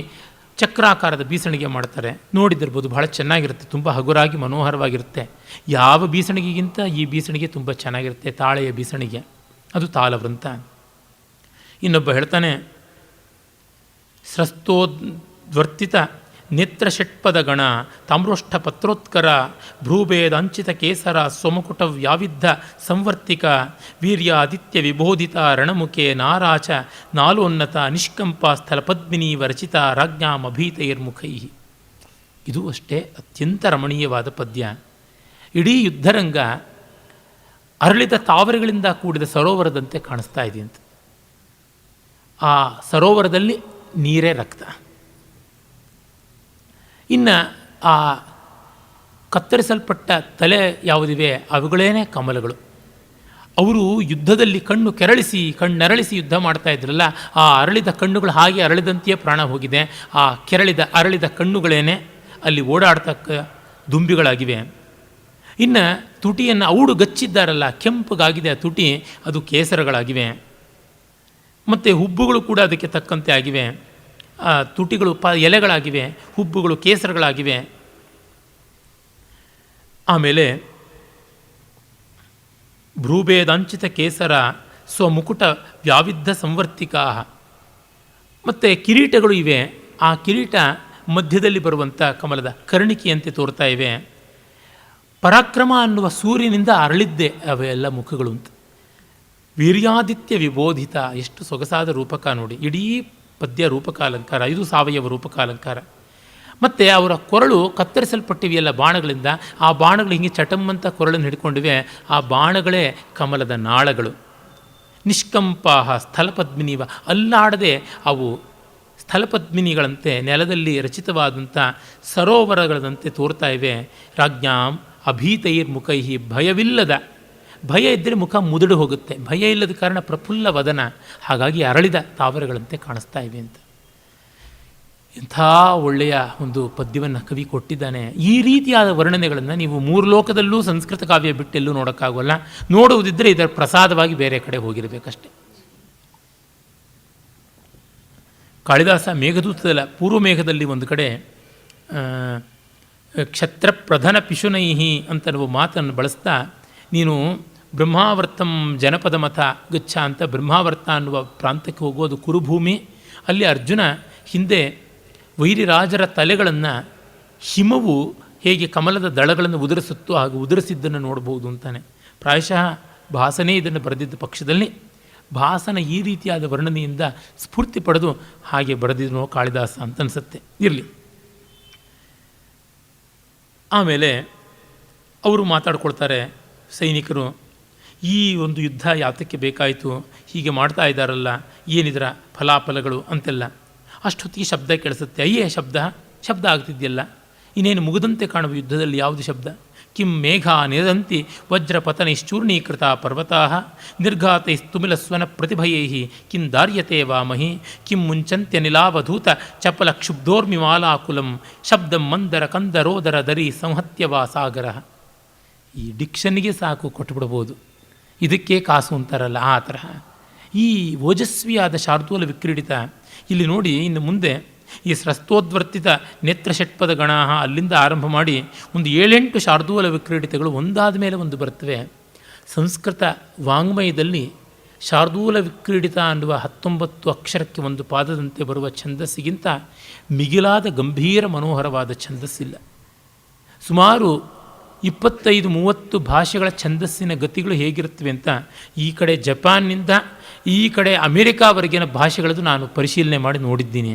ಚಕ್ರಾಕಾರದ ಬೀಸಣಿಗೆ ಮಾಡ್ತಾರೆ. ನೋಡಿದಿರ್ಬೋದು, ಬಹಳ ಚೆನ್ನಾಗಿರುತ್ತೆ, ತುಂಬ ಹಗುರಾಗಿ ಮನೋಹರವಾಗಿರುತ್ತೆ. ಯಾವ ಬೀಸಣಿಗೆಗಿಂತ ಈ ಬೀಸಣಿಗೆ ತುಂಬ ಚೆನ್ನಾಗಿರುತ್ತೆ, ತಾಳೆಯ ಬೀಸಣಿಗೆ. ಅದು ತಾಳವೃಂತ. ಇನ್ನೊಬ್ಬ ಹೇಳ್ತಾನೆ, ಸ್ರಸ್ತೋದ್ವರ್ತಿತ ನೇತ್ರ ಷಟ್ಪದ ಗಣ ತಾಮ್ರೋಷ್ಠ ಪತ್ರೋತ್ಕರ ಭ್ರೂಭೇದಾಂಚಿತ ಕೇಸರ ಸ್ವಮುಕುಟ ವ್ಯಾವಿದ್ಧ ಸಂವರ್ತಿಕ ವೀರ್ಯಾದಿತ್ಯ ವಿಬೋಧಿತ ರಣಮುಖೆ ನಾರಾಚ ನಾಲೋನ್ನತ ನಿಷ್ಕಂಪ ಸ್ಥಳ ಪದ್ಮಿನೀವ ರಚಿತ ರಾಜ್ಞಾಮಭೀತೈರ್ಮುಖೈ. ಇದು ಅಷ್ಟೇ ಅತ್ಯಂತ ರಮಣೀಯವಾದ ಪದ್ಯ. ಇಡೀ ಯುದ್ಧರಂಗ ಅರಳಿದ ತಾವರೆಗಳಿಂದ ಕೂಡಿದ ಸರೋವರದಂತೆ ಕಾಣಿಸ್ತಾ ಇದೆ ಅಂತ. ಆ ಸರೋವರದಲ್ಲಿ ನೀರೇ ರಕ್ತ. ಇನ್ನು ಆ ಕತ್ತರಿಸಲ್ಪಟ್ಟ ತಲೆ ಯಾವುದಿವೆ ಅವುಗಳೇನೇ ಕಮಲಗಳು. ಅವರು ಯುದ್ಧದಲ್ಲಿ ಕಣ್ಣರಳಿಸಿ ಯುದ್ಧ ಮಾಡ್ತಾ ಇದ್ರಲ್ಲ, ಆ ಅರಳಿದ ಕಣ್ಣುಗಳು ಹಾಗೆ ಅರಳಿದಂತೆಯೇ ಪ್ರಾಣ ಹೋಗಿದೆ. ಆ ಅರಳಿದ ಕಣ್ಣುಗಳೇನೆ ಅಲ್ಲಿ ಓಡಾಡ್ತಕ್ಕ ದುಂಬಿಗಳಾಗಿವೆ. ಇನ್ನು ತುಟಿಯನ್ನು ಔಡು ಗಚ್ಚಿದ್ದಾರಲ್ಲ, ಕೆಂಪಗಾಗಿದೆ ಆ ತುಟಿ, ಅದು ಕೇಸರಗಳಾಗಿವೆ. ಮತ್ತು ಹುಬ್ಬುಗಳು ಕೂಡ ಅದಕ್ಕೆ ತಕ್ಕಂತೆ ಆಗಿವೆ. ತುಟಿಗಳು ಎಲೆಗಳಾಗಿವೆ, ಹುಬ್ಬುಗಳು ಕೇಸರಗಳಾಗಿವೆ. ಆಮೇಲೆ ಭ್ರೂಭೇದಾಂಚಿತ ಕೇಸರ ಸ್ವಮುಕುಟ ವ್ಯಾವಿದ್ಧ ಸಂವರ್ತಿಕಾ. ಮತ್ತು ಕಿರೀಟಗಳು ಇವೆ. ಆ ಕಿರೀಟ ಮಧ್ಯದಲ್ಲಿ ಬರುವಂಥ ಕಮಲದ ಕರ್ಣಿಕೆಯಂತೆ ತೋರ್ತಾ ಇವೆ. ಪರಾಕ್ರಮ ಅನ್ನುವ ಸೂರ್ಯನಿಂದ ಅರಳಿದ್ದೆ ಅವೆಲ್ಲ ಮುಖಗಳು ಅಂತ. ವೀರ್ಯಾದಿತ್ಯ ವಿಬೋಧಿತ, ಎಷ್ಟು ಸೊಗಸಾದ ರೂಪಕ ನೋಡಿ. ಇಡೀ ಪದ್ಯ ರೂಪಕಾಲಂಕಾರ, ಇದು ಸಾವಯವ ರೂಪಕಾಲಂಕಾರ. ಮತ್ತು ಅವರ ಕೊರಳು ಕತ್ತರಿಸಲ್ಪಟ್ಟಿವೆಯಲ್ಲ ಬಾಣಗಳಿಂದ, ಆ ಬಾಣಗಳು ಹಿಂಗೆ ಚಟಮ್ಮಂತ ಕೊರಳನ್ನು ಹಿಡ್ಕೊಂಡಿವೆ. ಆ ಬಾಣಗಳೇ ಕಮಲದ ನಾಳಗಳು. ನಿಷ್ಕಂಪಾಹ ಸ್ಥಳಪದ್ಮಿನಿವ, ಅಲ್ಲಾಡದೆ ಅವು ಸ್ಥಳಪದ್ಮಿನಿಗಳಂತೆ ನೆಲದಲ್ಲಿ ರಚಿತವಾದಂಥ ಸರೋವರಗಳಂತೆ ತೋರ್ತಾ ಇವೆ. ರಾಜ್ಞಾಂ ಅಭೀತೈರ್ ಮುಖೈಹಿ, ಭಯವಿಲ್ಲದ, ಭಯ ಇದ್ದರೆ ಮುಖ ಮುದುಡು ಹೋಗುತ್ತೆ, ಭಯ ಇಲ್ಲದ ಕಾರಣ ಪ್ರಫುಲ್ಲ ವದನ, ಹಾಗಾಗಿ ಅರಳಿದ ತಾವರೆಗಳಂತೆ ಕಾಣಿಸ್ತಾ ಇವೆ ಅಂತ. ಇಂಥ ಒಳ್ಳೆಯ ಒಂದು ಪದ್ಯವನ್ನು ಕವಿ ಕೊಟ್ಟಿದ್ದಾನೆ. ಈ ರೀತಿಯಾದ ವರ್ಣನೆಗಳನ್ನು ನೀವು ಮೂರು ಲೋಕದಲ್ಲೂ ಸಂಸ್ಕೃತ ಕಾವ್ಯ ಬಿಟ್ಟೆಲ್ಲೂ ನೋಡೋಕ್ಕಾಗೋಲ್ಲ. ನೋಡುವುದಿದ್ದರೆ ಇದರ ಪ್ರಸಾದವಾಗಿ ಬೇರೆ ಕಡೆ ಹೋಗಿರಬೇಕಷ್ಟೆ. ಕಾಳಿದಾಸ ಮೇಘದೂತದ ಪೂರ್ವ ಮೇಘದಲ್ಲಿ ಒಂದು ಕಡೆ ಕ್ಷತ್ರ ಪ್ರಧನ ಪಿಶುನೈಹಿ ಅಂತ ನಾವು ಮಾತನ್ನು ಬಳಸ್ತಾ, ನೀನು ಬ್ರಹ್ಮಾವರ್ತಂ ಜನಪದ ಮತ ಗಚ್ಚ ಅಂತ ಬ್ರಹ್ಮಾವರ್ತ ಅನ್ನುವ ಪ್ರಾಂತಕ್ಕೆ ಹೋಗೋದು ಕುರುಭೂಮಿ. ಅಲ್ಲಿ ಅರ್ಜುನ ಹಿಂದೆ ವೈರಿರಾಜರ ತಲೆಗಳನ್ನು ಹಿಮವು ಹೇಗೆ ಕಮಲದ ದಳಗಳನ್ನು ಉದುರಿಸುತ್ತೋ ಹಾಗೆ ಉದುರಿಸಿದ್ದನ್ನು ನೋಡಬಹುದು ಅಂತಾನೆ. ಪ್ರಾಯಶಃ ಭಾಸನೇ ಇದನ್ನು ಬರೆದಿದ್ದ ಪಕ್ಷದಲ್ಲಿ ಭಾಸನ ಈ ರೀತಿಯಾದ ವರ್ಣನೆಯಿಂದ ಸ್ಫೂರ್ತಿ ಪಡೆದು ಹಾಗೆ ಬರೆದಿದ್ನೋ ಕಾಳಿದಾಸ ಅಂತ ಅನಿಸುತ್ತೆ. ಇರಲಿ. ಆಮೇಲೆ ಅವರು ಮಾತಾಡ್ಕೊಳ್ತಾರೆ ಸೈನಿಕರು, ಈ ಒಂದು ಯುದ್ಧ ಯಾತಕ್ಕೆ ಬೇಕಾಯಿತು, ಹೀಗೆ ಮಾಡ್ತಾ ಇದ್ದಾರಲ್ಲ, ಏನಿದರ ಫಲಾಫಲಗಳು ಅಂತೆಲ್ಲ. ಅಷ್ಟೊತ್ತಿಗೆ ಶಬ್ದ ಕೇಳಿಸುತ್ತೆ. ಅಯ್ಯೇ ಶಬ್ದ ಆಗ್ತಿದೆಯಲ್ಲ, ಇನ್ನೇನು ಮುಗಿದಂತೆ ಕಾಣುವ ಯುದ್ಧದಲ್ಲಿ ಯಾವುದು ಶಬ್ದ? ಕಿಂ ಮೇಘ ನಿರದಂತಿ ವಜ್ರಪತನೈಶ್ಚೂರ್ಣೀಕೃತ ಪರ್ವತಾ ನಿರ್ಘಾತೈಸ್ತುಮಿಲಸ್ವನ ಪ್ರತಿಭಯೈ ಕಿಂ ದಾರ್ಯತೆ ವಾಮಹಿ ಕಿಂ ಮುಂಚಂತ್ಯನಿಲಾವಧೂತ ಚಪಲ ಕ್ಷುಬ್ಧೋರ್ಮಿಮಾಲಾಕುಲಂ ಶಬ್ದಂ ಮಂದರ ಕಂದರೋದರ ದರಿ ಸಂಹತ್ಯವಾ ಸಾಗರ. ಈ ಡಿಕ್ಷನ್ಗೆ ಸಾಕು ಕೊಟ್ಟುಬಿಡ್ಬೋದು, ಇದಕ್ಕೆ ಕಾಸು ಅಂತಾರಲ್ಲ ಆ ತರಹ. ಈ ಓಜಸ್ವಿಯಾದ ಶಾರ್ದೂಲ ವಿಕ್ರೀಡಿತ ಇಲ್ಲಿ ನೋಡಿ, ಇನ್ನು ಮುಂದೆ ಈ ಸ್ರಸ್ತೋದ್ವರ್ತಿತ ನೇತ್ರಷಟ್ಪದ ಗಣ ಅಲ್ಲಿಂದ ಆರಂಭ ಮಾಡಿ ಒಂದು 7-8 ಶಾರ್ದೂಲ ವಿಕ್ರೀಡಿತಗಳು ಒಂದಾದ ಮೇಲೆ ಒಂದು ಬರ್ತವೆ. ಸಂಸ್ಕೃತ ವಾಂಗ್ಮಯದಲ್ಲಿ ಶಾರ್ದೂಲ ವಿಕ್ರೀಡಿತ ಅನ್ನುವ 19 ಅಕ್ಷರಕ್ಕೆ ಒಂದು ಪಾದದಂತೆ ಬರುವ ಛಂದಸ್ಸಿಗಿಂತ ಮಿಗಿಲಾದ ಗಂಭೀರ ಮನೋಹರವಾದ ಛಂದಸ್ಸಿಲ್ಲ. ಸುಮಾರು 25-30 ಭಾಷೆಗಳ ಛಂದಸ್ಸಿನ ಗತಿಗಳು ಹೇಗಿರುತ್ತವೆ ಅಂತ ಈ ಕಡೆ ಜಪಾನ್ನಿಂದ ಈ ಕಡೆ ಅಮೆರಿಕಾವರೆಗಿನ ಭಾಷೆಗಳದ್ದು ನಾನು ಪರಿಶೀಲನೆ ಮಾಡಿ ನೋಡಿದ್ದೀನಿ.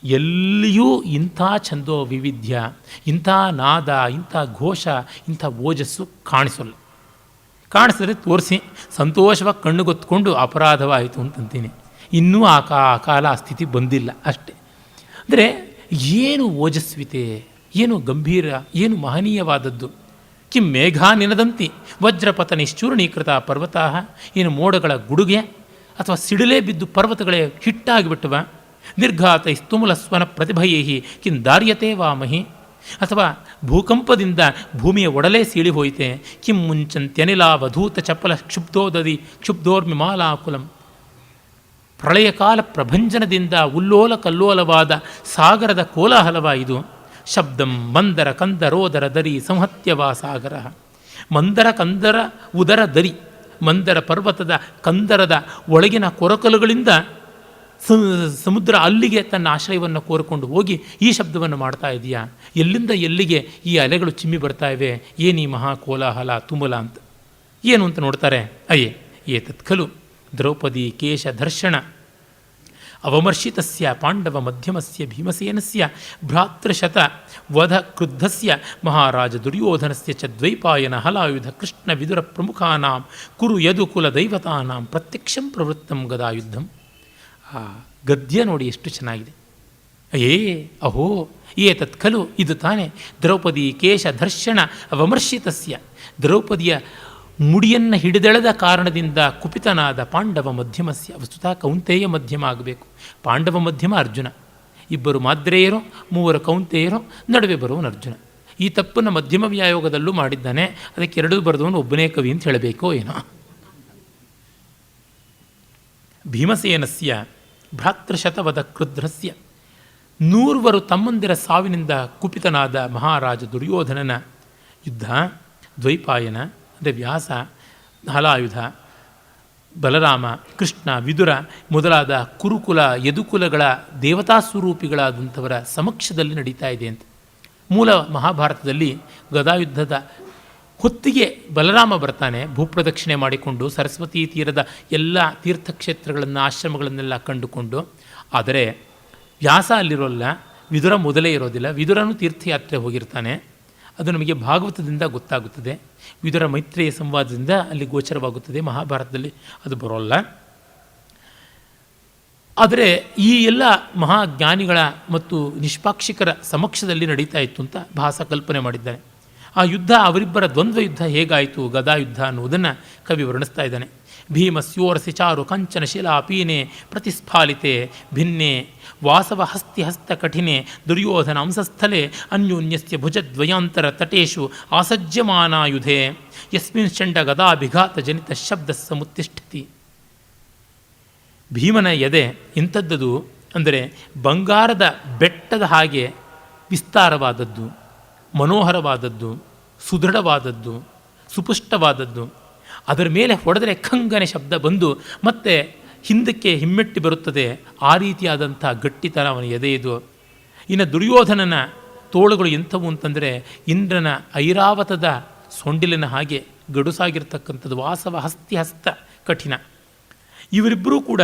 ಎಲ್ಲಿಯೂ ಇಂಥ ಛಂದೋ ವಿವಿಧ್ಯ, ಇಂಥ ನಾದ, ಇಂಥ ಘೋಷ, ಇಂಥ ಓಜಸ್ಸು ಕಾಣಿಸಲ್ಲ. ಕಾಣಿಸಿದ್ರೆ ತೋರಿಸಿ ಸಂತೋಷವಾಗಿ ಕಣ್ಣುಗೊತ್ಕೊಂಡು ಅಪರಾಧವಾಯಿತು ಅಂತಂತೀನಿ. ಇನ್ನೂ ಆ ಕಾಲ ಆ ಸ್ಥಿತಿ ಬಂದಿಲ್ಲ ಅಷ್ಟೆ. ಅಂದರೆ ಏನು ಓಜಸ್ವಿತೆ, ಏನು ಗಂಭೀರ, ಏನು ಮಹನೀಯವಾದದ್ದು. ಕಿಂ ಮೇಘಾ ನಿನದಂತಿ ವಜ್ರಪಥ ನಿಶ್ಚೂರ್ಣೀಕೃತ ಪರ್ವತ, ಏನು ಮೋಡಗಳ ಗುಡುಗೆ ಅಥವಾ ಸಿಡಿಲೇ ಬಿದ್ದು ಪರ್ವತಗಳೇ ಹಿಟ್ಟಾಗಿಬಿಟ್ಟವ. ನಿರ್ಘಾತ ಸ್ತುಮುಲ ಸ್ವನ ಪ್ರತಿಭಯೇಹಿ ಕಿಂ ದಾರ್ಯತೆ ವಾಮಹಿ, ಅಥವಾ ಭೂಕಂಪದಿಂದ ಭೂಮಿಯ ಒಡಲೇ ಸೀಳಿ ಹೋಯಿತೆ. ಕಿಂ ಮುಂಚಂತ್ಯನಿಲಾವಧೂತ ಚಪಲ ಕ್ಷುಬ್ಧೋದದಿ ಕ್ಷುಬ್ಧೋರ್ಮಿಮಾಲಾಕುಲಂ. ಪ್ರಳಯಕಾಲ ಪ್ರಭಂಜನದಿಂದ ಉಲ್ಲೋಲ ಕಲ್ಲೋಲವಾದ ಸಾಗರದ ಕೋಲಾಹಲವಾಯಿದು. ಶಬ್ದಂ ಮಂದರ ಕಂದರೋದರ ದರಿ ಸಂಹತ್ಯವಾ ಸಾಗರ. ಮಂದರ ಕಂದರ ಉದರ ದರಿ, ಮಂದರ ಪರ್ವತದ ಕಂದರದ ಒಳಗಿನ ಕೊರಕಲುಗಳಿಂದ ಸಮುದ್ರ ಅಲ್ಲಿಗೆ ತನ್ನ ಆಶ್ರಯವನ್ನು ಕೋರಿಕೊಂಡು ಹೋಗಿ ಈ ಶಬ್ದವನ್ನು ಮಾಡ್ತಾ ಇದೆಯಾ. ಎಲ್ಲಿಂದ ಎಲ್ಲಿಗೆ ಈ ಅಲೆಗಳು ಚಿಮ್ಮಿ ಬರ್ತಾ ಇವೆ, ಏನೀ ಮಹಾ ಕೋಲಾಹಲ ತುಮುಲ ಅಂತ. ಏನು ಅಂತ ನೋಡ್ತಾರೆ. ಅಯ್ಯೇ ಏತತ್ ಖಲು ದ್ರೌಪದಿ ಕೇಶ ದರ್ಶನ ಅವಮರ್ಶಿತಸ್ಯ ಪಾಂಡವ ಮಧ್ಯಮಸ್ಯ ಭೀಮಸೇನಸ್ಯ ಭ್ರಾತೃಶತ ವಧ ಕ್ರುದ್ಧಸ್ಯ ಮಹಾರಾಜ ದುರ್ಯೋಧನಸ್ಯ ಚ ದ್ವೈಪಾಯನ ಹಲಾಯುಧ ಕೃಷ್ಣ ವಿದುರ ಪ್ರಮುಖಾನಾಂ ಕುರು ಯದುಕುಲ ದೈವತಾನಾಂ ಪ್ರತ್ಯಕ್ಷಂ ಪ್ರವೃತ್ತಂ ಗದಾಯುದ್ಧಂ. ಆ ಗದ್ಯ ನೋಡಿ ಎಷ್ಟು ಚೆನ್ನಾಗಿದೆ. ಅಹೋ ಏತತ್ ಖಲು, ಇದು ತಾನೇ ದ್ರೌಪದಿ ಕೇಶ ದರ್ಶನ ಅವಮರ್ಶಿತಸ್ಯ, ದ್ರೌಪದಿಯ ಮುಡಿಯನ್ನು ಹಿಡಿದೆಳೆದ ಕಾರಣದಿಂದ ಕುಪಿತನಾದ ಪಾಂಡವ ಮಧ್ಯಮಸ್ಯ. ವಸ್ತುತಃ ಕೌಂತೆಯ ಮಧ್ಯಮ ಆಗಬೇಕು. ಪಾಂಡವ ಮಧ್ಯಮ ಅರ್ಜುನ, ಇಬ್ಬರು ಮಾದ್ರೇಯರು, 3 ಕೌಂತೆಯರು, ನಡುವೆ ಬರುವನು ಅರ್ಜುನ. ಈ ತಪ್ಪನ್ನು ಮಧ್ಯಮ ವ್ಯಾಯೋಗದಲ್ಲೂ ಮಾಡಿದ್ದಾನೆ. ಅದಕ್ಕೆ 2 ಬರೆದವನು ಒಬ್ಬನೇ ಕವಿ ಅಂತ ಹೇಳಬೇಕೋ ಏನೋ. ಭೀಮಸೇನಸ್ಯ ಭ್ರಾತೃಶತವದ ಕ್ರುದ್ರಸ್ಯ, 100 ತಮ್ಮಂದಿರ ಸಾವಿನಿಂದ ಕುಪಿತನಾದ ಮಹಾರಾಜ ದುರ್ಯೋಧನನ ಯುದ್ಧ. ದ್ವೈಪಾಯನ ಅಂದರೆ ವ್ಯಾಸ, ಹಲಾಯುಧ, ಬಲರಾಮ, ಕೃಷ್ಣ, ವಿದುರ ಮೊದಲಾದ ಕುರುಕುಲ ಯದುಕುಲಗಳ ದೇವತಾ ಸ್ವರೂಪಿಗಳಾದಂಥವರ ಸಮಕ್ಷದಲ್ಲಿ ನಡೀತಾ ಇದೆ ಅಂತ. ಮೂಲ ಮಹಾಭಾರತದಲ್ಲಿ ಗದಾಯುದ್ಧದ ಹೊತ್ತಿಗೆ ಬಲರಾಮ ಬರ್ತಾನೆ, ಭೂಪ್ರದಕ್ಷಿಣೆ ಮಾಡಿಕೊಂಡು ಸರಸ್ವತಿ ತೀರದ ಎಲ್ಲ ತೀರ್ಥಕ್ಷೇತ್ರಗಳನ್ನು ಆಶ್ರಮಗಳನ್ನೆಲ್ಲ ಕಂಡುಕೊಂಡು. ಆದರೆ ವ್ಯಾಸ ಅಲ್ಲಿರೋಲ್ಲ, ವಿದುರ ಮೊದಲೇ ಇರೋದಿಲ್ಲ. ವಿದುರನು ತೀರ್ಥಯಾತ್ರೆ ಹೋಗಿರ್ತಾನೆ. ಅದು ನಮಗೆ ಭಾಗವತದಿಂದ ಗೊತ್ತಾಗುತ್ತದೆ. ವಿದುರ ಮೈತ್ರೇಯ ಸಂವಾದದಿಂದ ಅಲ್ಲಿ ಗೋಚರವಾಗುತ್ತದೆ. ಮಹಾಭಾರತದಲ್ಲಿ ಅದು ಬರೋಲ್ಲ. ಆದರೆ ಈ ಎಲ್ಲ ಮಹಾಜ್ಞಾನಿಗಳ ಮತ್ತು ನಿಷ್ಪಾಕ್ಷಿಕರ ಸಮಕ್ಷದಲ್ಲಿ ನಡೀತಾ ಇತ್ತು ಅಂತ ಭಾಸ ಕಲ್ಪನೆ ಮಾಡಿದ್ದಾನೆ. ಆ ಯುದ್ಧ, ಅವರಿಬ್ಬರ ದ್ವಂದ್ವ ಯುದ್ಧ ಹೇಗಾಯಿತು, ಗದಾಯುದ್ಧ ಅನ್ನುವುದನ್ನು ಕವಿ ವರ್ಣಿಸ್ತಾ ಇದ್ದಾನೆ. ಭೀಮಸ್ಯೋರಸಿ ಚಾರು ಕಂಚನ ಶಿಲಾಪೀನೆ ಪ್ರತಿಸ್ಫಾಲಿತೆ ಭಿನ್ನೆ ವಾಸವ ಹಸ್ತಿ ಹಸ್ತ ಕಠಿಣೆ ದುರ್ಯೋಧನ ಅಂಸಸ್ಥಲೆ ಅನ್ಯೋನ್ಯಸ್ಯ ಭುಜದ್ವಯಾಂತರ ತಟೇಶು ಆಸಜ್ಯಮಾನಾಯುಧೆ ಯಸ್ಮಿನ್ ಚಂಡ ಗದಾಭಿಘಾತ ಜನಿತ ಶಬ್ದ ಸಮುತ್ತಿಷ್ಠತಿ. ಭೀಮನ ಎದೆ ಇಂಥದ್ದದು ಅಂದರೆ ಬಂಗಾರದ ಬೆಟ್ಟದ ಹಾಗೆ ವಿಸ್ತಾರವಾದದ್ದು, ಮನೋಹರವಾದದ್ದು, ಸುದೃಢವಾದದ್ದು, ಸುಪುಷ್ಟವಾದದ್ದು. ಅದರ ಮೇಲೆ ಹೊಡೆದರೆ ಖಂಗನೆ ಶಬ್ದ ಬಂದು ಮತ್ತೆ ಹಿಂದಕ್ಕೆ ಹಿಮ್ಮೆಟ್ಟಿ ಬರುತ್ತದೆ. ಆ ರೀತಿಯಾದಂಥ ಗಟ್ಟಿತನ ಅವನ ಎದೆಯಿದು. ಇನ್ನು ದುರ್ಯೋಧನನ ತೋಳುಗಳು ಎಂಥವು ಅಂತಂದರೆ ಇಂದ್ರನ ಐರಾವತದ ಸೊಂಡಿಲಿನ ಹಾಗೆ ಗಡುಸಾಗಿರ್ತಕ್ಕಂಥದ್ದು. ವಾಸವ ಹಸ್ತಿ ಹಸ್ತ ಕಠಿಣ. ಇವರಿಬ್ಬರೂ ಕೂಡ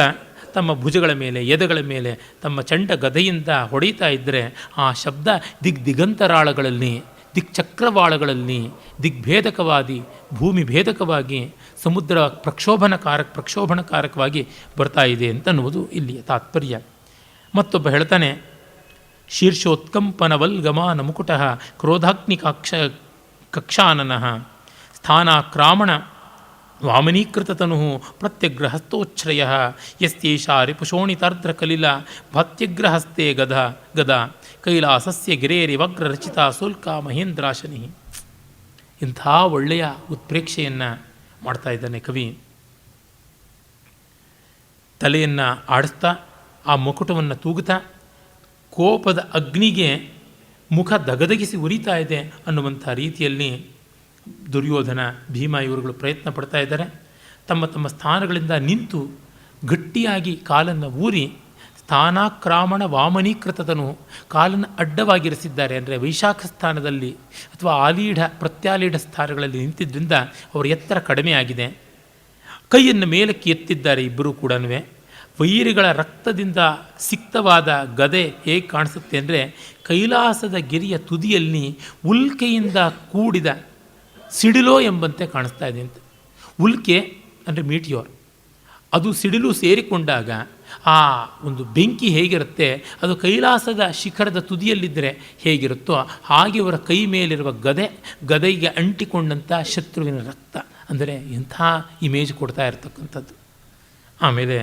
ತಮ್ಮ ಭುಜಗಳ ಮೇಲೆ, ಎದೆಗಳ ಮೇಲೆ ತಮ್ಮ ಚಂಡ ಗದೆಯಿಂದ ಹೊಡೆಯುತ್ತಾ ಇದ್ದರೆ ಆ ಶಬ್ದ ದಿಗ್ದಿಗಂತರಾಳಗಳಲ್ಲಿ, ದಿಕ್ಚಕ್ರವಾಳಗಳಲ್ಲಿ ದಿಗ್ಭೇದಕವಾದಿ, ಭೂಮಿ ಭೇದಕವಾಗಿ, ಸಮುದ್ರ ಪ್ರಕ್ಷೋಭಣಕಾರಕವಾಗಿ ಬರ್ತಾ ಇದೆ ಅಂತನ್ನುವುದು ಇಲ್ಲಿಯ ತಾತ್ಪರ್ಯ. ಮತ್ತೊಬ್ಬ ಹೇಳ್ತಾನೆ, ಶೀರ್ಷೋತ್ಕಂಪನವಲ್ಗಮಾನ ಮುಕುಟಃ ಕ್ರೋಧಾಗ್ನಿ ಕಕ್ಷಾನನಃ ಸ್ಥಾನಾಕ್ರಾಮಣ ವಾಮನೀಕೃತತನು ಪ್ರತ್ಯಗ್ರಹಸ್ತೋಚ್ಛ್ರಯ ಯಸ್ಯೇಷಾ ರಿಪುಶೋಣಿತಾರ್ದ್ರಕಲಿಲ ಭಾತ್ಯಗ್ರಹಸ್ತೆ ಗದಾ ಕೈಲಾಸಸ್ಯ ಗಿರೇರಿ ವಗ್ರರಚಿತ ಸುಲ್ಕ ಮಹೇಂದ್ರಾಶನಿ. ಇಂಥ ಒಳ್ಳೆಯ ಉತ್ಪ್ರೇಕ್ಷೆಯನ್ನು ಮಾಡ್ತಾ ಇದ್ದಾನೆ ಕವಿ. ತಲೆಯನ್ನು ಆಡಿಸ್ತಾ ಆ ಮುಕುಟವನ್ನು ತೂಗುತ್ತಾ ಕೋಪದ ಅಗ್ನಿಗೆ ಮುಖ ದಗದಗಿಸಿ ಉರಿತಾ ಇದೆ ಅನ್ನುವಂಥ ರೀತಿಯಲ್ಲಿ ದುರ್ಯೋಧನ, ಭೀಮ ಇವರುಗಳು ಪ್ರಯತ್ನ ಪಡ್ತಾ ಇದ್ದಾರೆ. ತಮ್ಮ ತಮ್ಮ ಸ್ಥಾನಗಳಿಂದ ನಿಂತು ಗಟ್ಟಿಯಾಗಿ ಕಾಲನ್ನು ಊರಿ ಸ್ಥಾನಾಕ್ರಮಣ ವಾಮನೀಕೃತತನು ಕಾಲನ್ನು ಅಡ್ಡವಾಗಿರಿಸಿದ್ದಾರೆ. ಅಂದರೆ ವೈಶಾಖ ಸ್ಥಾನದಲ್ಲಿ ಅಥವಾ ಆಲೀಢ ಪ್ರತ್ಯಾಲೀಢ ಸ್ಥಾನಗಳಲ್ಲಿ ನಿಂತಿದ್ದರಿಂದ ಅವರ ಎತ್ತರ ಕಡಿಮೆ ಆಗಿದೆ. ಕೈಯನ್ನು ಮೇಲಕ್ಕೆ ಎತ್ತಿದ್ದಾರೆ ಇಬ್ಬರೂ ಕೂಡ. ವೈರಿಗಳ ರಕ್ತದಿಂದ ಸಿಕ್ತವಾದ ಗದೆ ಹೇಗೆ ಕಾಣಿಸುತ್ತೆ ಅಂದರೆ ಕೈಲಾಸದ ಗಿರಿಯ ತುದಿಯಲ್ಲಿ ಉಲ್ಕೆಯಿಂದ ಕೂಡಿದ ಸಿಡಿಲೋ ಎಂಬಂತೆ ಕಾಣಿಸ್ತಾ ಇದೆ ಅಂತ. ಉಲ್ಕೆ ಅಂದರೆ ಮೀಟಿಯೋರ್, ಅದು ಸಿಡಿಲು ಸೇರಿಕೊಂಡಾಗ ಆ ಒಂದು ಬೆಂಕಿ ಹೇಗಿರುತ್ತೆ, ಅದು ಕೈಲಾಸದ ಶಿಖರದ ತುದಿಯಲ್ಲಿದ್ದರೆ ಹೇಗಿರುತ್ತೋ ಹಾಗೆ ಅವರ ಕೈ ಮೇಲಿರುವ ಗದೆಗೆ ಅಂಟಿಕೊಂಡಂಥ ಶತ್ರುವಿನ ರಕ್ತ. ಅಂದರೆ ಎಂಥ ಇಮೇಜ್ ಕೊಡ್ತಾ ಇರತಕ್ಕಂಥದ್ದು. ಆಮೇಲೆ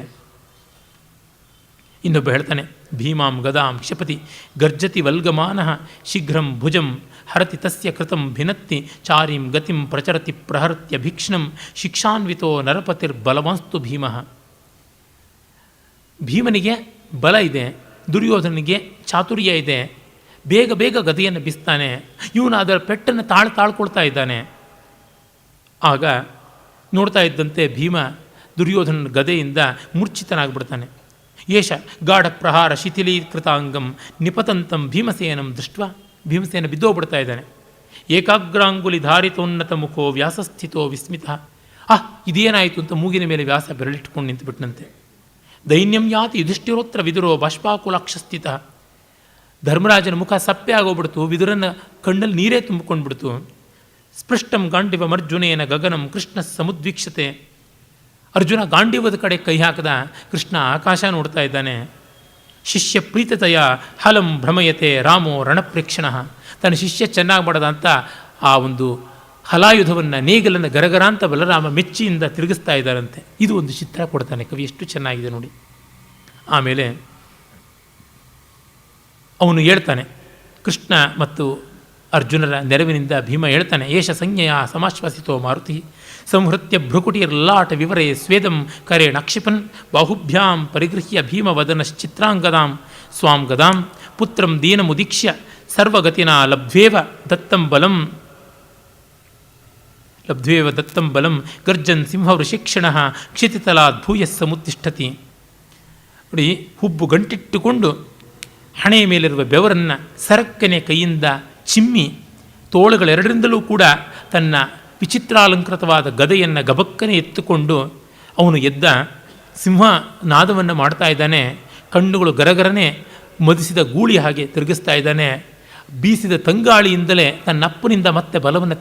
ಇನ್ನೊಬ್ಬ ಹೇಳ್ತಾನೆ, ಭೀಮಾಂ ಗದಾಂ ಕ್ಷಪತಿ ಗರ್ಜತಿ ವಲ್ಗಮಾನಃ ಶೀಘ್ರಂ ಭುಜಂ ಹರತಿ ತಸ್ಯ ಕೃತಂ ಭಿನತ್ತಿ ಚಾರಿಂ ಗತಿಂ ಪ್ರಚರತಿ ಪ್ರಹರ್ತ್ಯ ಭೀಕ್ಷ್ಣಂ ಶಿಕ್ಷಾನ್ವಿತೋ ನರಪತಿರ್ಬಲವಾಸ್ತು ಭೀಮಃ. ಭೀಮನಿಗೆ ಬಲ ಇದೆ, ದುರ್ಯೋಧನಿಗೆ ಚಾತುರ್ಯ ಇದೆ, ಬೇಗ ಬೇಗ ಗದೆಯನ್ನು ಬಿಸ್ತಾನೆ. ಇವನು ಅದರ ಪೆಟ್ಟನ್ನು ತಾಳ್ಕೊಳ್ತಾ ಇದ್ದಾನೆ. ಆಗ ನೋಡ್ತಾ ಇದ್ದಂತೆ ಭೀಮ ದುರ್ಯೋಧನ ಗದೆಯಿಂದ ಮೂರ್ಛಿತನಾಗ್ಬಿಡ್ತಾನೆ. ಏಷ ಗಾಢ ಪ್ರಹಾರ ಶಿಥಿಲೀಕೃತಾಂಗಂ ನಿಪತಂತಂ ಭೀಮಸೇನಂ ದೃಷ್ಟ. ಭೀಮಸೇನ ಬಿದ್ದೋಗ್ಬಿಡ್ತಾ ಇದ್ದಾನೆ. ಏಕಾಗ್ರಾಂಗುಲಿ ಧಾರಿತೋನ್ನತ ಮುಖೋ ವ್ಯಾಸಸ್ಥಿತೋ ವಿಸ್ಮಿತ. ಇದೇನಾಯಿತು ಅಂತ ಮೂಗಿನ ಮೇಲೆ ವ್ಯಾಸ ಬೆರಳಿಟ್ಕೊಂಡು ನಿಂತುಬಿಟ್ಟನಂತೆ. ದೈನ್ಯಂ ಯಾತಿ ಯುಧಿಷ್ಠಿರೋತ್ರ ವಿದುರೋ ಬಾಷ್ಪಾಕುಲಾಕ್ಷಸ್ಥಿತ. ಧರ್ಮರಾಜನ ಮುಖ ಸಪ್ಪೆ ಆಗೋಗ್ಬಿಡ್ತು, ವಿದುರನ ಕಣ್ಣಲ್ಲಿ ನೀರೇ ತುಂಬಿಕೊಂಡ್ಬಿಡ್ತು. ಸ್ಪೃಷ್ಟಂ ಗಾಂಡಿವಮರ್ಜುನೇನ ಗಗನಂ ಕೃಷ್ಣ ಸಮುದ್ವೀಕ್ಷತೆ. ಅರ್ಜುನ ಗಾಂಡೀವದ ಕಡೆ ಕೈ ಹಾಕದ, ಕೃಷ್ಣ ಆಕಾಶ ನೋಡ್ತಾ ಇದ್ದಾನೆ. ಶಿಷ್ಯ ಪ್ರೀತತೆಯ ಹಲಂ ಭ್ರಮಯತೆ ರಾಮೋ ರಣಪ್ರೇಕ್ಷಣ. ತನ್ನ ಶಿಷ್ಯ ಚೆನ್ನಾಗಿ ಮಾಡದ ಅಂತ ಆ ಒಂದು ಹಲಾಯುಧವನ್ನು, ನೇಗಲನ್ನು ಗರಗರ ಅಂತ ಬಲರಾಮ ಮೆಚ್ಚಿಯಿಂದ ತಿರುಗಿಸ್ತಾ ಇದ್ದಾರಂತೆ. ಇದು ಒಂದು ಚಿತ್ರ ಕೊಡ್ತಾನೆ ಕವಿ, ಎಷ್ಟು ಚೆನ್ನಾಗಿದೆ ನೋಡಿ. ಆಮೇಲೆ ಅವನು ಹೇಳ್ತಾನೆ, ಕೃಷ್ಣ ಮತ್ತು ಅರ್ಜುನರ ನೆರವಿನಿಂದ ಭೀಮ ಹೇಳ್ತಾನೆ, ಏಷ ಸಂಜ್ಞೆಯ ಸಮಾಶ್ವಾಸಿತೋ ಮಾರುತಿ ಸಂಹೃತ್ಯ ಭ್ರುಕುಟಿರ್ಲಾಟ ವಿವರೇ ಸ್ವೇದಂ ಕರೇಣಾಕ್ಷಿಪನ್ ಬಾಹುಭ್ಯಾಂ ಪರಿಗೃಹ್ಯ ಭೀಮವದನಶ್ಚಿತ್ರಾಂಗದಾಂ ಸ್ವಾಂ ಗದಾಂ ಪುತ್ರಂ ದೀನಮುದೀಕ್ಷ್ಯ ಸರ್ವಗತಿನ ಲಬ್ಧ್ವೇವ ದತ್ತಂ ಬಲಂ ಗರ್ಜನ್ ಸಿಂಹವೃಷಿಕ್ಷಣ ಕ್ಷಿತಿತಲಾದ್ ಭೂಯ ಸಮುತ್ತಿಷ್ಠತಿ. ನೋಡಿ, ಹುಬ್ಬು ಗಂಟಿಟ್ಟುಕೊಂಡು ಹಣೆಯ ಮೇಲಿರುವ ಬೆವರನ್ನು ಸರಕ್ಕನೆ ಕೈಯಿಂದ ಚಿಮ್ಮಿ ತೋಳುಗಳೆರಡರಿಂದಲೂ ಕೂಡ ತನ್ನ ವಿಚಿತ್ರಾಲಂಕೃತವಾದ ಗದೆಯನ್ನು ಗಬಕ್ಕನೆ ಎತ್ತುಕೊಂಡು ಅವನು ಎದ್ದ. ಸಿಂಹ ನಾದವನ್ನು ಮಾಡ್ತಾ ಇದ್ದಾನೆ. ಕಣ್ಣುಗಳು ಗರಗರನೆ ಮದಿಸಿದ ಗೂಳಿ ಹಾಗೆ ತಿರುಗಿಸ್ತಾ ಇದ್ದಾನೆ. ಬೀಸಿದ ತಂಗಾಳಿಯಿಂದಲೇ ತನ್ನಪ್ಪನಿಂದ ಮತ್ತೆ ಬಲವನ್ನು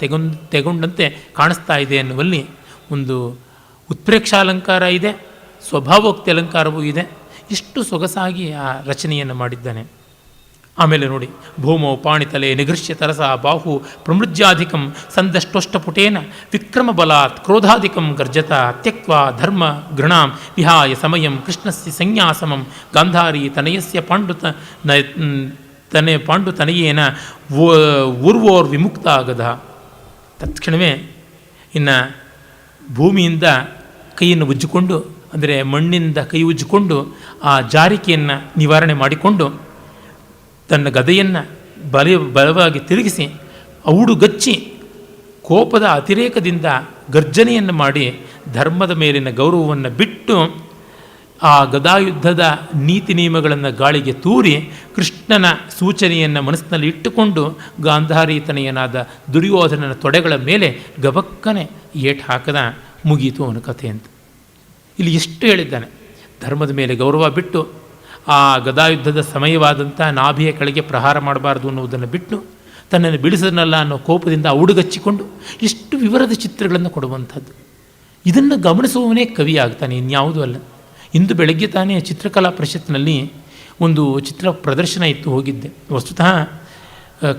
ತೆಗೊಂಡಂತೆ ಕಾಣಿಸ್ತಾ ಇದೆ ಎನ್ನುವಲ್ಲಿ ಒಂದು ಉತ್ಪ್ರೇಕ್ಷಾಲಂಕಾರ ಇದೆ, ಸ್ವಭಾವೋಕ್ತಿ ಅಲಂಕಾರವೂ ಇದೆ. ಇಷ್ಟು ಸೊಗಸಾಗಿ ಆ ರಚನೆಯನ್ನು ಮಾಡಿದ್ದಾನೆ. ಆಮೇಲೆ ನೋಡಿ, ಭೂಮೋ ಪಾಣಿತಲೆ ನಿಗೃಶ್ಯ ತರಸ ಬಾಹು ಪ್ರಮೃಜ್ಯಾಧಿಕಂ ಸಂದಷ್ಟೋಷ್ಟಪುಟೇನ ವಿಕ್ರಮ ಬಲಾತ್ ಕ್ರೋಧಾಧಿಕಂ ಗರ್ಜತ ತ್ಯಕ್ವಾ ಧರ್ಮ ಗೃಣಾಂ ವಿಹಾಯ ಸಮಯಂ ಕೃಷ್ಣಸ್ಯ ಸಂಜ್ಞಾಸಮಂ ಗಾಂಧಾರಿ ತನಯಸ್ಯ ಪಾಂಡುತನಯೇನ ಊರ್ವೋರ್ ವಿಮುಕ್ತ ಆಗದ. ತತ್ಕ್ಷಣವೇ ಇನ್ನು ಭೂಮಿಯಿಂದ ಕೈಯನ್ನು ಉಜ್ಜಿಕೊಂಡು, ಅಂದರೆ ಮಣ್ಣಿಂದ ಕೈ ಉಜ್ಜಿಕೊಂಡು ಆ ಜಾರಿಕೆಯನ್ನು ನಿವಾರಣೆ ಮಾಡಿಕೊಂಡು ತನ್ನ ಗದೆಯನ್ನು ಬಲವಾಗಿ ತಿರುಗಿಸಿ ಔಡುಗಚ್ಚಿ ಕೋಪದ ಅತಿರೇಕದಿಂದ ಗರ್ಜನೆಯನ್ನು ಮಾಡಿ ಧರ್ಮದ ಮೇಲಿನ ಗೌರವವನ್ನು ಬಿಟ್ಟು ಆ ಗದಾಯುದ್ಧದ ನೀತಿ ನಿಯಮಗಳನ್ನು ಗಾಳಿಗೆ ತೂರಿ ಕೃಷ್ಣನ ಸೂಚನೆಯನ್ನು ಮನಸ್ಸಿನಲ್ಲಿ ಇಟ್ಟುಕೊಂಡು ಗಾಂಧಾರೀತನೆಯನಾದ ದುರ್ಯೋಧನನ ತೊಡೆಗಳ ಮೇಲೆ ಗಬಕ್ಕನೆ ಏಟು ಹಾಕದ. ಮುಗೀತು ಅವನ ಕಥೆ ಅಂತ. ಇಲ್ಲಿ ಎಷ್ಟು ಹೇಳಿದ್ದಾನೆ. ಧರ್ಮದ ಮೇಲೆ ಗೌರವ ಬಿಟ್ಟು ಆ ಗದಾಯುದ್ಧದ ಸಮಯವಾದಂಥ ನಾಭಿಯ ಕೆಳಗೆ ಪ್ರಹಾರ ಮಾಡಬಾರ್ದು ಅನ್ನುವುದನ್ನು ಬಿಟ್ಟು ತನ್ನನ್ನು ಬಿಡಿಸನಲ್ಲ ಅನ್ನೋ ಕೋಪದಿಂದ ಔಡುಗಚ್ಚಿಕೊಂಡು ಎಷ್ಟು ವಿವರದ ಚಿತ್ರಗಳನ್ನು ಕೊಡುವಂಥದ್ದು. ಇದನ್ನು ಗಮನಿಸುವವನೇ ಕವಿ ಆಗ್ತಾನೆ, ಇನ್ಯಾವುದೂ ಅಲ್ಲ. ಇಂದು ಬೆಳಗ್ಗೆ ತಾನೇ ಚಿತ್ರಕಲಾ ಪರಿಷತ್ನಲ್ಲಿ ಒಂದು ಚಿತ್ರ ಪ್ರದರ್ಶನ ಇತ್ತು, ಹೋಗಿದ್ದೆ. ವಸ್ತುತಃ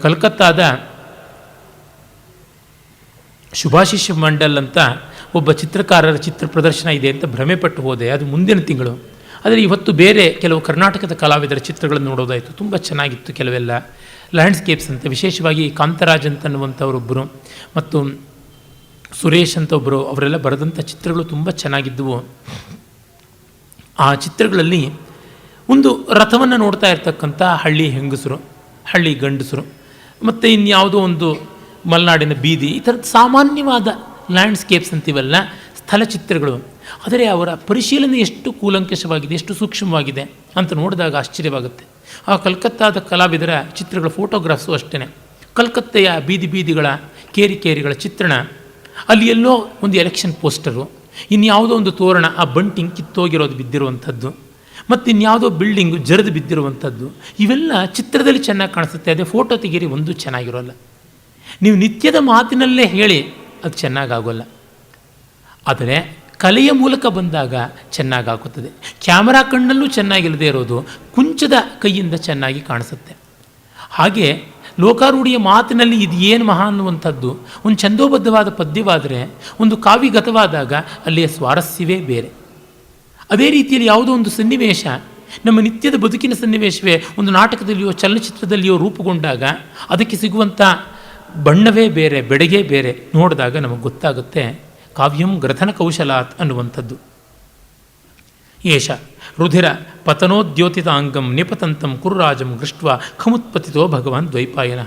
ಕಲ್ಕತ್ತಾದ ಶುಭಾಶಿಷ್ ಮಂಡಲ್ ಅಂತ ಒಬ್ಬ ಚಿತ್ರಕಾರರ ಚಿತ್ರ ಪ್ರದರ್ಶನ ಇದೆ ಅಂತ ಭ್ರಮೆ ಪಟ್ಟು ಹೋದೆ. ಅದು ಮುಂದಿನ ತಿಂಗಳು. ಆದರೆ ಇವತ್ತು ಬೇರೆ ಕೆಲವು ಕರ್ನಾಟಕದ ಕಲಾವಿದರ ಚಿತ್ರಗಳನ್ನು ನೋಡೋದಾಯಿತು. ತುಂಬ ಚೆನ್ನಾಗಿತ್ತು. ಕೆಲವೆಲ್ಲ ಲ್ಯಾಂಡ್ಸ್ಕೇಪ್ಸ್ ಅಂತ, ವಿಶೇಷವಾಗಿ ಕಾಂತರಾಜ್ ಅಂತನ್ನುವಂಥವರೊಬ್ಬರು ಮತ್ತು ಸುರೇಶ್ ಅಂತ ಒಬ್ಬರು, ಅವರೆಲ್ಲ ಬರೆದಂಥ ಚಿತ್ರಗಳು ತುಂಬ ಚೆನ್ನಾಗಿದ್ದವು. ಆ ಚಿತ್ರಗಳಲ್ಲಿ ಒಂದು ರಥವನ್ನು ನೋಡ್ತಾ ಇರ್ತಕ್ಕಂಥ ಹಳ್ಳಿ ಹೆಂಗಸರು, ಹಳ್ಳಿ ಗಂಡಸರು, ಮತ್ತು ಇನ್ಯಾವುದೋ ಒಂದು ಮಲೆನಾಡಿನ ಬೀದಿ, ಈ ಥರದ ಸಾಮಾನ್ಯವಾದ ಲ್ಯಾಂಡ್ಸ್ಕೇಪ್ಸ್ ಅಂತೀವಲ್ಲ, ಸ್ಥಳಚಿತ್ರಗಳು. ಆದರೆ ಅವರ ಪರಿಶೀಲನೆ ಎಷ್ಟು ಕೂಲಂಕಷವಾಗಿದೆ, ಎಷ್ಟು ಸೂಕ್ಷ್ಮವಾಗಿದೆ ಅಂತ ನೋಡಿದಾಗ ಆಶ್ಚರ್ಯವಾಗುತ್ತೆ. ಆ ಕಲ್ಕತ್ತಾದ ಕಲಾವಿದರ ಚಿತ್ರಗಳ ಫೋಟೋಗ್ರಾಫ್ಸು ಅಷ್ಟೇ. ಕಲ್ಕತ್ತೆಯ ಬೀದಿ ಬೀದಿಗಳ ಕೇರಿಗಳ ಚಿತ್ರಣ, ಅಲ್ಲಿ ಎಲ್ಲೋ ಒಂದು ಎಲೆಕ್ಷನ್ ಪೋಸ್ಟರು, ಇನ್ಯಾವುದೋ ಒಂದು ತೋರಣ, ಆ ಬಂಟಿಂಗ್ ಕಿತ್ತೋಗಿರೋದು ಬಿದ್ದಿರುವಂಥದ್ದು, ಮತ್ತು ಇನ್ಯಾವುದೋ ಬಿಲ್ಡಿಂಗು ಜರಿದು ಬಿದ್ದಿರುವಂಥದ್ದು, ಇವೆಲ್ಲ ಚಿತ್ರದಲ್ಲಿ ಚೆನ್ನಾಗಿ ಕಾಣಿಸುತ್ತೆ. ಅದೇ ಫೋಟೋ ತೆಗೀರಿ ಒಂದು ಚೆನ್ನಾಗಿರೋಲ್ಲ. ನೀವು ನಿತ್ಯದ ಮಾತಿನಲ್ಲೇ ಹೇಳಿ ಅದು ಚೆನ್ನಾಗಾಗೋಲ್ಲ. ಆದರೆ ಕಲೆಯ ಮೂಲಕ ಬಂದಾಗ ಚೆನ್ನಾಗಾಗುತ್ತದೆ. ಕ್ಯಾಮರಾ ಕಣ್ಣಲ್ಲೂ ಚೆನ್ನಾಗಿಲ್ಲದೆ ಇರೋದು ಕುಂಚದ ಕೈಯಿಂದ ಚೆನ್ನಾಗಿ ಕಾಣಿಸುತ್ತೆ. ಹಾಗೆ ಲೋಕಾರೂಢಿಯ ಮಾತಿನಲ್ಲಿ ಇದು ಏನು ಮಹಾ ಅನ್ನುವಂಥದ್ದು ಒಂದು ಛಂದೋಬದ್ಧವಾದ ಪದ್ಯವಾದರೆ, ಒಂದು ಕಾವ್ಯಗತವಾದಾಗ ಅಲ್ಲಿಯ ಸ್ವಾರಸ್ಯವೇ ಬೇರೆ. ಅದೇ ರೀತಿಯಲ್ಲಿ ಯಾವುದೋ ಒಂದು ಸನ್ನಿವೇಶ ನಮ್ಮ ನಿತ್ಯದ ಬದುಕಿನ ಸನ್ನಿವೇಶವೇ ಒಂದು ನಾಟಕದಲ್ಲಿಯೋ ಚಲನಚಿತ್ರದಲ್ಲಿಯೋ ರೂಪುಗೊಂಡಾಗ ಅದಕ್ಕೆ ಸಿಗುವಂಥ ಬಣ್ಣವೇ ಬೇರೆ, ಬೆಡಗೇ ಬೇರೆ. ನೋಡಿದಾಗ ನಮಗೆ ಗೊತ್ತಾಗುತ್ತೆ ಕಾವ್ಯಂ ಗ್ರಥನ ಕೌಶಲಾತ್ ಅನ್ನುವಂಥದ್ದು. ಏಷ ರುಧಿರ ಪತನೋದ್ಯೋತಿತಾಂಗಂ ನಿಪತಂತಂ ಕುರುರಾಜಂ ದೃಷ್ಟ್ವ ಖಮುತ್ಪತಿತೋ ಭಗವಾನ್ ದ್ವೈಪಾಯನ.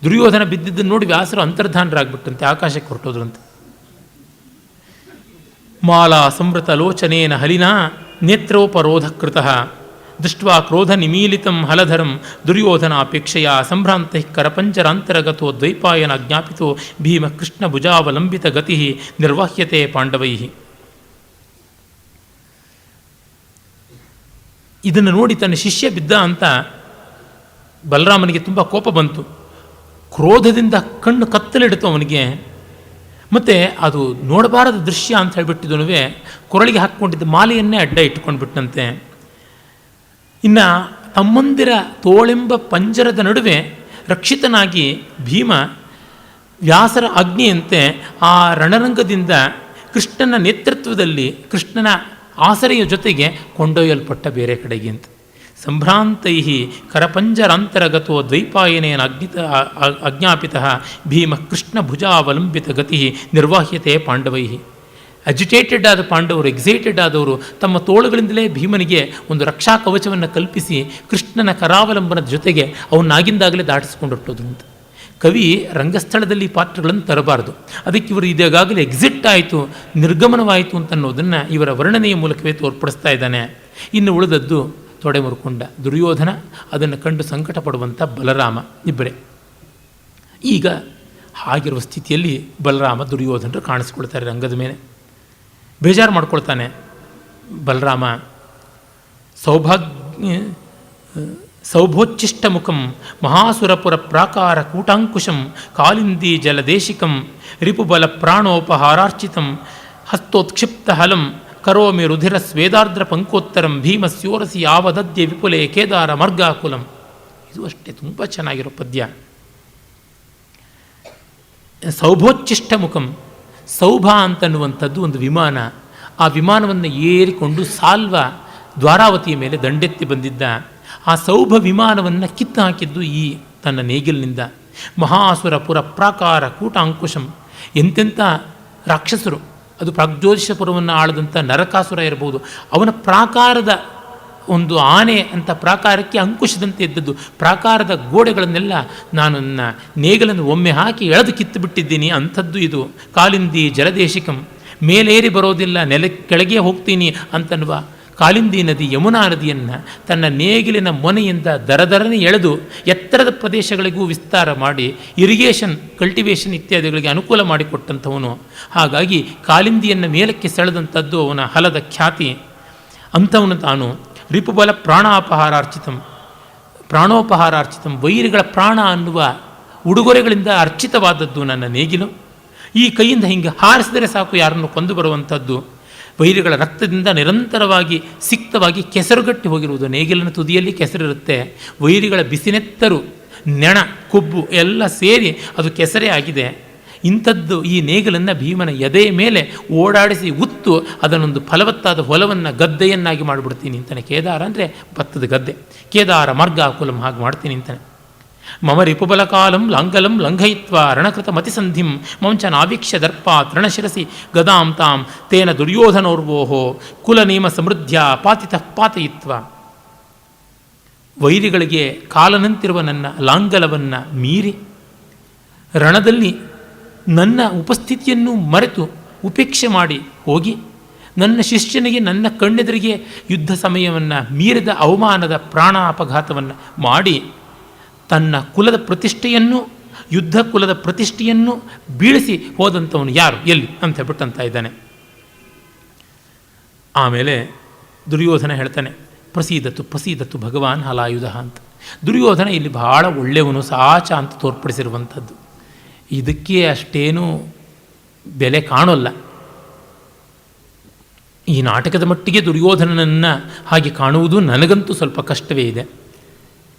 ದುರ್ಯೋಧನ ಬಿದ್ದಿದ್ದನ್ನು ನೋಡಿ ವ್ಯಾಸರು ಅಂತರ್ಧಾನರಾಗ್ಬಿಟ್ಟಂತೆ, ಆಕಾಶಕ್ಕೆ ಹೊರಟೋದ್ರಂತೆ. ಮಾಲಾ ಸಂವೃತ ಲೋಚನೇನ ಹಲಿನಾ ನೇತ್ರೋಪರೋಧ ಕೃತಃ ದೃಷ್ಟ್ವಾ ಕ್ರೋಧ ನಿಮೀಲಿತಂ ಹಲಧರಂ ದುರ್ಯೋಧನಾಪೇಕ್ಷೆಯ ಸಂಭ್ರಾಂತ ಕರಪಂಚರಾಂತರಗತೋ ದ್ವೈಪಾಯನ ಜ್ಞಾಪಿತೋ ಭೀಮ ಕೃಷ್ಣ ಭುಜಾವಲಂಬಿತ ಗತಿ ನಿರ್ವಾಹ್ಯತೆ ಪಾಂಡವೈ. ಇದನ್ನು ನೋಡಿ ತನ್ನ ಶಿಷ್ಯ ಬಿದ್ದ ಅಂತ ಬಲರಾಮನಿಗೆ ತುಂಬ ಕೋಪ ಬಂತು. ಕ್ರೋಧದಿಂದ ಕಣ್ಣು ಕತ್ತಲಿಡ್ತು ಅವನಿಗೆ. ಮತ್ತು ಅದು ನೋಡಬಾರದ ದೃಶ್ಯ ಅಂತ ಹೇಳಿಬಿಟ್ಟಿದನು ಕೊರಳಿಗೆ ಹಾಕ್ಕೊಂಡಿದ್ದ ಮಾಲೆಯನ್ನೇ ಅಡ್ಡ ಇಟ್ಕೊಂಡ್ಬಿಟ್ಟಂತೆ. ಇನ್ನು ತಮ್ಮಂದಿರ ತೋಳೆಂಬ ಪಂಜರದ ನಡುವೆ ರಕ್ಷಿತನಾಗಿ ಭೀಮ ವ್ಯಾಸರ ಆಜ್ಞೆಯಂತೆ ಆ ರಣರಂಗದಿಂದ ಕೃಷ್ಣನ ನೇತೃತ್ವದಲ್ಲಿ ಕೃಷ್ಣನ ಆಸರೆಯ ಜೊತೆಗೆ ಕೊಂಡೊಯ್ಯಲ್ಪಟ್ಟ ಬೇರೆ ಕಡೆಗೆ ಅಂತ. ಸಂಭ್ರಾಂತೈ ಕರಪಂಜರಾಂತರಗತೋ ದ್ವೈಪಾಯನೇನ ಅಜ್ಞಾಪಿತ ಭೀಮ ಕೃಷ್ಣ ಭುಜಾವಲಂಬಿತ ಗತಿ ನಿರ್ವಾಹ್ಯತೆ ಪಾಂಡವೈ. ಅಜಿಟೇಟೆಡ್ ಆದ ಪಾಂಡವರು, ಎಕ್ಸೈಟೆಡ್ ಆದವರು ತಮ್ಮ ತೋಳುಗಳಿಂದಲೇ ಭೀಮನಿಗೆ ಒಂದು ರಕ್ಷಾ ಕವಚವನ್ನು ಕಲ್ಪಿಸಿ ಕೃಷ್ಣನ ಕರಾವಲಂಬನದ ಜೊತೆಗೆ ಅವನ್ನಾಗಿಂದಾಗಲೇ ದಾಟಿಸ್ಕೊಂಡೊಟ್ಟೋದು ಅಂತ. ಕವಿ ರಂಗಸ್ಥಳದಲ್ಲಿ ಪಾತ್ರಗಳನ್ನು ತರಬಾರ್ದು. ಅದಕ್ಕೆ ಇವರು ಇದಾಗಲೇ ಎಕ್ಸಿಟ್ ಆಯಿತು, ನಿರ್ಗಮನವಾಯಿತು ಅಂತನ್ನೋದನ್ನು ಇವರ ವರ್ಣನೆಯ ಮೂಲಕವೇ ತೋರ್ಪಡಿಸ್ತಾ ಇದ್ದಾನೆ. ಇನ್ನು ಉಳಿದದ್ದು ತೊಡೆ ಮುರ್ಕೊಂಡ ದುರ್ಯೋಧನ, ಅದನ್ನು ಕಂಡು ಸಂಕಟ ಪಡುವಂಥ ಬಲರಾಮ, ಇಬ್ಬರೇ. ಈಗ ಹಾಗಿರುವ ಸ್ಥಿತಿಯಲ್ಲಿ ಬಲರಾಮ ದುರ್ಯೋಧನರು ಕಾಣಿಸ್ಕೊಳ್ತಾರೆ ರಂಗದ ಮೇಲೆ. ಬೇಜಾರು ಮಾಡ್ಕೊಳ್ತಾನೆ ಬಲರಾಮ. ಸೌಭೋಚ್ಚಿಷ್ಟ ಮುಖಂ ಮಹಾಸುರಪುರ ಪ್ರಾಕಾರ ಕೂಟಾಂಕುಶಂ ಕಾಲಿಂದಿ ಜಲದೇಶಿಕಂ ರಿಪುಬಲ ಪ್ರಾಣೋಪಹಾರಾರ್ಚಿತಂ ಹಸ್ತೋತ್ಕ್ಷಿಪ್ತ ಹಲಂ ಕರೋಮಿ ರುಧಿರ ಸ್ವೇದಾರ್ದ್ರ ಪಂಕೋತ್ತರಂ ಭೀಮಸ್ಯೋರಸಿ ಯಾವದದ್ಯ ವಿಪುಲೆ ಕೇದಾರ ಮರ್ಗಾಕುಲಂ. ಇದು ಅಷ್ಟೇ ತುಂಬ ಚೆನ್ನಾಗಿರೋ ಪದ್ಯ. ಸೌಭೋಚ್ಚಿಷ್ಟ ಮುಖಂ, ಸೌಭ ಅಂತನ್ನುವಂಥದ್ದು ಒಂದು ವಿಮಾನ. ಆ ವಿಮಾನವನ್ನು ಏರಿಕೊಂಡು ಸಾಲ್ವ ದ್ವಾರಾವತಿಯ ಮೇಲೆ ದಂಡೆತ್ತಿ ಬಂದಿದ್ದ. ಆ ಸೌಭ ವಿಮಾನವನ್ನು ಕಿತ್ತು ಹಾಕಿದ್ದು ಈ ತನ್ನ ನೇಗಿಲಿನಿಂದ. ಮಹಾಸುರಪುರ ಪ್ರಾಕಾರ ಕೂಟಾಂಕುಶಂ, ಎಂತೆಂಥ ರಾಕ್ಷಸರು, ಅದು ಪ್ರಾಗ್ಜ್ಯೋತಿಷಪುರವನ್ನು ಆಳದಂಥ ನರಕಾಸುರ ಇರಬಹುದು, ಅವನ ಪ್ರಾಕಾರದ ಒಂದು ಆನೆ ಅಂತ ಪ್ರಾಕಾರಕ್ಕೆ ಅಂಕುಶದಂತೆ ಇದ್ದದ್ದು. ಪ್ರಾಕಾರದ ಗೋಡೆಗಳನ್ನೆಲ್ಲ ನಾನು ನನ್ನ ನೇಗಲನ್ನು ಒಮ್ಮೆ ಹಾಕಿ ಎಳೆದು ಕಿತ್ತು ಬಿಟ್ಟಿದ್ದೀನಿ ಅಂಥದ್ದು ಇದು. ಕಾಲಿಂದಿ ಜಲದೇಶಿಕಂ, ಮೇಲೇರಿ ಬರೋದಿಲ್ಲ, ಕೆಳಗೆ ಹೋಗ್ತೀನಿ ಅಂತನ್ನುವ ಕಾಲಿಂದಿ ನದಿ, ಯಮುನಾ ನದಿಯನ್ನು ತನ್ನ ನೇಗಿಲಿನ ಮೊನೆಯಿಂದ ದರದರನೆ ಎಳೆದು ಎತ್ತರದ ಪ್ರದೇಶಗಳಿಗೂ ವಿಸ್ತಾರ ಮಾಡಿ ಇರಿಗೇಷನ್, ಕಲ್ಟಿವೇಷನ್ ಇತ್ಯಾದಿಗಳಿಗೆ ಅನುಕೂಲ ಮಾಡಿಕೊಟ್ಟಂಥವನು. ಹಾಗಾಗಿ ಕಾಲಿಂದಿಯನ್ನು ಮೇಲಕ್ಕೆ ಸೆಳೆದಂಥದ್ದು ಅವನ ಹಲದ ಖ್ಯಾತಿ. ಅಂಥವನು ತಾನು ರಿಪುಬಲ ಪ್ರಾಣೋಪಹಾರಾರ್ಚಿತಂ, ವೈರಿಗಳ ಪ್ರಾಣ ಅನ್ನುವ ಉಡುಗೊರೆಗಳಿಂದ ಅರ್ಚಿತವಾದದ್ದು ನನ್ನ ನೇಗಿಲು. ಈ ಕೈಯಿಂದ ಹಿಂಗೆ ಹಾರಿಸಿದರೆ ಸಾಕು ಯಾರನ್ನು ಕೊಂದು ಬರುವಂಥದ್ದು. ವೈರಿಗಳ ರಕ್ತದಿಂದ ನಿರಂತರವಾಗಿ ಸಿಕ್ತವಾಗಿ ಕೆಸರುಗಟ್ಟಿ ಹೋಗಿರುವುದು. ನೇಗಿಲಿನ ತುದಿಯಲ್ಲಿ ಕೆಸರಿರುತ್ತೆ. ವೈರಿಗಳ ಬಿಸಿನೆತ್ತರು, ನೆಣ, ಕೊಬ್ಬು ಎಲ್ಲ ಸೇರಿ ಅದು ಕೆಸರೇ ಆಗಿದೆ. ಇಂಥದ್ದು ಈ ನೇಗಿಲನ್ನು ಭೀಮನ ಎದೆಯ ಮೇಲೆ ಓಡಾಡಿಸಿ ಉತ್ತು ಅದನ್ನೊಂದು ಫಲವತ್ತಾದ ಹೊಲವನ್ನು ಗದ್ದೆಯನ್ನಾಗಿ ಮಾಡಿಬಿಡ್ತೀನಿ ಅಂತಾನೆ. ಕೇದಾರ ಅಂದರೆ ಭತ್ತದ ಗದ್ದೆ, ಕೇದಾರ ಮಾರ್ಗಾಕುಲಂ, ಹಾಗೆ ಮಾಡ್ತೀನಿ ಅಂತಾನೆ. ಮಮ ರಿಪುಬಲಕಾಲಂ ಲಾಂಗಲಂ ಲಂಘಯಿತ್ವಾ ರಣಕೃತ ಮತಿಸಂಧಿಂ ಮಂಚ ನಾವೀಕ್ಷ್ಯ ದರ್ಪಾತ್ ರಣಶಿರಸಿ ಗದಾಂ ತಾಂ ತೇನ ದುರ್ಯೋಧನೋರ್ವೋಹೋ ಕುಲನೇಮ ಸಮೃದ್ಧ್ಯ ಪಾತಿತಃ ಪಾತಯಿತ್ವ. ವೈರಿಗಳಿಗೆ ಕಾಲನಂತಿರುವ ನನ್ನ ಲಾಂಗಲವನ್ನು ಮೀರಿ ರಣದಲ್ಲಿ ನನ್ನ ಉಪಸ್ಥಿತಿಯನ್ನು ಮರೆತು ಉಪೇಕ್ಷೆ ಮಾಡಿ ಹೋಗಿ ನನ್ನ ಶಿಷ್ಯನಿಗೆ ನನ್ನ ಕಣ್ಣೆದುರಿಗೆ ಯುದ್ಧ ಸಮಯವನ್ನು ಮೀರಿದ ಅವಮಾನದ ಪ್ರಾಣಾಪಘಾತವನ್ನು ಮಾಡಿ ತನ್ನ ಕುಲದ ಪ್ರತಿಷ್ಠೆಯನ್ನು ಯುದ್ಧ ಕುಲದ ಪ್ರತಿಷ್ಠೆಯನ್ನು ಬೀಳಿಸಿ ಹೋದಂಥವನು ಯಾರು, ಎಲ್ಲಿ ಅಂತ ಹೇಳ್ಬಿಟ್ಟಂತ ಇದ್ದಾನೆ. ಆಮೇಲೆ ದುರ್ಯೋಧನ ಹೇಳ್ತಾನೆ, ಪ್ರಸೀದತ್ತು ಭಗವಾನ್ ಹಲಾಯುಧ ಅಂತ. ದುರ್ಯೋಧನ ಇಲ್ಲಿ ಬಹಳ ಒಳ್ಳೆಯವನು, ಸಾಚ ಅಂತ ತೋರ್ಪಡಿಸಿರುವಂಥದ್ದು. ಇದಕ್ಕೆ ಅಷ್ಟೇನೂ ಬೆಲೆ ಕಾಣೋಲ್ಲ. ಈ ನಾಟಕದ ಮಟ್ಟಿಗೆ ದುರ್ಯೋಧನನನ್ನು ಹಾಗೆ ಕಾಣುವುದು ನನಗಂತೂ ಸ್ವಲ್ಪ ಕಷ್ಟವೇ ಇದೆ.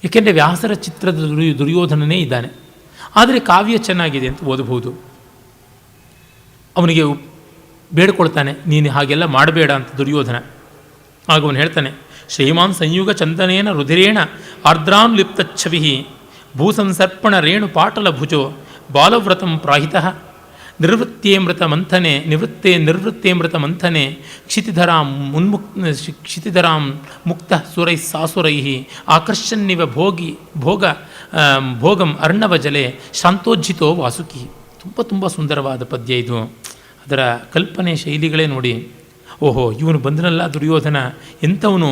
ಏಕೆಂದರೆ ವ್ಯಾಸರ ಚಿತ್ರದ ದುರ್ಯೋಧನನೇ ಇದ್ದಾನೆ. ಆದರೆ ಕಾವ್ಯ ಚೆನ್ನಾಗಿದೆ ಅಂತ ಓದಬಹುದು. ಅವನಿಗೆ ಬೇಡ್ಕೊಳ್ತಾನೆ, ನೀನು ಹಾಗೆಲ್ಲ ಮಾಡಬೇಡ ಅಂತ ದುರ್ಯೋಧನ. ಆಗ ಅವನು ಹೇಳ್ತಾನೆ, ಶ್ರೀಮಾನ್ ಸಂಯುಗ ಚಂದನೇನ ರುಧಿರೇಣ ಆರ್ದ್ರಾನುಲಿಪ್ತಚ್ಛವಿ ಭೂಸಂಸರ್ಪಣ ರೇಣು ಪಾಟಲ ಭುಜೋ ಬಾಲವ್ರತಂ ಪ್ರಾಹಿತಃ ನಿವೃತ್ತೇಮೃತ ಮಂಥನೆ ಕ್ಷಿತಿಧರಾಂ ಮುಕ್ತ ಸುರೈ ಸಾಸುರೈ ಆಕರ್ಷನ್ನಿವ ಭೋಗಂ ಅರ್ಣವ ಜಲೆ ಶಾಂತೋಜ್ಜಿತೋ ವಾಸುಕಿ. ತುಂಬ ಸುಂದರವಾದ ಪದ್ಯ ಇದು. ಅದರ ಕಲ್ಪನೆ ಶೈಲಿಗಳೇ ನೋಡಿ. ಓಹೋ, ಇವನು ಬಂದನಲ್ಲ ದುರ್ಯೋಧನ, ಎಂಥವನು,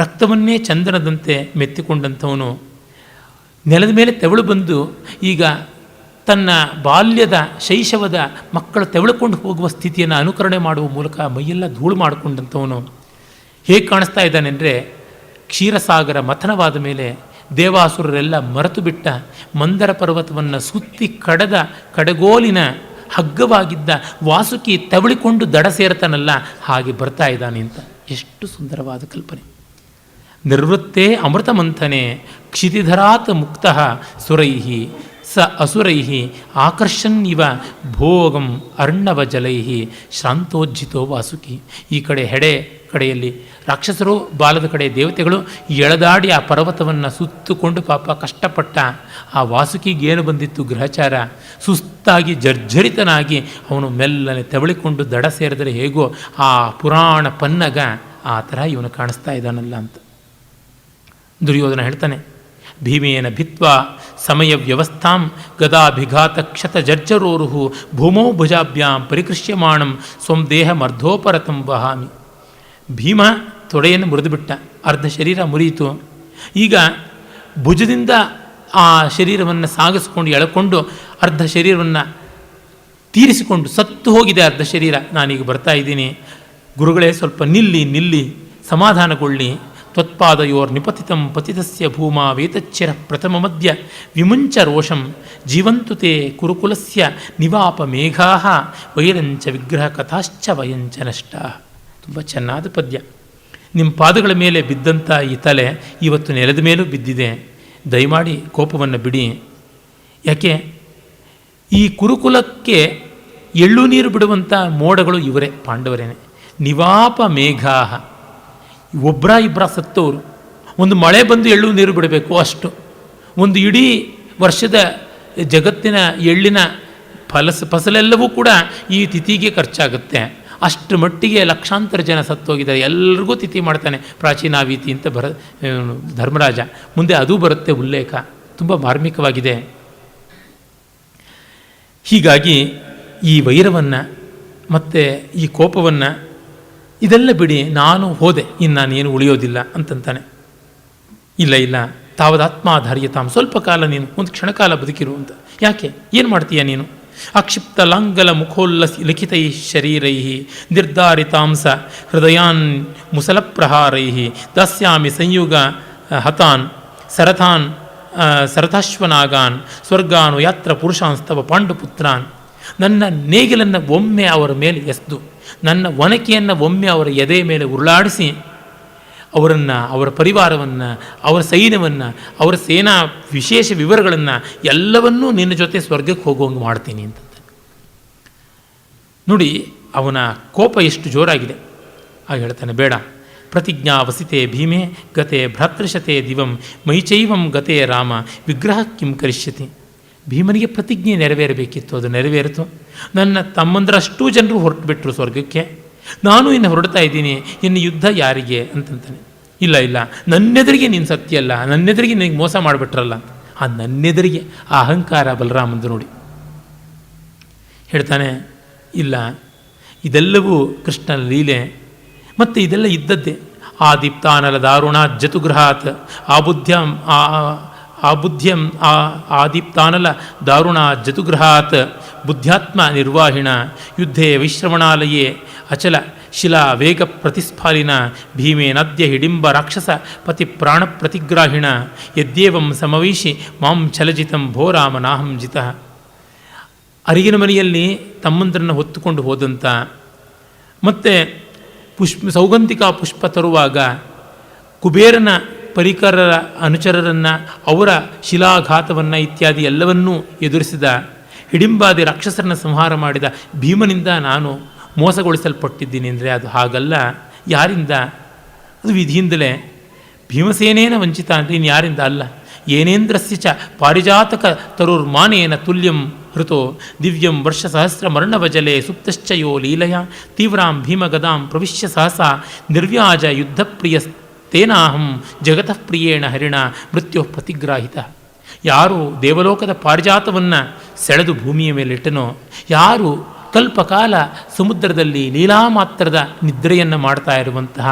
ರಕ್ತವನ್ನೇ ಚಂದನದಂತೆ ಮೆತ್ತಿಕೊಂಡಂಥವನು, ನೆಲದ ಮೇಲೆ ತೆವಳು ಬಂದು ಈಗ ತನ್ನ ಬಾಲ್ಯದ ಶೈಶವದ ಮಕ್ಕಳು ತೆವಳುಕೊಂಡು ಹೋಗುವ ಸ್ಥಿತಿಯನ್ನು ಅನುಕರಣೆ ಮಾಡುವ ಮೂಲಕ ಮೈಯೆಲ್ಲ ಧೂಳು ಮಾಡಿಕೊಂಡಂಥವನು ಹೇಗೆ ಕಾಣಿಸ್ತಾ ಇದ್ದಾನೆ ಅಂದರೆ, ಕ್ಷೀರಸಾಗರ ಮಥನವಾದ ಮೇಲೆ ದೇವಾಸುರರೆಲ್ಲ ಮರೆತು ಬಿಟ್ಟ ಮಂದರ ಪರ್ವತವನ್ನು ಸುತ್ತಿ ಕಡದ ಕಡಗೋಲಿನ ಹಗ್ಗವಾಗಿದ್ದ ವಾಸುಕಿ ತೆವಳಿಕೊಂಡು ದಡ ಸೇರ್ತಾನಲ್ಲ, ಹಾಗೆ ಬರ್ತಾ ಇದ್ದಾನೆ ಅಂತ. ಎಷ್ಟು ಸುಂದರವಾದ ಕಲ್ಪನೆ. ನಿರ್ವೃತ್ತೇ ಅಮೃತ ಮಂಥನೆ ಕ್ಷಿತಿಧರಾತ್ ಮುಕ್ತಃ ಸುರೈಹಿ ಸ ಅಸುರೈಹಿ ಆಕರ್ಷನ್ ಇವ ಭೋಗಂ ಅರ್ಣವ ಜಲೈಹಿ ಶಾಂತೋಜ್ಜಿತೋ ವಾಸುಕಿ. ಈ ಕಡೆ ಕಡೆಯಲ್ಲಿ ರಾಕ್ಷಸರು, ಬಾಲದ ಕಡೆ ದೇವತೆಗಳು ಎಳೆದಾಡಿ ಆ ಪರ್ವತವನ್ನು ಸುತ್ತುಕೊಂಡು ಪಾಪ ಕಷ್ಟಪಟ್ಟ ಆ ವಾಸುಕಿಗೇನು ಬಂದಿತ್ತು ಗ್ರಹಚಾರ, ಸುಸ್ತಾಗಿ ಜರ್ಜರಿತನಾಗಿ ಅವನು ಮೆಲ್ಲನೆ ತೆವಳಿಕೊಂಡು ದಡ ಸೇರಿದರೆ ಹೇಗೋ ಆ ಪುರಾಣ ಪನ್ನಗ, ಆ ಥರ ಇವನು ಕಾಣಿಸ್ತಾ ಇದ್ದಾನಲ್ಲ ಅಂತ ದುರ್ಯೋಧನ ಹೇಳ್ತಾನೆ. ಭೀಮೇನ ಭಿತ್ವಾ ಸಮಯ ವ್ಯವಸ್ಥಾಂ ಗದಾಭಿಘಾತ ಕ್ಷತ ಜರ್ಜರೋರುಹು ಭೂಮೌ ಭುಜಾಭ್ಯಾಂ ಪರಿಕೃಷ್ಯಮಾಣಂ ಸ್ವಂ ದೇಹ ಮರ್ಧೋಪರತಂ ವಹಾಮಿ. ಭೀಮ ತೊಡೆಯನ್ನು ಮುರಿದುಬಿಟ್ಟ, ಅರ್ಧ ಶರೀರ ಮುರಿಯಿತು. ಈಗ ಭುಜದಿಂದ ಆ ಶರೀರವನ್ನು ಸಾಗಿಸಿಕೊಂಡು ಎಳ್ಕೊಂಡು ಅರ್ಧ ಶರೀರವನ್ನು ತೀರಿಸಿಕೊಂಡು ಸತ್ತು ಹೋಗಿದೆ ಅರ್ಧ ಶರೀರ. ನಾನೀಗ ಬರ್ತಾ ಇದ್ದೀನಿ, ಗುರುಗಳೇ ಸ್ವಲ್ಪ ನಿಲ್ಲಿ ಸಮಾಧಾನಗೊಳ್ಳಿ. ತ್ವತ್ಪಾದಯೋರ್ ನಿಪತಿತಂ ಪತಿತಸ್ಯ ಭೂಮಾ ವೇತಚ್ಚಿರ ಪ್ರಥಮ ಮಧ್ಯ ವಿಮುಂಚ ರೋಷಂ ಜೀವಂತುತೆ ಕುರುಕುಲಸ್ಯ ನಿವಾಪ ಮೇಘಾ ವೈರಂಚ ವಿಗ್ರಹ ಕಥಾಶ್ಚ ವಯಂಚ ನಷ್ಟ. ತುಂಬ ಚೆನ್ನಾದ ಪದ್ಯ. ನಿಮ್ಮ ಪಾದಗಳ ಮೇಲೆ ಬಿದ್ದಂಥ ಈ ತಲೆ ಇವತ್ತು ನೆಲದ ಮೇಲೂ ಬಿದ್ದಿದೆ. ದಯಮಾಡಿ ಕೋಪವನ್ನು ಬಿಡಿ. ಯಾಕೆ, ಈ ಕುರುಕುಲಕ್ಕೆ ಎಳ್ಳು ನೀರು ಬಿಡುವಂಥ ಮೋಡಗಳು ಇವರೇ, ಪಾಂಡವರೇನೆ. ನಿವಾಪ ಮೇಘಾ, ಒಬ್ಬರ ಸತ್ತವರು. ಒಂದು ಮಳೆ ಬಂದು ಎಳ್ಳು ನೀರು ಬಿಡಬೇಕು ಅಷ್ಟು. ಒಂದು ಇಡೀ ವರ್ಷದ ಜಗತ್ತಿನ ಎಳ್ಳಿನ ಫಸಲೆಲ್ಲವೂ ಕೂಡ ಈ ತಿಥಿಗೆ ಖರ್ಚಾಗುತ್ತೆ. ಅಷ್ಟು ಮಟ್ಟಿಗೆ ಲಕ್ಷಾಂತರ ಜನ ಸತ್ತೋಗಿದ್ದಾರೆ. ಎಲ್ಲರಿಗೂ ತಿಥಿ ಮಾಡ್ತಾನೆ ಪ್ರಾಚೀನಾವೀತಿ ಅಂತ ಧರ್ಮರಾಜ. ಮುಂದೆ ಅದು ಬರುತ್ತೆ ಉಲ್ಲೇಖ. ತುಂಬ ಮಾರ್ಮಿಕವಾಗಿದೆ. ಹೀಗಾಗಿ ಈ ವೈರವನ್ನು ಮತ್ತು ಈ ಕೋಪವನ್ನು ಇದೆಲ್ಲ ಬಿಡಿ, ನಾನು ಹೋದೆ, ಇನ್ನು ನಾನೇನು ಉಳಿಯೋದಿಲ್ಲ ಅಂತಂತಾನೆ. ಇಲ್ಲ ತಾವದಾತ್ಮಾಧಾರ್ಯತಾಂ, ಸ್ವಲ್ಪ ಕಾಲ ನೀನು ಒಂದು ಕ್ಷಣಕಾಲ ಬದುಕಿರು ಅಂತ. ಯಾಕೆ, ಏನು ಮಾಡ್ತೀಯ ನೀನು? ಅಕ್ಷಿಪ್ತ ಲಾಂಗಲ ಮುಖೋಲ್ಲಸಿ ಲಿಖಿತೈ ಶರೀರೈ ನಿರ್ಧಾರಿತಾಂಸ ಹೃದಯಾನ್ ಮುಸಲಪ್ರಹಾರೈ ದಾಸ್ಯಾಮಿ ಸಂಯುಗ ಹತಾನ್ ಸರಥಾಶ್ವನಾಗಾನ್ ಸ್ವರ್ಗಾನು ಯಾತ್ರ ಪುರುಷಾಂಸ್ತವ ಪಾಂಡುಪುತ್ರಾನ್. ನನ್ನ ನೇಗಿಲನ್ನು ಒಮ್ಮೆ ಅವರ ಮೇಲೆ ಎಸೆದು, ನನ್ನ ಒನಕೆಯನ್ನು ಒಮ್ಮೆ ಅವರ ಎದೆ ಮೇಲೆ ಉರುಳಾಡಿಸಿ, ಅವರನ್ನು, ಅವರ ಪರಿವಾರವನ್ನು, ಅವರ ಸೈನ್ಯವನ್ನು, ಅವರ ಸೇನಾ ವಿಶೇಷ ವಿವರಗಳನ್ನು ಎಲ್ಲವನ್ನೂ ನಿನ್ನ ಜೊತೆ ಸ್ವರ್ಗಕ್ಕೆ ಹೋಗುವಂಗೆ ಮಾಡ್ತೀನಿ ಅಂತ. ನೋಡಿ ಅವನ ಕೋಪ ಎಷ್ಟು ಜೋರಾಗಿದೆ. ಆಗ ಹೇಳ್ತಾನೆ, ಬೇಡ, ಪ್ರತಿಜ್ಞಾ ವಸಿತೆ ಭೀಮೆ ಗತೆ ಭ್ರಾತೃಶತೆ ದಿವಂ ಮೈಚೈವಂ ಗತೆ ರಾಮ ವಿಗ್ರಹ ಕಿಂ ಕರಿಷ್ಯತಿ. ಭೀಮನಿಗೆ ಪ್ರತಿಜ್ಞೆ ನೆರವೇರಬೇಕಿತ್ತು, ಅದು ನೆರವೇರಿತು. ನನ್ನ ತಮ್ಮಂದರಷ್ಟೂ ಜನರು ಹೊರಟುಬಿಟ್ರು ಸ್ವರ್ಗಕ್ಕೆ, ನಾನು ಇನ್ನು ಹೊರಡ್ತಾ ಇದ್ದೀನಿ, ಇನ್ನು ಯುದ್ಧ ಯಾರಿಗೆ ಅಂತಂತಾನೆ. ಇಲ್ಲ ಇಲ್ಲ, ನನ್ನೆದುರಿಗೆ ನೀನು ಸತ್ಯ ಅಲ್ಲ, ನನ್ನೆದುರಿಗೆ ನಿನಗೆ ಮೋಸ ಮಾಡಿಬಿಟ್ರಲ್ಲ. ಆ ನನ್ನೆದುರಿಗೆ ಆ ಅಹಂಕಾರ ಬಲರಾಮಂದು ನೋಡಿ ಹೇಳ್ತಾನೆ, ಇಲ್ಲ ಇದೆಲ್ಲವೂ ಕೃಷ್ಣನ ಲೀಲೆ, ಮತ್ತು ಇದೆಲ್ಲ ಇದ್ದದ್ದೇ. ಆದಿಪ್ತಾನಲ ದಾರುಣ ಜತುಗೃಹಾತ್ ಆಬುದ್ಧ್ಯಂ ಆದಿಪ್ತಾನಲ ದಾರುಣ ಜತುಗೃಹಾತ್ ಬುದ್ಧ್ಯಾತ್ಮ ನಿರ್ವಾಹಿಣ ಯುದ್ಧೇ ವೈಶ್ರವಣಾಲಯೇ ಅಚಲ ಶಿಲಾ ವೇಗ ಪ್ರತಿಸ್ಫಾಲಿನ ಭೀಮೇನದ್ಯ ಹಿಡಿಂಬ ರಾಕ್ಷಸ ಪತಿ ಪ್ರಾಣ ಪ್ರತಿಗ್ರಾಹಿಣ ಯದ್ಯೇವಂ ಸಮವೈಷಿ ಮಾಂ ಚಲಜಿತಂ ಭೋ ರಾಮನಾಹಂ ಜಿತಃ. ಅರಿಗಿನ ಮನೆಯಲ್ಲಿ ತಮ್ಮಂದ್ರನ್ನು ಹೊತ್ತುಕೊಂಡು ಹೋದಂಥ, ಮತ್ತು ಸೌಗಂಧಿಕ ಪುಷ್ಪ ತರುವಾಗ ಕುಬೇರನ ಪರಿಕರರ ಅನುಚರರನ್ನು, ಅವರ ಶಿಲಾಘಾತವನ್ನು ಇತ್ಯಾದಿ ಎಲ್ಲವನ್ನೂ ಎದುರಿಸಿದ ಹಿಡಿಂಬಾದಿ ರಾಕ್ಷಸರನ್ನು ಸಂಹಾರ ಮಾಡಿದ ಭೀಮನಿಂದ ನಾನು ಮೋಸಗೊಳಿಸಲ್ಪಟ್ಟಿದ್ದೀನಿ ಅಂದರೆ ಅದು ಹಾಗಲ್ಲ. ಯಾರಿಂದ? ಅದು ವಿಧಿಯಿಂದಲೇ. ಭೀಮಸೇನೇನ ವಂಚಿತ ಅಂದರೆ ಇನ್ನು ಯಾರಿಂದ ಅಲ್ಲ. ಏನೇಂದ್ರಸ್ಯ ಚ ಪಾರಿಜಾತಕ ತರುರ್ಮಾನೇನ ತುಲ್ಯಂ ಹೃತೋ ದಿವ್ಯಂ ವರ್ಷ ಸಹಸ್ರ ಮರ್ಣವಜಲೆ ಸುಪ್ತಶ್ಚಯೋ ಲೀಲಯ ತೀವ್ರಾಂ ಭೀಮಗದಾಂ ಪ್ರವಿಶ್ಯ ಸಹಸಾ ನಿರ್ವ್ಯಾಜ ಯುದ್ಧಪ್ರಿಯಸ್ತೇನಾಹಂ ಜಗತಃ ಪ್ರಿಯೇಣ ಹರಿಣ ಮೃತ್ಯು ಪ್ರತಿಗ್ರಾಹಿತ. ಯಾರು ದೇವಲೋಕದ ಪಾರಿಜಾತವನ್ನು ಸೆಳೆದು ಭೂಮಿಯ ಮೇಲಿಟ್ಟನೋ, ಯಾರು ಕಲ್ಪಕಾಲ ಸಮುದ್ರದಲ್ಲಿ ಲೀಲಾಮಾತ್ರದ ನಿದ್ರೆಯನ್ನು ಮಾಡ್ತಾ ಇರುವಂತಹ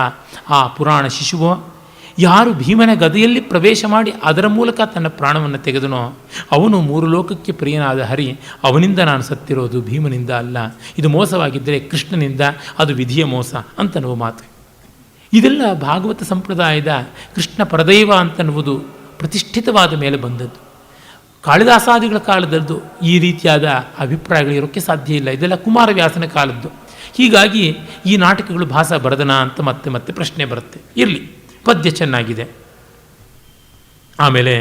ಆ ಪುರಾಣ ಶಿಶುವೋ, ಯಾರು ಭೀಮನ ಗದೆಯಲ್ಲಿ ಪ್ರವೇಶ ಮಾಡಿ ಅದರ ಮೂಲಕ ತನ್ನ ಪ್ರಾಣವನ್ನು ತೆಗೆದನೋ, ಅವನು ಮೂರು ಲೋಕಕ್ಕೆ ಪ್ರಿಯನಾದ ಹರಿ. ಅವನಿಂದ ನಾನು ಸತ್ತಿರೋದು, ಭೀಮನಿಂದ ಅಲ್ಲ. ಇದು ಮೋಸವಾಗಿದ್ದರೆ ಕೃಷ್ಣನಿಂದ, ಅದು ವಿಧಿಯ ಮೋಸ ಅಂತನ್ನುವ ಮಾತು. ಇದೆಲ್ಲ ಭಾಗವತ ಸಂಪ್ರದಾಯದ ಕೃಷ್ಣ ಪರದೈವ ಅಂತನ್ನುವುದು ಪ್ರತಿಷ್ಠಿತವಾದ ಮೇಲೆ ಬಂದದ್ದು. ಕಾಳಿದಾಸಾದಿಗಳ ಕಾಲದದ್ದು ಈ ರೀತಿಯಾದ ಅಭಿಪ್ರಾಯಗಳಿರೋಕ್ಕೆ ಸಾಧ್ಯ ಇಲ್ಲ. ಇದೆಲ್ಲ ಕುಮಾರವ್ಯಾಸನ ಕಾಲದ್ದು. ಹೀಗಾಗಿ ಈ ನಾಟಕಗಳು ಭಾಸ ಬರದನ ಅಂತ ಮತ್ತೆ ಮತ್ತೆ ಪ್ರಶ್ನೆ ಬರುತ್ತೆ. ಇರಲಿ, ಪದ್ಯ ಚೆನ್ನಾಗಿದೆ. ಆಮೇಲೆ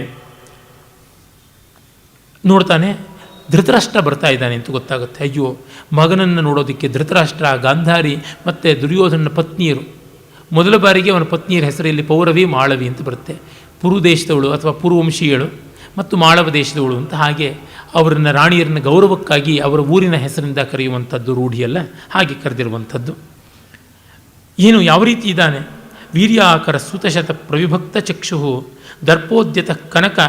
ನೋಡ್ತಾನೆ, ಧೃತರಾಷ್ಟ್ರ ಬರ್ತಾ ಇದ್ದಾನೆ ಅಂತ ಗೊತ್ತಾಗುತ್ತೆ. ಅಯ್ಯೋ, ಮಗನನ್ನು ನೋಡೋದಕ್ಕೆ ಧೃತರಾಷ್ಟ್ರ, ಗಾಂಧಾರಿ ಮತ್ತು ದುರ್ಯೋಧನ ಪತ್ನಿಯರು. ಮೊದಲ ಬಾರಿಗೆ ಅವನ ಪತ್ನಿಯರ ಹೆಸರಲ್ಲಿ ಪೌರವಿ, ಮಾಳವಿ ಅಂತ ಬರುತ್ತೆ. ಪುರುದೇಶದವಳು ಅಥವಾ ಪುರುವಂಶೀಯಳು ಮತ್ತು ಮಾಳವ ದೇಶದವಳು ಅಂತ. ಹಾಗೆ ಅವರನ್ನು, ರಾಣಿಯರನ್ನ ಗೌರವಕ್ಕಾಗಿ ಅವರ ಊರಿನ ಹೆಸರಿಂದ ಕರೆಯುವಂಥದ್ದು ರೂಢಿಯಲ್ಲ, ಹಾಗೆ ಕರೆದಿರುವಂಥದ್ದು. ಏನು ಯಾವ ರೀತಿ ಇದ್ದಾನೆ? ವೀರ್ಯಾಕರ ಸುತಶತ ಪ್ರವಿಭಕ್ತ ಚಕ್ಷು ದರ್ಪೋದ್ಯತ ಕನಕ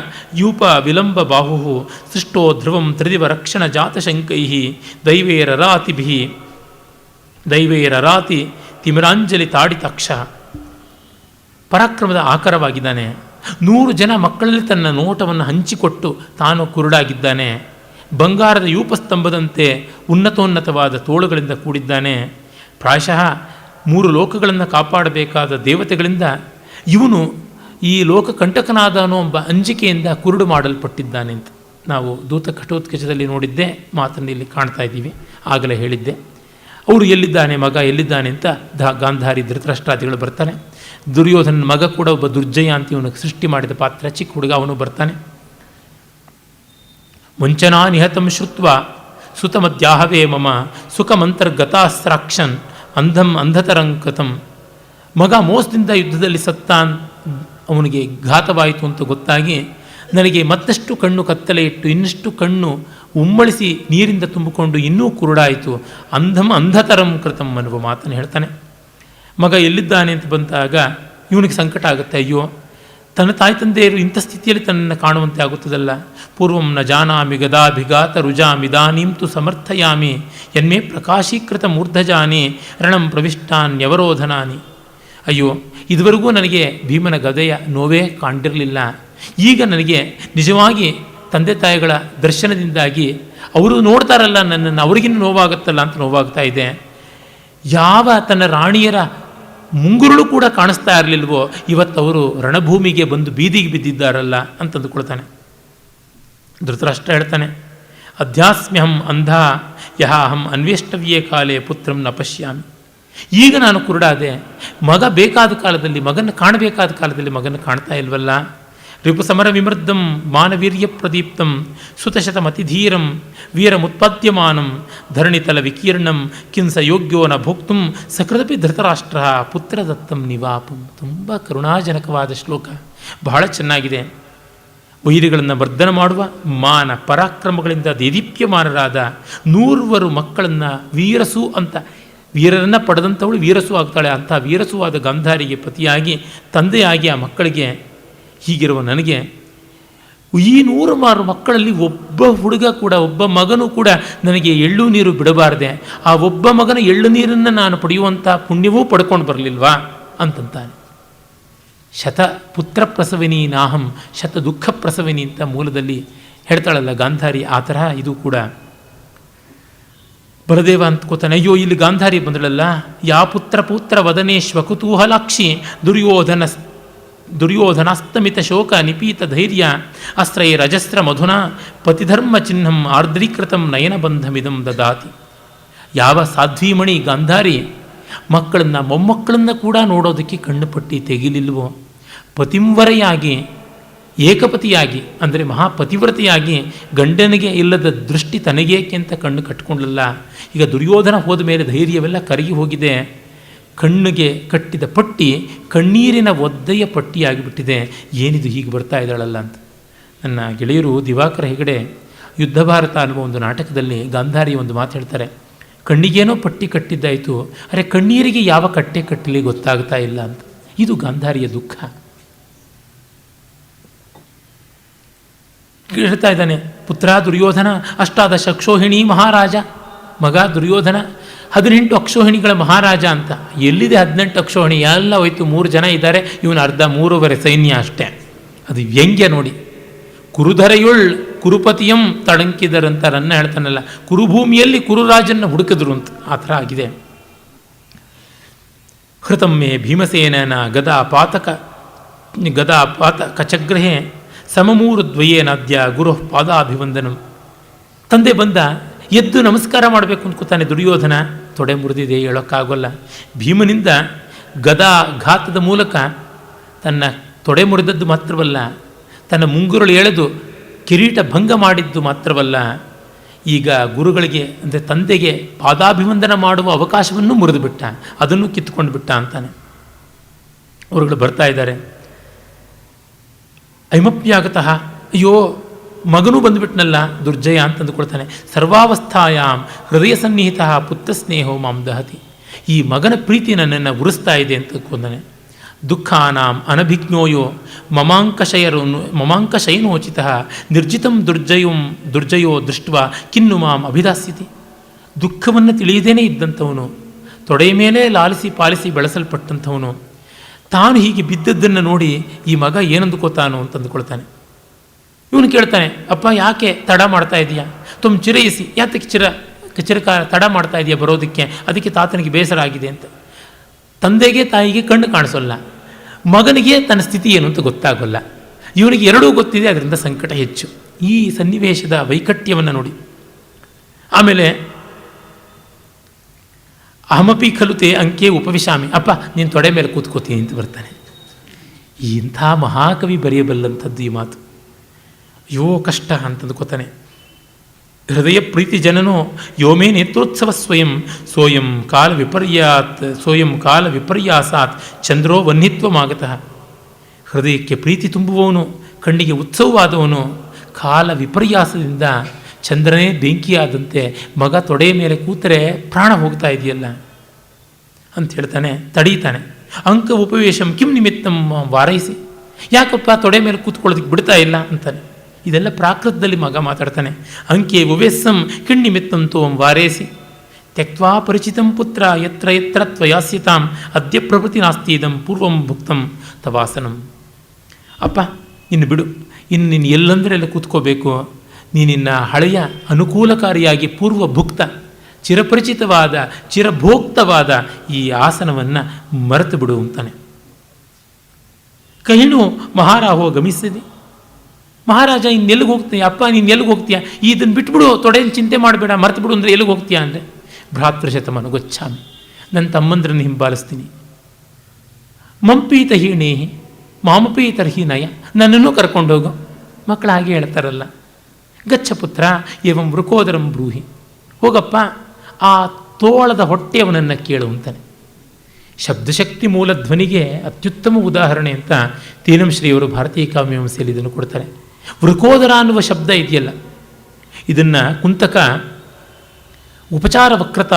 ಯೂಪ ವಿಲಂಬ ಬಾಹು ಸೃಷ್ಟೋ ಧ್ರುವಂ ತ್ರಿದಿವ ರಕ್ಷಣ ಜಾತಶಂಕೈ ದೈವೈರರಾತಿ ತಿಮಿರಾಂಜಲಿ ತಾಡಿತಾಕ್ಷ. ಪರಾಕ್ರಮದ ಆಕರವಾಗಿದ್ದಾನೆ. 100 ಜನ ಮಕ್ಕಳಲ್ಲಿ ತನ್ನ ನೋಟವನ್ನು ಹಂಚಿಕೊಟ್ಟು ತಾನು ಕುರುಡಾಗಿದ್ದಾನೆ. ಬಂಗಾರದ ಯೂಪಸ್ತಂಭದಂತೆ ಉನ್ನತೋನ್ನತವಾದ ತೋಳುಗಳಿಂದ ಕೂಡಿದ್ದಾನೆ. ಪ್ರಾಯಶಃ 3 ಲೋಕಗಳನ್ನು ಕಾಪಾಡಬೇಕಾದ ದೇವತೆಗಳಿಂದ ಇವನು ಈ ಲೋಕ ಕಂಟಕನಾದ ಅನ್ನೋ ಎಂಬ ಅಂಜಿಕೆಯಿಂದ ಕುರುಡು ಮಾಡಲ್ಪಟ್ಟಿದ್ದಾನೆ ಅಂತ ನಾವು ದೂತ ಕಠೋತ್ಕಚದಲ್ಲಿ ನೋಡಿದ್ದೆ ಮಾತನ್ನು ಇಲ್ಲಿ ಕಾಣ್ತಾ ಇದ್ದೀವಿ. ಆಗಲೇ ಹೇಳಿದ್ದೆ. ಅವರು ಎಲ್ಲಿದ್ದಾನೆ ಮಗ, ಎಲ್ಲಿದ್ದಾನೆ ಅಂತ ಗಾಂಧಾರಿ ಧೃತರಾಷ್ಟ್ರಾದಿಗಳು ಬರ್ತಾನೆ. ದುರ್ಯೋಧನ ಮಗ ಕೂಡ ಒಬ್ಬ ದುರ್ಜಯ ಅಂತ ಇವನು ಸೃಷ್ಟಿ ಮಾಡಿದ ಪಾತ್ರ, ಚಿಕ್ಕ ಹುಡುಗ, ಅವನು ಬರ್ತಾನೆ. ಮುಂಚನಾ ನಿಹತಂ ಶ್ರುತ್ವ ಸುತಮದ್ಯಾಹವೇ ಮಮ ಸುಖಮಂತರ್ಗತಾಸ್ರಾಕ್ಷನ್ ಅಂಧಂ ಅಂಧತರಂಕತಂ. ಮಗ ಮೋಸದಿಂದ ಯುದ್ಧದಲ್ಲಿ ಸತ್ತ, ಅವನಿಗೆ ಘಾತವಾಯಿತು ಅಂತ ಗೊತ್ತಾಗಿ ನನಗೆ ಮತ್ತಷ್ಟು ಕಣ್ಣು ಕತ್ತಲೆ ಇಟ್ಟು ಇನ್ನಷ್ಟು ಕಣ್ಣು ಉಮ್ಮಳಿಸಿ ನೀರಿಂದ ತುಂಬಿಕೊಂಡು ಇನ್ನೂ ಕುರುಡಾಯಿತು. ಅಂಧಂ ಅಂಧತರಂ ಕೃತಂ ಅನ್ನುವ ಮಾತನ್ನು ಹೇಳ್ತಾನೆ. ಮಗ ಎಲ್ಲಿದ್ದಾನೆ ಅಂತ ಬಂದಾಗ ಇವನಿಗೆ ಸಂಕಟ ಆಗುತ್ತೆ. ಅಯ್ಯೋ, ತನ್ನ ತಾಯಿ ತಂದೆಯರು ಇಂಥ ಸ್ಥಿತಿಯಲ್ಲಿ ತನ್ನನ್ನು ಕಾಣುವಂತೆ ಆಗುತ್ತದಲ್ಲ. ಪೂರ್ವಂ ನ ಜಾನಾಮಿ ಗದಾಭಿಘಾತ ರುಜಾಮಿದಾನೀಂ ತು ಸಮರ್ಥಯಾಮಿ ಯನ್ಮೇ ಪ್ರಕಾಶೀಕೃತ ಮೂರ್ಧಜಾನಿ ರಣಂ ಪ್ರವಿಷ್ಟಾನ್ಯವರೋಧನಾನಿ. ಅಯ್ಯೋ, ಇದುವರೆಗೂ ನನಗೆ ಭೀಮನ ಗದೆಯ ನೋವೇ ಕಾಣಿರಲಿಲ್ಲ. ಈಗ ನನಗೆ ನಿಜವಾಗಿ ತಂದೆ ತಾಯಿಗಳ ದರ್ಶನದಿಂದಾಗಿ ಅವರು ನೋಡ್ತಾರಲ್ಲ ನನ್ನನ್ನು, ಅವರಿಗಿನ್ನೂ ನೋವಾಗುತ್ತಲ್ಲ ಅಂತ ನೋವಾಗ್ತಾ ಇದೆ. ಯಾವ ತನ್ನ ರಾಣಿಯರ ಮುಂಗುರುಳು ಕೂಡ ಕಾಣಿಸ್ತಾ ಇರಲಿಲ್ವೋ, ಇವತ್ತವರು ರಣಭೂಮಿಗೆ ಬಂದು ಬೀದಿಗೆ ಬಿದ್ದಿದ್ದಾರಲ್ಲ ಅಂತಂದುಕೊಳ್ತಾನೆ. ಧೃತರಾಷ್ಟ್ರ ಹೇಳ್ತಾನೆ, ಅಧ್ಯಾಸ್ಮ್ಯಹಂ ಅಂಧ ಯಹ ಅಹಂ ಅನ್ವೇಷ್ಟವ್ಯೇ ಕಾಲೇ ಪುತ್ರಂ ನ ಪಶ್ಯಾಮಿ. ಈಗ ನಾನು ಕುರುಡಾದೆ, ಮಗ ಬೇಕಾದ ಕಾಲದಲ್ಲಿ, ಮಗನ ಕಾಣಬೇಕಾದ ಕಾಲದಲ್ಲಿ ಮಗನ ಕಾಣ್ತಾ ಇಲ್ವಲ್ಲ. ರಿಪುಸಮರ ವಿಮೃದ್ಧಂ ಮಾನವೀರ್ಯ ಪ್ರದೀಪ್ತಂ ಸುತಶತಮತಿಧೀರಂ ವೀರಮುತ್ಪಾದ್ಯಮಾನಂ ಧರಣಿತಲ ವಿಕೀರ್ಣಂ ಕಿಂಸ ಯೋಗ್ಯೋ ನ ಭೋಕ್ತುಂ ಸಕೃದಪಿ ಧೃತರಾಷ್ಟ್ರ ಪುತ್ರದತ್ತಂ ನಿವಾಪಂ. ತುಂಬ ಕರುಣಾಜನಕವಾದ ಶ್ಲೋಕ, ಬಹಳ ಚೆನ್ನಾಗಿದೆ. ವೈರಿಗಳನ್ನು ವರ್ಧನ ಮಾಡುವ ಮಾನ ಪರಾಕ್ರಮಗಳಿಂದ ದೇದೀಪ್ಯಮಾನರಾದ 100 ಮಕ್ಕಳನ್ನು ವೀರಸು ಅಂತ, ವೀರರನ್ನು ಪಡೆದಂಥವಳು ವೀರಸು ಆಗ್ತಾಳೆ. ಅಂಥ ವೀರಸುವಾದ ಗಾಂಧಾರಿಗೆ ಪತಿಯಾಗಿ ತಂದೆಯಾಗಿ ಆ ಮಕ್ಕಳಿಗೆ ಹೀಗಿರುವ ನನಗೆ ಈ 100 ಮಕ್ಕಳಲ್ಲಿ ಒಬ್ಬ ಹುಡುಗ ಕೂಡ, ಒಬ್ಬ ಮಗನೂ ಕೂಡ ನನಗೆ ಎಳ್ಳು ನೀರು ಬಿಡಬಾರದೆ, ಆ ಒಬ್ಬ ಮಗನ ಎಳ್ಳು ನೀರನ್ನು ನಾನು ಪಡೆಯುವಂಥ ಪುಣ್ಯವೂ ಪಡ್ಕೊಂಡು ಬರಲಿಲ್ವಾ ಅಂತಂತಾನೆ. ಶತ ಪುತ್ರ ಪ್ರಸವಿನಿ ನಾಹಂ ಶತ ದುಃಖ ಪ್ರಸವಿನಿ ಅಂತ ಮೂಲದಲ್ಲಿ ಹೇಳ್ತಾಳಲ್ಲ ಗಾಂಧಾರಿ. ಆ ತರಹ ಇದು ಕೂಡ ಬಲದೇವ ಅಂದ್ಕೋತಾನೆ, ಅಯ್ಯೋ ಇಲ್ಲಿ ಗಾಂಧಾರಿ ಬಂದಳಲ್ಲ, ಯಾ ಪುತ್ರ ವದನೇಶ್ವ ಕುತೂಹಲಾಕ್ಷಿ ದುರ್ಯೋಧನಾಸ್ತಮಿತ ಶೋಕ ನಿಪೀತ ಧೈರ್ಯ ಅಸ್ತ್ರೈ ರಜಸ್ತ್ರ ಮಧುನಾ ಪತಿಧರ್ಮ ಚಿಹ್ನಂ ಆರ್ದ್ರೀಕೃತಂ ನಯನಬಂಧಮಿದಂ ದದಾತಿ. ಯಾವ ಸಾಧ್ವೀಮಣಿ ಗಾಂಧಾರಿ ಮಕ್ಕಳನ್ನು ಮೊಮ್ಮಕ್ಕಳನ್ನು ಕೂಡ ನೋಡೋದಕ್ಕೆ ಕಣ್ಣು ಪಟ್ಟಿ ತೆಗಿಲಿಲ್ವೋ, ಪತಿಂವರೆಯಾಗಿ ಏಕಪತಿಯಾಗಿ ಅಂದರೆ ಮಹಾಪತಿವ್ರತೆಯಾಗಿ ಗಂಡನಿಗೆ ಇಲ್ಲದ ದೃಷ್ಟಿ ತನಗೇಕೆ ಅಂತ ಕಣ್ಣು ಕಟ್ಕೊಂಡಲ್ಲ. ಈಗ ದುರ್ಯೋಧನ ಹೋದ ಮೇಲೆ ಧೈರ್ಯವೆಲ್ಲ ಕರಗಿ ಹೋಗಿದೆ. ಕಣ್ಣಿಗೆ ಕಟ್ಟಿದ ಪಟ್ಟಿ ಕಣ್ಣೀರಿನ ಒದ್ದೆಯ ಪಟ್ಟಿಯಾಗಿಬಿಟ್ಟಿದೆ. ಏನಿದು ಹೀಗೆ ಬರ್ತಾ ಇದ್ದಾಳಲ್ಲ ಅಂತ. ನನ್ನ ಗೆಳೆಯರು ದಿವಾಕರ ಹೆಗಡೆ ಯುದ್ಧ ಭಾರತ ಅನ್ನುವ ಒಂದು ನಾಟಕದಲ್ಲಿ ಗಾಂಧಾರಿ ಒಂದು ಮಾತು ಹೇಳ್ತಾರೆ, ಕಣ್ಣಿಗೇನೋ ಪಟ್ಟಿ ಕಟ್ಟಿದ್ದಾಯಿತು, ಅರೆ ಕಣ್ಣೀರಿಗೆ ಯಾವ ಕಟ್ಟೆ ಕಟ್ಟಲಿ ಗೊತ್ತಾಗ್ತಾ ಇಲ್ಲ ಅಂತ. ಇದು ಗಾಂಧಾರಿಯ ದುಃಖ. ಹೇಳ್ತಾ ಇದ್ದಾನೆ, ಪುತ್ರ ದುರ್ಯೋಧನ ಅಷ್ಟಾದಶ ಅಕ್ಷೋಹಿಣಿ ಮಹಾರಾಜ, ಮಗ ದುರ್ಯೋಧನ 18 ಅಕ್ಷೋಹಿಣಿಗಳ ಮಹಾರಾಜ ಅಂತ. ಎಲ್ಲಿದೆ 18 ಅಕ್ಷೋಹಿಣಿ? ಎಲ್ಲ ಹೋಯ್ತು, 3 ಜನ ಇದ್ದಾರೆ, ಇವನು ಅರ್ಧ 3.5 ಸೈನ್ಯ ಅಷ್ಟೇ. ಅದು ವ್ಯಂಗ್ಯ ನೋಡಿ. ಕುರುಧರೆಯುಳ್ ಕುರುಪತಿಯಂ ತಡಂಕಿದರಂತ ರನ್ನ ಹೇಳ್ತಾನಲ್ಲ, ಕುರುಭೂಮಿಯಲ್ಲಿ ಕುರುರಾಜನ್ನು ಹುಡುಕಿದ್ರು ಅಂತ. ಆ ಥರ ಆಗಿದೆ. ಹೃತಮ್ಮೆ ಭೀಮಸೇನನ ಗದಾಪಾತ ಕಚಗ್ರಹೇ ಸಮಮೂರು ದ್ವಯೇನಾದ್ಯ ಗುರು ಪಾದಾಭಿವಂದನಂ. ತಂದೆ ಬಂದ, ಎದ್ದು ನಮಸ್ಕಾರ ಮಾಡಬೇಕು ಅಂದ್ಕೊತಾನೆ. ದುರ್ಯೋಧನ ತೊಡೆ ಮುರಿದಿದೆ, ಹೇಳೋಕ್ಕಾಗೋಲ್ಲ. ಭೀಮನಿಂದ ಗದಾ ಘಾತದ ಮೂಲಕ ತನ್ನ ತೊಡೆ ಮುರಿದದ್ದು ಮಾತ್ರವಲ್ಲ, ತನ್ನ ಮುಂಗುರುಳು ಎಳೆದು ಕಿರೀಟ ಭಂಗ ಮಾಡಿದ್ದು ಮಾತ್ರವಲ್ಲ, ಈಗ ಗುರುಗಳಿಗೆ ಅಂದರೆ ತಂದೆಗೆ ಪಾದಾಭಿವಂದನ ಮಾಡುವ ಅವಕಾಶವನ್ನು ಮುರಿದು ಬಿಟ್ಟ, ಅದನ್ನು ಕಿತ್ಕೊಂಡು ಬಿಟ್ಟ ಅಂತಾನೆ. ಅವರುಗಳು ಬರ್ತಾ ಇದ್ದಾರೆ. ಐಮಪ್ಯಾಗತಃ, ಅಯ್ಯೋ ಮಗನೂ ಬಂದುಬಿಟ್ನಲ್ಲ ದುರ್ಜಯ ಅಂತಂದುಕೊಳ್ತಾನೆ. ಸರ್ವಾವಸ್ಥಾಯಾಂ ಹೃದಯ ಸನ್ನಿಹಿತ ಪುತ್ರ ಸ್ನೇಹೋ ಮಾಂ ದಹತಿ. ಈ ಮಗನ ಪ್ರೀತಿ ನನ್ನನ್ನು ಉರಿಸ್ತಾ ಇದೆ ಅಂತ ಕೊಂದನೆ. ದುಃಖಾನಾಂ ಅನಭಿಜ್ಞೋಯೋ ಮಮಾಂಕಶಯನೋಚಿತ ನಿರ್ಜಿತಂ ದುರ್ಜಯೋ ದೃಷ್ಟ ಕಿನ್ನು ಮಾಂ ಅಭಿದಾಸ್ಯತಿ. ದುಃಖವನ್ನು ತಿಳಿಯದೇನೇ ಇದ್ದಂಥವನು, ತೊಡೆಯ ಮೇಲೆ ಲಾಲಿಸಿ ಪಾಲಿಸಿ ಬೆಳೆಸಲ್ಪಟ್ಟಂಥವನು, ತಾನು ಹೀಗೆ ಬಿದ್ದದ್ದನ್ನು ನೋಡಿ ಈ ಮಗ ಏನಂದುಕೋತಾನೋ ಅಂತಂದುಕೊಳ್ತಾನೆ. ಇವನು ಕೇಳ್ತಾನೆ, ಅಪ್ಪ ಯಾಕೆ ತಡ ಮಾಡ್ತಾ ಇದೆಯಾ? ತುಮ್ ಚಿರಯಿಸಿ, ಯಾತಕ್ಕೆ ಚಿರಕಾಲ ತಡ ಮಾಡ್ತಾ ಇದೆಯಾ ಬರೋದಕ್ಕೆ? ಅದಕ್ಕೆ ತಾತನಿಗೆ ಬೇಸರ ಆಗಿದೆ ಅಂತ. ತಂದೆಗೆ ತಾಯಿಗೆ ಕಣ್ಣು ಕಾಣಿಸೋಲ್ಲ, ಮಗನಿಗೆ ತನ್ನ ಸ್ಥಿತಿ ಏನು ಅಂತ ಗೊತ್ತಾಗೋಲ್ಲ. ಇವನಿಗೆ ಎರಡೂ ಗೊತ್ತಿದೆ, ಅದರಿಂದ ಸಂಕಟ ಹೆಚ್ಚು. ಈ ಸನ್ನಿವೇಶದ ವೈಕಟ್ಯವನ್ನು ನೋಡಿ. ಆಮೇಲೆ ಅಹಮಪಿ ಖಲುತೆ ಅಂಕೆ ಉಪವಿಶಾಮಿ, ಅಪ್ಪ ನೀನು ತೊಡೆ ಮೇಲೆ ಕೂತ್ಕೋತೀನಿ ಅಂತ ಬರ್ತಾನೆ. ಇಂಥ ಮಹಾಕವಿ ಬರೆಯಬಲ್ಲಂಥದ್ದು ಈ ಮಾತು. ಅಯ್ಯೋ ಕಷ್ಟ ಅಂತಂದುಕೋತಾನೆ. ಹೃದಯ ಪ್ರೀತಿ ಜನನೋ ಯೋಮೇ ನೇತ್ರೋತ್ಸವ ಸೋಯಂ ಕಾಲ ವಿಪರ್ಯಾಸಾತ್ ಚಂದ್ರೋ ವನ್ನಿತ್ವಮಾಗತಃ. ಹೃದಯಕ್ಕೆ ಪ್ರೀತಿ ತುಂಬುವವನು, ಕಣ್ಣಿಗೆ ಉತ್ಸವವಾದವನು, ಕಾಲ ವಿಪರ್ಯಾಸದಿಂದ ಚಂದ್ರನೇ ಬೆಂಕಿಯಾದಂತೆ ಮಗ ತೊಡೆಯ ಮೇಲೆ ಕೂತರೆ ಪ್ರಾಣ ಹೋಗ್ತಾ ಇದೆಯಲ್ಲ ಅಂತ ಹೇಳ್ತಾನೆ. ತಡೀತಾನೆ. ಅಂಕ ಉಪವೇಶಂ ಕಿಂ ನಿಮಿತ್ತಂ ವಾರೈಸಿ, ಯಾಕಪ್ಪ ತೊಡೆ ಮೇಲೆ ಕೂತ್ಕೊಳ್ಳೋದಕ್ಕೆ ಬಿಡ್ತಾ ಇಲ್ಲ ಅಂತಾನೆ. ಇದೆಲ್ಲ ಪ್ರಾಕೃತದಲ್ಲಿ ಮಗ ಮಾತಾಡ್ತಾನೆ. ಅಂಕೆ ಉವೇಸ್ಸಂ ಕಿಣ್ಣಿಮಿತ್ತಂ ತೋಂ ವಾರೇಸಿ ತ್ಯಕ್ವಾ ಪರಿಚಿತಂ ಪುತ್ರ ಯತ್ರ ಯತ್ರ ತ್ವಯಾಸ್ಯತಾಂ ಅದ್ಯ ಪ್ರಭೃತಿ ನಾಸ್ತಿ ಇದಂ ಪೂರ್ವಂ ಭುಕ್ತಂ ತವಾಸನಂ. ಅಪ್ಪ ಇನ್ನು ಬಿಡು, ಇನ್ನು ನೀನು ಎಲ್ಲಂದರೆ ಎಲ್ಲ ಕೂತ್ಕೋಬೇಕು. ನೀನಿನ್ನ ಹಳೆಯ ಅನುಕೂಲಕಾರಿಯಾಗಿ ಪೂರ್ವ ಭುಕ್ತ ಚಿರಪರಿಚಿತವಾದ ಚಿರಭೋಕ್ತವಾದ ಈ ಆಸನವನ್ನು ಮರೆತು ಬಿಡು ಅಂತಾನೆ. ಕಹಿಣು ಮಹಾರಾಹೋ ಗಮಿಸಿದೆ. ಮಹಾರಾಜ ಇನ್ನೆಲ್ಲಿಗೆ ಹೋಗ್ತೀಯ? ಅಪ್ಪ ನೀನು ಎಲ್ಲಿಗೆ ಹೋಗ್ತೀಯ? ಇದನ್ನು ಬಿಟ್ಬಿಡು, ತೊಡೆಯಲ್ಲಿ ಚಿಂತೆ ಮಾಡಬೇಡ, ಮರೆತು ಬಿಡು ಅಂದರೆ ಎಲ್ಲಿಗೆ ಹೋಗ್ತೀಯ ಅಂದರೆ ಭ್ರಾತೃಶತಮನು ಗೊಚ್ಚಾಮಿ, ನನ್ನ ತಮ್ಮಂದ್ರನ್ನು ಹಿಂಬಾಲಿಸ್ತೀನಿ. ಮಂಪೀತ ಹೀಣೇಹಿ ಮಾಮಪೀತರ್ಹಿ ನಯ, ನನ್ನನ್ನು ಕರ್ಕೊಂಡು ಹೋಗು. ಮಕ್ಕಳು ಹಾಗೆ ಹೇಳ್ತಾರಲ್ಲ, ಗಚ್ಚ ಪುತ್ರ ಏವಂ ವೃಕೋದರಂ ಬ್ರೂಹಿ, ಹೋಗಪ್ಪ ಆ ತೋಳದ ಹೊಟ್ಟೆಯವನನ್ನು ಕೇಳು ಅಂತಾನೆ. ಶಬ್ದಶಕ್ತಿ ಮೂಲ ಧ್ವನಿಗೆ ಅತ್ಯುತ್ತಮ ಉದಾಹರಣೆ ಅಂತ ತೀನಂ ಶ್ರೀಯವರು ಭಾರತೀಯ ಕಾವ್ಯಮೀಮಾಂಸೆಯಲ್ಲಿ ಇದನ್ನು ಕೊಡ್ತಾರೆ. ವೃಕೋದರ ಅನ್ನುವ ಶಬ್ದ ಇದೆಯಲ್ಲ, ಇದನ್ನು ಕುಂತಕ ಉಪಚಾರ ವಕ್ರತ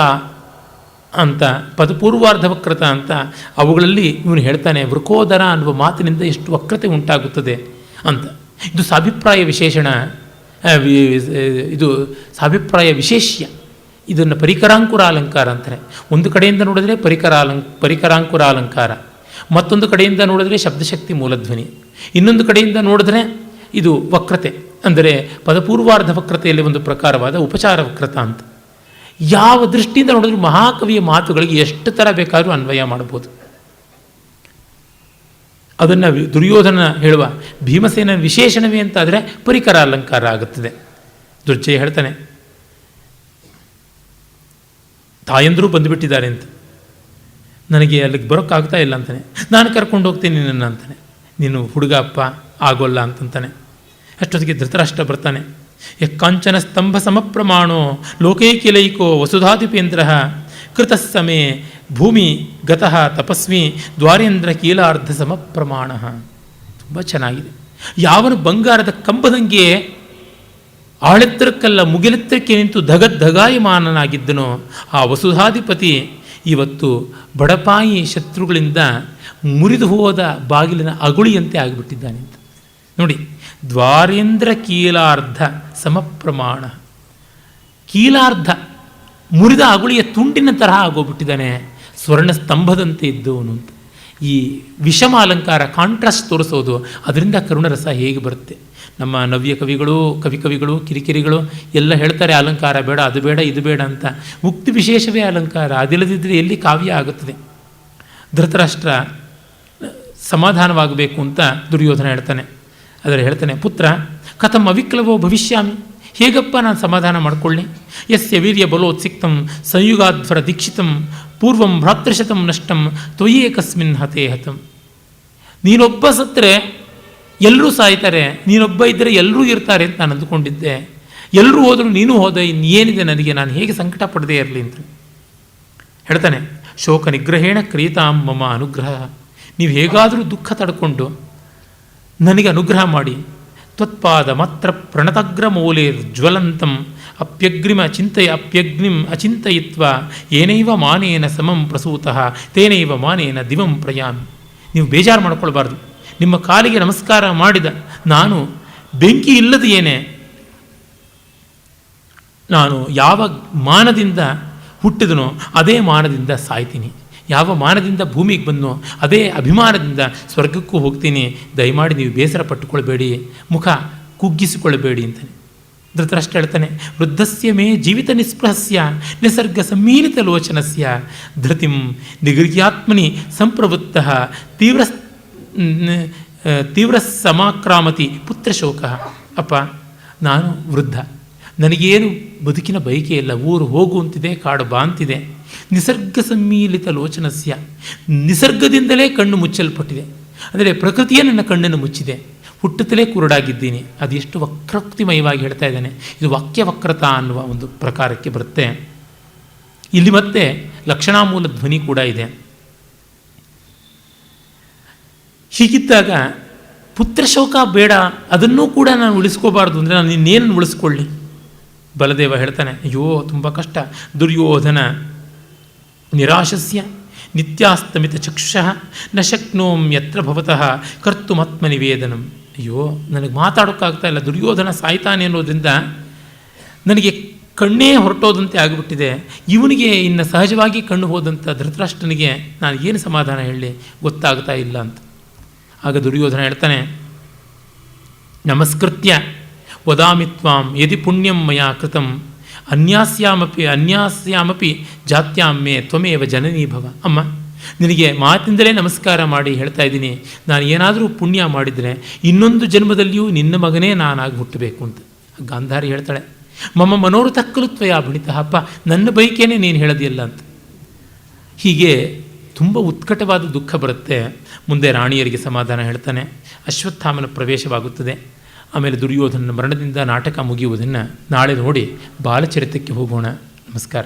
ಅಂತ, ಪದಪೂರ್ವಾರ್ಧ ವಕ್ರತ ಅಂತ ಅವುಗಳಲ್ಲಿ ಇವನು ಹೇಳ್ತಾನೆ. ವೃಕೋದರ ಅನ್ನುವ ಮಾತಿನಿಂದ ಎಷ್ಟು ವಕ್ರತೆ ಉಂಟಾಗುತ್ತದೆ ಅಂತ. ಇದು ಸಾಭಿಪ್ರಾಯ ವಿಶೇಷಣ, ಇದು ಸಾಭಿಪ್ರಾಯ ವಿಶೇಷ್ಯ. ಇದನ್ನು ಪರಿಕರಾಂಕುರ ಅಲಂಕಾರ ಅಂತಾರೆ. ಒಂದು ಕಡೆಯಿಂದ ನೋಡಿದ್ರೆ ಪರಿಕರಾಂಕುರ ಅಲಂಕಾರ, ಮತ್ತೊಂದು ಕಡೆಯಿಂದ ನೋಡಿದ್ರೆ ಶಬ್ದಶಕ್ತಿ ಮೂಲಧ್ವನಿ, ಇನ್ನೊಂದು ಕಡೆಯಿಂದ ನೋಡಿದ್ರೆ ಇದು ವಕ್ರತೆ, ಅಂದರೆ ಪದಪೂರ್ವಾರ್ಧ ವಕ್ರತೆಯಲ್ಲಿ ಒಂದು ಪ್ರಕಾರವಾದ ಉಪಚಾರ ವಕ್ರತ ಅಂತ. ಯಾವ ದೃಷ್ಟಿಯಿಂದ ನೋಡಿದ್ರೂ ಮಹಾಕವಿಯ ಮಾತುಗಳಿಗೆ ಎಷ್ಟು ಥರ ಬೇಕಾದರೂ ಅನ್ವಯ ಮಾಡ್ಬೋದು. ಅದನ್ನು ದುರ್ಯೋಧನ ಹೇಳುವ ಭೀಮಸೇನ ವಿಶೇಷಣವೇ ಅಂತಾದರೆ ಪರಿಕರ ಅಲಂಕಾರ ಆಗುತ್ತದೆ. ದುರ್ಜಯ ಹೇಳ್ತಾನೆ, ತಾಯಂದರೂ ಬಂದುಬಿಟ್ಟಿದ್ದಾರೆ ಅಂತ, ನನಗೆ ಅಲ್ಲಿಗೆ ಬರೋಕ್ಕಾಗ್ತಾ ಇಲ್ಲ ಅಂತಾನೆ. ನಾನು ಕರ್ಕೊಂಡು ಹೋಗ್ತೀನಿ ನಿನ್ನನ್ನು ಅಂತಾನೆ. ನೀನು ಹುಡುಗ ಅಪ್ಪ ಆಗೋಲ್ಲ ಅಂತಂತಾನೆ. ಅಷ್ಟೊತ್ತಿಗೆ ಧೃತರಾಷ್ಟ್ರ ಬರ್ತಾನೆ. ಕಾಂಚನ ಸ್ತಂಭ ಸಮಪ್ರಮಾಣೋ ಲೋಕೈಕಿಲೈಕೋ ವಸುಧಾಧಿಪೇಂದ್ರ ಕೃತಸ್ಸಮೇ ಭೂಮಿ ಗತಃ ತಪಸ್ವಿ ದ್ವಾರೇಂದ್ರ ಕೀಲಾರ್ಧ ಸಮಪ್ರಮಾಣ. ತುಂಬ ಚೆನ್ನಾಗಿದೆ. ಯಾವನು ಬಂಗಾರದ ಕಂಬದಂಗೆ ಆಳೆತ್ತರಕ್ಕಲ್ಲ ಮುಗಿಲೆತ್ತರಕ್ಕೆ ನಿಂತು ಧಗಾಯಮಾನನಾಗಿದ್ದನೋ ಆ ವಸುಧಾಧಿಪತಿ ಇವತ್ತು ಬಡಪಾಯಿ ಶತ್ರುಗಳಿಂದ ಮುರಿದು ಹೋದ ಬಾಗಿಲಿನ ಅಗುಳಿಯಂತೆ ಆಗಿಬಿಟ್ಟಿದ್ದಾನೆ ಅಂತ ನೋಡಿ. ದ್ವಾರೇಂದ್ರ ಕೀಲಾರ್ಧ ಸಮಪ್ರಮಾಣ, ಕೀಲಾರ್ಧ ಮುರಿದ ಅಗುಳಿಯ ತುಂಡಿನ ತರಹ ಆಗೋಗ್ಬಿಟ್ಟಿದ್ದಾನೆ, ಸ್ವರ್ಣ ಸ್ತಂಭದಂತೆ ಇದ್ದವನು ಅಂತ. ಈ ವಿಷಮ ಅಲಂಕಾರ, ಕಾಂಟ್ರಾಸ್ಟ್ ತೋರಿಸೋದು, ಅದರಿಂದ ಕರುಣರಸ ಹೇಗೆ ಬರುತ್ತೆ. ನಮ್ಮ ನವ್ಯ ಕವಿಗಳು, ಕವಿಗಳು, ಕಿರಿಕಿರಿಗಳು ಎಲ್ಲ ಹೇಳ್ತಾರೆ ಅಲಂಕಾರ ಬೇಡ, ಅದು ಬೇಡ, ಇದು ಬೇಡ ಅಂತ. ಮುಕ್ತಿ ವಿಶೇಷವೇ ಅಲಂಕಾರ, ಅದಿಲ್ಲದಿದ್ದರೆ ಎಲ್ಲಿ ಕಾವ್ಯ ಆಗುತ್ತದೆ. ಧೃತರಾಷ್ಟ್ರ ಸಮಾಧಾನವಾಗಬೇಕು ಅಂತ ದುರ್ಯೋಧನ ಹೇಳ್ತಾನೆ. ಅದರ ಹೇಳ್ತಾನೆ, ಪುತ್ರ ಕಥಂ ಅವಿಕ್ಲವೋ ಭವಿಷ್ಯಾಮಿ, ಹೇಗಪ್ಪ ನಾನು ಸಮಾಧಾನ ಮಾಡಿಕೊಳ್ಳಿ. ಯಸ್ಯ ವೀರ್ಯ ಬಲೋತ್ಸಿಕ್ತಂ ಸಂಯುಗಾಧ್ವರ ದೀಕ್ಷಿತಂ ಪೂರ್ವಂ ಭ್ರಾತೃಶತಂ ನಷ್ಟಂ ತ್ವಯೇಕಸ್ಮಿನ್ ಹತೇ ಹತಂ. ನೀನೊಬ್ಬ ಸತ್ತರೆ ಎಲ್ಲರೂ ಸಾಯ್ತಾರೆ, ನೀನೊಬ್ಬ ಇದ್ದರೆ ಎಲ್ಲರೂ ಇರ್ತಾರೆ ಅಂತ ನಾನು ಅಂದುಕೊಂಡಿದ್ದೆ. ಎಲ್ಲರೂ ಹೋದರೂ ನೀನು ಹೋದ, ಇನ್ನೇನಿದೆ ನನಗೆ, ನಾನು ಹೇಗೆ ಸಂಕಟ ಪಡದೇ ಇರಲಿ ಅಂತ ಹೇಳ್ತಾನೆ. ಶೋಕ ನಿಗ್ರಹೇಣ ಕ್ರಿಯತಾಂ ಮಮ ಅನುಗ್ರಹ, ನೀವು ಹೇಗಾದರೂ ದುಃಖ ತಡ್ಕೊಂಡು ನನಗೆ ಅನುಗ್ರಹ ಮಾಡಿ. ತ್ವತ್ಪಾದ ಮಾತ್ರ ಪ್ರಣತಗ್ರ ಮೌಲೇರ್ಜ್ವಲಂತಂ ಅಪ್ಯಗ್ನಿಂ ಅಚಿಂತಯಿತ್ವ ಏನೈವ ಮಾನೇನ ಸಮಂ ಪ್ರಸೂತಃ ತೇನೈವ ಮಾನೇನ ದಿವಂ ಪ್ರಯಾಮಿ. ನೀವು ಬೇಜಾರು ಮಾಡ್ಕೊಳ್ಬಾರ್ದು. ನಿಮ್ಮ ಕಾಲಿಗೆ ನಮಸ್ಕಾರ ಮಾಡಿದ ನಾನು ಬೆಂಕಿ ಇಲ್ಲದ ಏನೇ, ನಾನು ಯಾವ ಮಾನದಿಂದ ಹುಟ್ಟಿದನೋ ಅದೇ ಮಾನದಿಂದ ಸಾಯ್ತೀನಿ, ಯಾವ ಮಾನದಿಂದ ಭೂಮಿಗೆ ಬಂದನೋ ಅದೇ ಅಭಿಮಾನದಿಂದ ಸ್ವರ್ಗಕ್ಕೂ ಹೋಗ್ತೀನಿ. ದಯಮಾಡಿ ನೀವು ಬೇಸರ ಪಟ್ಟುಕೊಳ್ಬೇಡಿ, ಮುಖ ಕುಗ್ಗಿಸಿಕೊಳ್ಳಬೇಡಿ ಅಂತಾನೆ. ಧೃತರಾಷ್ಟ್ರ ಹೇಳ್ತಾನೆ, ವೃದ್ಧಸ್ಯ ಮೇ ಜೀವಿತ ನಿಸ್ಪೃಹಸ್ಯ ನಿಸರ್ಗ ಸಮ್ಮೀಲಿತ ಲೋಚನಸ್ಯ ಧೃತಿಂ ನಿಗೃಹ್ಯಾತ್ಮನಿ ಸಂಪ್ರವೃತ್ತಃ ತೀವ್ರ ಸಮಾಕ್ರಾಮತಿ ಪುತ್ರಶೋಕ. ಅಪ್ಪ, ನಾನು ವೃದ್ಧ, ನನಗೇನು ಬದುಕಿನ ಬಯಕೆ ಇಲ್ಲ, ಊರು ಹೋಗು ಅಂತಿದೆ, ಕಾಡು ಬಾ ಅಂತಿದೆ. ನಿಸರ್ಗ ಸಮ್ಮೀಲಿತ ಲೋಚನಸ್ಯ, ನಿಸರ್ಗದಿಂದಲೇ ಕಣ್ಣು ಮುಚ್ಚಲ್ಪಟ್ಟಿದೆ, ಅಂದರೆ ಪ್ರಕೃತಿಯೇ ನನ್ನ ಕಣ್ಣನ್ನು ಮುಚ್ಚಿದೆ, ಹುಟ್ಟುತ್ತಲೇ ಕುರುಡಾಗಿದ್ದೀನಿ. ಅದೆಷ್ಟು ವಕ್ರೋಕ್ತಿಮಯವಾಗಿ ಹೇಳ್ತಾ ಇದ್ದಾನೆ. ಇದು ವಾಕ್ಯವಕ್ರತ ಅನ್ನುವ ಒಂದು ಪ್ರಕಾರಕ್ಕೆ ಬರುತ್ತೆ. ಇಲ್ಲಿ ಮತ್ತೆ ಲಕ್ಷಣಾಮೂಲ ಧ್ವನಿ ಕೂಡ ಇದೆ. ಹೀಗಿದ್ದಾಗ ಪುತ್ರಶೋಕ ಬೇಡ, ಅದನ್ನೂ ಕೂಡ ನಾನು ಉಳಿಸ್ಕೋಬಾರ್ದು ಅಂದರೆ ನಾನು ಇನ್ನೇನು ಉಳಿಸ್ಕೊಳ್ಳಿ. ಬಲದೇವ ಹೇಳ್ತಾನೆ, ಅಯ್ಯೋ ತುಂಬ ಕಷ್ಟ. ದುರ್ಯೋಧನ ನಿರಾಶಸ್ಯ ನಿತ್ಯಾಸ್ತಮಿತ ಚಕ್ಷುಷಃ ನ ಶಕ್ನೋಮ್ಯತ್ರ ಭವತಃ ಕರ್ತುಮಾತ್ಮ ನಿವೇದನಂ. ಅಯ್ಯೋ, ನನಗೆ ಮಾತಾಡೋಕ್ಕಾಗ್ತಾ ಇಲ್ಲ, ದುರ್ಯೋಧನ ಸಾಯ್ತಾನೆ ಅನ್ನೋದ್ರಿಂದ ನನಗೆ ಕಣ್ಣೇ ಹೊರಟೋದಂತೆ ಆಗಿಬಿಟ್ಟಿದೆ. ಇವನಿಗೆ ಇನ್ನು ಸಹಜವಾಗಿ ಕಣ್ಣು ಹೋದಂಥ ಧೃತರಾಷ್ಟ್ರನಿಗೆ ನಾನು ಏನು ಸಮಾಧಾನ ಹೇಳಿ ಗೊತ್ತಾಗ್ತಾ ಇಲ್ಲ ಅಂತ. ಆಗ ದುರ್ಯೋಧನ ಹೇಳ್ತಾನೆ, ನಮಸ್ಕೃತ್ಯ ವದಾಮಿ ತ್ವಾಂ ಯದಿ ಪುಣ್ಯಂ ಮಯಾ ಕೃತಂ ಅನ್ಯಾಸ್ಯಾಮಪಿ ಜಾತ್ಯಾಮ್ಮೆ ತ್ವಮೇವ ಜನನೀ ಭವ. ಅಮ್ಮ, ನಿನಗೆ ಮಾತಿಂದಲೇ ನಮಸ್ಕಾರ ಮಾಡಿ ಹೇಳ್ತಾ ಇದ್ದೀನಿ, ನಾನು ಏನಾದರೂ ಪುಣ್ಯ ಮಾಡಿದರೆ ಇನ್ನೊಂದು ಜನ್ಮದಲ್ಲಿಯೂ ನಿನ್ನ ಮಗನೇ ನಾನಾಗಿ ಹುಟ್ಟಬೇಕು ಅಂತ. ಗಾಂಧಾರಿ ಹೇಳ್ತಾಳೆ, ಮಮ್ಮ ಮನೋರಥ ಕಲು ತ್ವಯಾ ಭಣಿತ. ಅಪ್ಪ, ನನ್ನ ಬೈಕೇನೆ ನೀನು ಹೇಳೋದಿಲ್ಲ ಅಂತ. ಹೀಗೆ ತುಂಬ ಉತ್ಕಟವಾದ ದುಃಖ ಬರುತ್ತೆ. ಮುಂದೆ ರಾಣಿಯರಿಗೆ ಸಮಾಧಾನ ಹೇಳ್ತಾನೆ. ಅಶ್ವತ್ಥಾಮನ ಪ್ರವೇಶವಾಗುತ್ತದೆ. ಆಮೇಲೆ ದುರ್ಯೋಧನನ ಮರಣದಿಂದ ನಾಟಕ ಮುಗಿಯುವುದನ್ನು ನಾಳೆ ನೋಡಿ ಬಾಲಚರಿತಕ್ಕೆ ಹೋಗೋಣ. ನಮಸ್ಕಾರ.